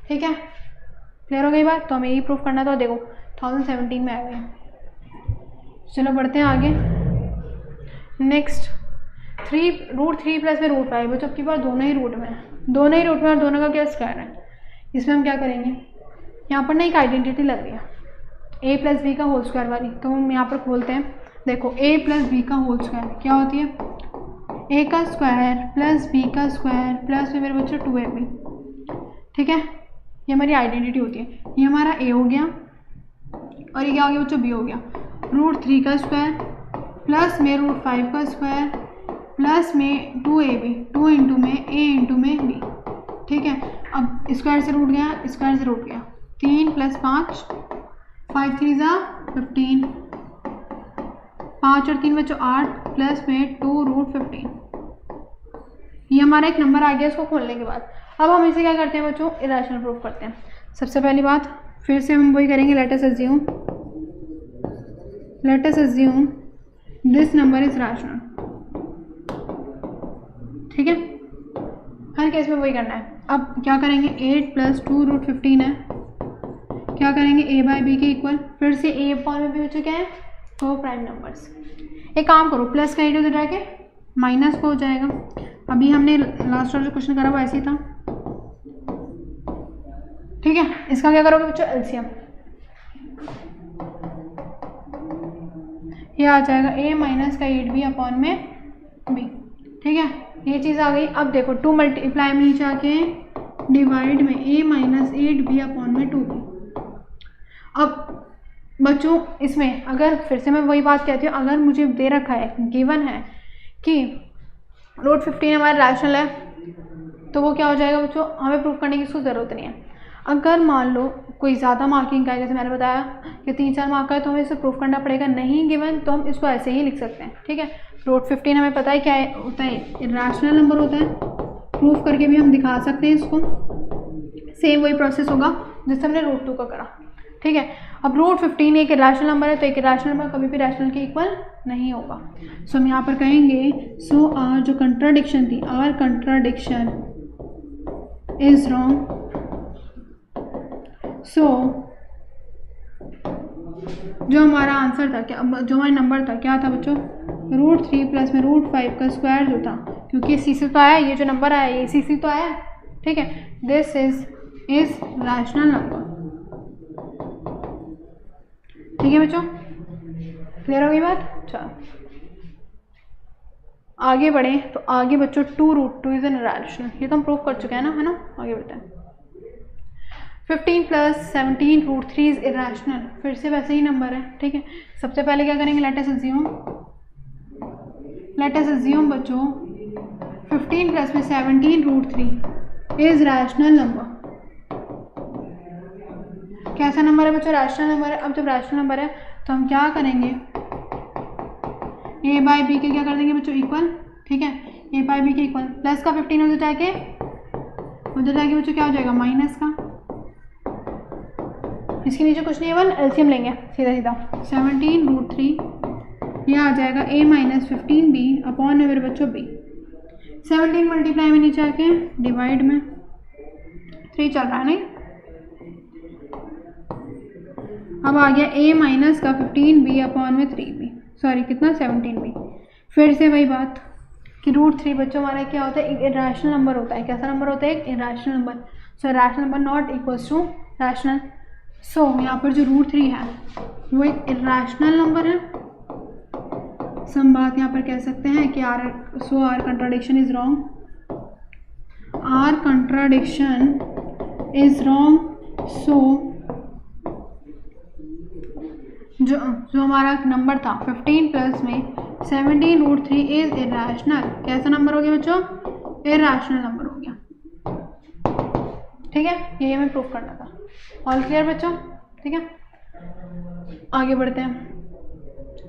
Speaker 1: ठीक है, क्लियर हो गई बात। तो हमें यही प्रूफ करना था। देखो 2017 में आए हुए। चलो बढ़ते हैं आगे। नेक्स्ट √3 प्लस में √5 बच्चों आपके पास दोनों ही रूट में है, दोनों ही रूट में, और दोनों का क्या स्क्वायर है। इसमें हम क्या करेंगे, यहाँ पर ना एक आइडेंटिटी लग रही है a + b का होल स्क्वायर वाली, तो हम यहाँ पर खोलते हैं। देखो a + b का होल स्क्वायर क्या होती है, a का स्क्वायर प्लस b का स्क्वायर प्लस में मेरे बच्चों 2ab। ठीक है, ये हमारी आइडेंटिटी होती है। ये हमारा a हो गया और ये क्या हो गया बच्चों, b हो गया। √3 का स्क्वायर प्लस में √5 का स्क्वायर प्लस में 2ab, 2 इंटू में a इंटू में b। ठीक है, अब स्क्वायर से रूट गया, स्क्वायर से रूट गया, 3 + 5, 5 3 = 15, 5 और 3 बच्चों 8 प्लस में 2√15। ये हमारा एक नंबर आ गया इसको खोलने के बाद। अब हम इसे क्या करते हैं बच्चों, इरेशनल प्रूफ करते हैं। सबसे पहली बात फिर से हम वही करेंगे, late us assume this number is rational. ठीक है, हर केस में वही करना है। अब क्या करेंगे, 8 + 2√15 है, क्या करेंगे a बाई b के इक्वल। फिर से a अपॉन में भी बच्चों क्या है, को प्राइम नंबर्स। एक काम करो, प्लस का 8 उधर जाके माइनस को हो जाएगा। अभी हमने लास्ट वाला जो क्वेश्चन करा वो ऐसे ही था। ठीक है, इसका क्या करोगे बच्चों, एलसीएम। ये आ जाएगा a माइनस का 8b अपॉन में b। ठीक है, ये चीज़ आ गई। अब देखो 2 मल्टीप्लाई में नीचे आके डिवाइड में a माइनस 8b अपॉन में 2b। अब बच्चों इसमें अगर फिर से मैं वही बात कहती हूँ, अगर मुझे दे रखा है, गिवन है कि रूट 15 हमारा रैशनल है, तो वो क्या हो जाएगा बच्चों, हमें प्रूफ करने की इसको ज़रूरत नहीं है। अगर मान लो कोई ज़्यादा मार्किंग का है, जैसे मैंने बताया कि 3-4 मार्क का है, तो हमें इसे प्रूफ करना पड़ेगा। नहीं गिवन तो हम इसको ऐसे ही लिख सकते हैं, ठीक है। रूट 15 हमें पता है क्या होता है, इरेशनल नंबर होता है, प्रूफ करके भी हम दिखा सकते हैं इसको। सेम वही प्रोसेस होगा जिससे हमने रूट 2 का करा, ठीक है। अब रूट 15 एक इरेशनल नंबर है, तो एक इरेशनल नंबर कभी भी रैशनल के इक्वल नहीं होगा। सो हम यहाँ पर कहेंगे सो आर जो कंट्राडिक्शन थी, are contradiction is wrong. So जो हमारा आंसर था, क्या जो हमारा नंबर था, क्या था बच्चों, रूट 3 प्लस में रूट 5 का स्क्वायर जो था, क्योंकि सी से तो आया, ये जो नंबर आया ये सी तो आया, ठीक है। दिस इज रैशनल नंबर, ठीक है बच्चों, क्लियर होगी बात। चलो आगे बढ़े, तो आगे बच्चों 2 रूट 2 इज एन इरेशनल, ये तो हम प्रूव कर चुके हैं ना, है ना। आगे बढ़ते हैं। 15 प्लस 17 रूट 3 इज इरेशनल, फिर से वैसे ही नंबर है, ठीक है। सबसे पहले क्या करेंगे, लेट अस अज्यूम बच्चों 15 प्लस में 17 रूट 3 इज रैशनल नंबर। कैसा नंबर है बच्चों, रैशनल नंबर है। अब जब रैशनल नंबर है तो हम क्या करेंगे, a बाई बी के क्या कर देंगे बच्चों, इक्वल, ठीक है। a बाई बी के इक्वल, प्लस का 15 उधर जाके बच्चों क्या हो जाएगा, माइनस का, इसके नीचे कुछ नहीं है, 1 एलसीएम लेंगे सीधा सीधा, 17 रूट 3 यह आ जाएगा a माइनस 15b अपॉन में मेरे बच्चों b। 17 मल्टीप्लाई में नीचे आके डिवाइड में 3 चल रहा है नहीं। अब आ गया a माइनस का 15b अपॉन में 3b, सॉरी कितना 17b। फिर से वही बात कि रूट 3 बच्चों हमारा क्या होता है, एक इरेशनल नंबर होता है। कैसा नंबर होता है, एक irrational number. So irrational number not equals to rational. So यहाँ पर जो रूट 3 है वो एक इरेशनल नंबर है। सो हम बात यहाँ पर कह सकते हैं कि our contradiction is wrong, our contradiction is wrong. So जो हमारा नंबर था 15 प्लस में 17 रूट 3 इज इरेशनल। कैसा नंबर हो गया बच्चों, इरेशनल नंबर हो गया, ठीक है। ये हमें प्रूफ करना था। ऑल क्लियर बच्चों, ठीक है। आगे बढ़ते हैं।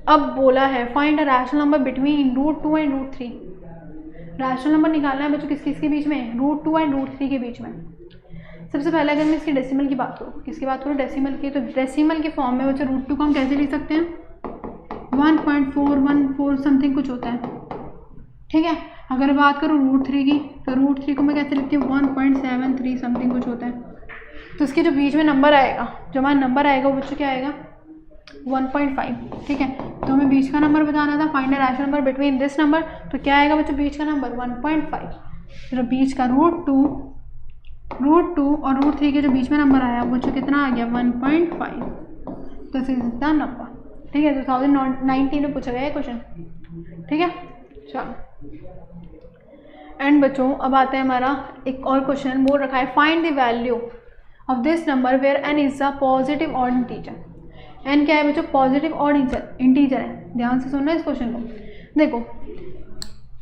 Speaker 1: अब बोला है find a rational number between root 2 and root 3। Rational number निकालना है बच्चों किसके बीच में, रूट 2 एंड रूट 3 के बीच में। सबसे पहले अगर मैं इसकी डेसिमल की बात करूँ, किसकी बात करूँ, डेसिमल की, तो डेसिमल के फॉर्म में बच्चों रूट 2 को हम कैसे लिख सकते हैं, 1.414 समथिंग कुछ होता है, ठीक है। अगर बात करूँ रूट 3 की, तो रूट 3 को मैं कैसे लिखती हूँ, 1.73 समथिंग कुछ होता है। तो इसके जो बीच में नंबर आएगा, जो हमारा नंबर आएगा वो बच्चों क्या आएगा, 1.5, ठीक है। तो हमें बीच का नंबर बताना था, find a rational number between this number, तो क्या आएगा बच्चों, बीच का नंबर 1.5। फिर बीच का रूट टू और रूट 3 के जो बीच में नंबर आया वो जो कितना आ गया, 1.5। तो दिस इज द नंबर, ठीक है। 2019 में पूछा गया है क्वेश्चन, ठीक है। चलो एंड बच्चों अब आता है हमारा एक और क्वेश्चन, बोल रखा है find the value of this number where n is a positive odd integer. n क्या है बच्चों, पॉजिटिव ऑड इंटीजर है। ध्यान से सुनना इस क्वेश्चन को। देखो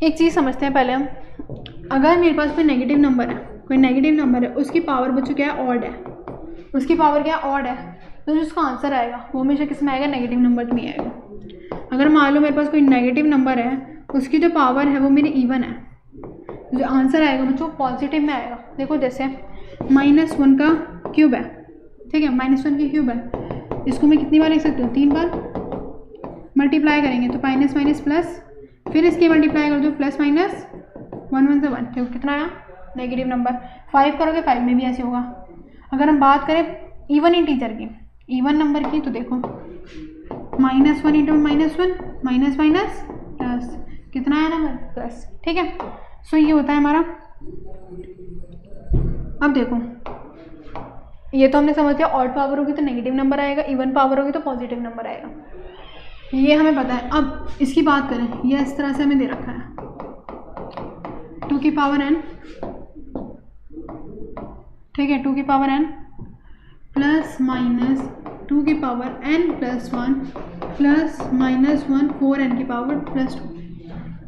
Speaker 1: एक चीज़ समझते हैं पहले हम, अगर मेरे पास कोई नेगेटिव नंबर है, उसकी पावर बच्चों क्या है, ऑड है, उसकी पावर क्या ऑड है, तो जो उसका आंसर आएगा वो हमेशा किस में आएगा, नेगेटिव नंबर में आएगा। अगर मान लो मेरे पास कोई नेगेटिव नंबर है, उसकी जो पावर है वो मेरी इवन है, जो आंसर आएगा बच्चों पॉजिटिव में आएगा। देखो जैसे -1 का क्यूब है, ठीक है, -1 की क्यूब है, इसको मैं कितनी बार लिख सकती हूँ, 3 बार। मल्टीप्लाई करेंगे तो माइनस माइनस प्लस, फिर इसकी मल्टीप्लाई कर दो, प्लस माइनस 1 1 से 1, देखो कितना आया, नेगेटिव नंबर। 5 करोगे 5 में भी ऐसे होगा। अगर हम बात करें इवन इंटीजर की, इवन नंबर की, तो देखो -1 इंटू -1 माइनस माइनस प्लस, कितना आया नंबर, प्लस, ठीक है। सो ये होता है हमारा। अब देखो ये तो हमने समझ लिया, ऑड पावर होगी तो नेगेटिव नंबर आएगा, इवन पावर होगी तो पॉजिटिव नंबर आएगा, ये हमें पता है। अब इसकी बात करें, ये इस तरह से हमें दे रखा है 2 की पावर n ठीक है, 2 की पावर n प्लस माइनस 2 की power n plus 1 plus minus 1 4n की पावर प्लस 2।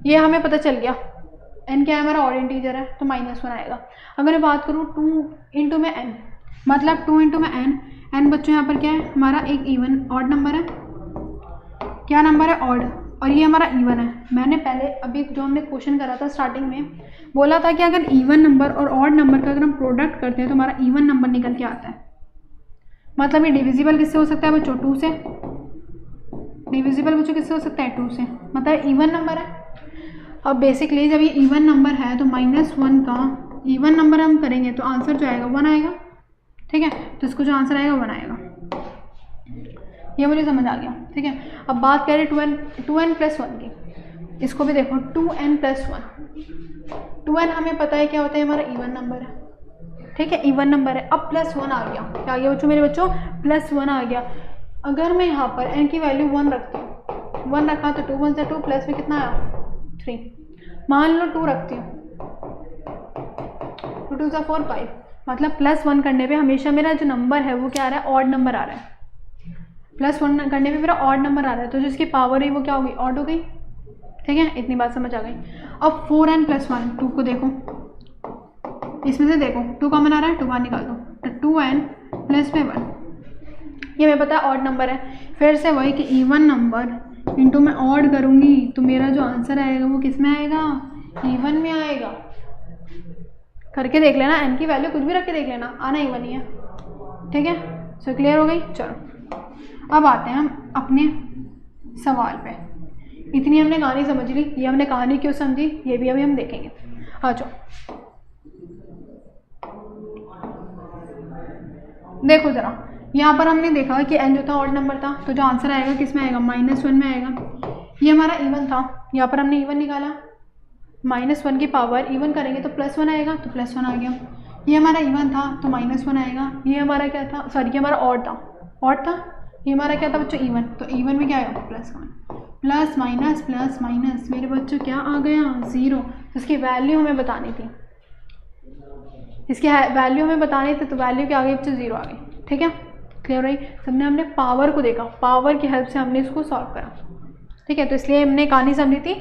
Speaker 1: ये हमें पता चल गया n क्या है हमारा, ऑड इंटीजर है तो -1 आएगा। अगर मैं बात करूँ 2 इंटू में n, मतलब 2 इंटू में n बच्चों यहाँ पर क्या है हमारा एक इवन ऑड नंबर है। क्या नंबर है, ऑड, और ये हमारा इवन है। मैंने पहले अभी जो हमने क्वेश्चन करा था स्टार्टिंग में बोला था कि अगर इवन नंबर और ऑड नंबर का अगर हम प्रोडक्ट करते हैं तो हमारा इवन नंबर निकल के आता है। मतलब ये डिविजिबल किससे हो सकता है बच्चों, 2 से। डिविजिबल बच्चों किससे हो सकता है, 2 से, मतलब इवन नंबर है। अब बेसिकली जब ये इवन नंबर है तो -1 का इवन नंबर हम करेंगे तो आंसर जो आएगा 1 आएगा। ठीक है, तो इसको जो आंसर आएगा 1 आएगा। ये मुझे समझ आ गया। ठीक है, अब बात करें 2n प्लस 1 की। इसको भी देखो 2n प्लस 1। 2n हमें पता है क्या होता है, हमारा इवन नंबर है। ठीक है, इवन नंबर है। अब प्लस 1 आ गया, क्या आ गया बच्चों, मेरे बच्चों प्लस 1 आ गया। अगर मैं यहाँ पर n की वैल्यू 1 रखती हूँ, 1 रखा तो 2 1 से 2 प्लस में कितना आया 3। मान लो 2 रखती हूँ, 2 2 4 5, मतलब प्लस 1 करने पे हमेशा मेरा जो नंबर है वो क्या आ रहा है, ऑड नंबर आ रहा है। प्लस 1 करने पे मेरा ऑड नंबर आ रहा है, तो जिसकी पावर है वो क्या हो गई, ऑड हो गई। ठीक है, इतनी बात समझ आ गई। अब 4n प्लस 1, 2 को देखो, इसमें से देखो 2 कॉमन आ रहा है, 2 बाहर निकाल दो, तो 2n प्लस में 1, ये हमें पता है ऑड नंबर है। फिर से वही कि इवन नंबर इंटू में ऑड करूँगी तो मेरा जो आंसर आएगा वो किस में आएगा, इवन में आएगा। करके देख लेना, n की वैल्यू कुछ भी रख के देख लेना, आना इवन ही है। ठीक है, सो क्लियर हो गई। चलो अब आते हैं हम अपने सवाल पे। इतनी हमने कहानी समझ ली, ये हमने कहानी क्यों समझी ये भी अभी हम देखेंगे। हाँ चलो देखो ज़रा, यहाँ पर हमने देखा कि n जो था ऑड नंबर था, तो जो आंसर आएगा किस में आएगा, -1 में आएगा। ये हमारा इवन था, यहाँ पर हमने इवन निकाला, -1 की पावर इवन करेंगे तो +1 आएगा, तो +1 आ गया। ये हमारा इवन था तो -1 आएगा। ये हमारा क्या था, सॉरी ये हमारा ऑड था, ये हमारा क्या था बच्चों, इवन, तो इवन में क्या आएगा, +1। प्लस माइनस मेरे बच्चों क्या आ गया, 0। तो इसकी वैल्यू हमें बतानी थी, इसकी वैल्यू हमें बतानी थी, तो वैल्यू क्या आ गई बच्चों, 0 आ गई। ठीक है, क्लियर रही। सबने हमने पावर को देखा, पावर की हेल्प से हमने इसको सॉल्व करा। ठीक है, तो इसलिए हमने कहानी समझी थी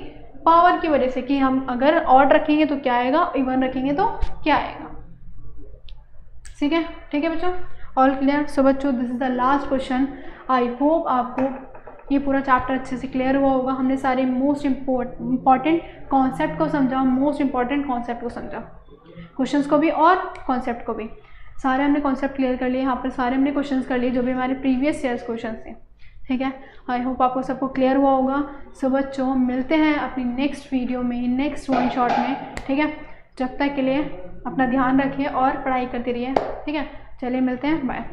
Speaker 1: पावर की वजह से कि हम अगर ऑड रखेंगे तो क्या आएगा, इवन रखेंगे तो क्या आएगा। ठीक है बच्चों, ऑल क्लियर। सो बच्चों this is the last question. I hope आपको ये पूरा चैप्टर अच्छे से क्लियर हुआ होगा। हमने सारे मोस्ट इम्पॉर्टेंट कॉन्सेप्ट को समझा, मोस्ट इम्पॉर्टेंट कॉन्सेप्ट को समझा, क्वेश्चंस को भी और कॉन्सेप्ट को भी। सारे हमने कॉन्सेप्ट क्लियर कर लिए, यहाँ पर सारे हमने क्वेश्चंस कर लिए जो भी हमारे प्रीवियस ईयर्स क्वेश्चन थे। ठीक है, आई होप आपको सबको क्लियर हुआ होगा। सो बच्चों मिलते हैं अपनी नेक्स्ट वीडियो में, नेक्स्ट वन शॉट में। ठीक है, जब तक के लिए अपना ध्यान रखिए और पढ़ाई करते रहिए। ठीक है, चलिए मिलते हैं, बाय।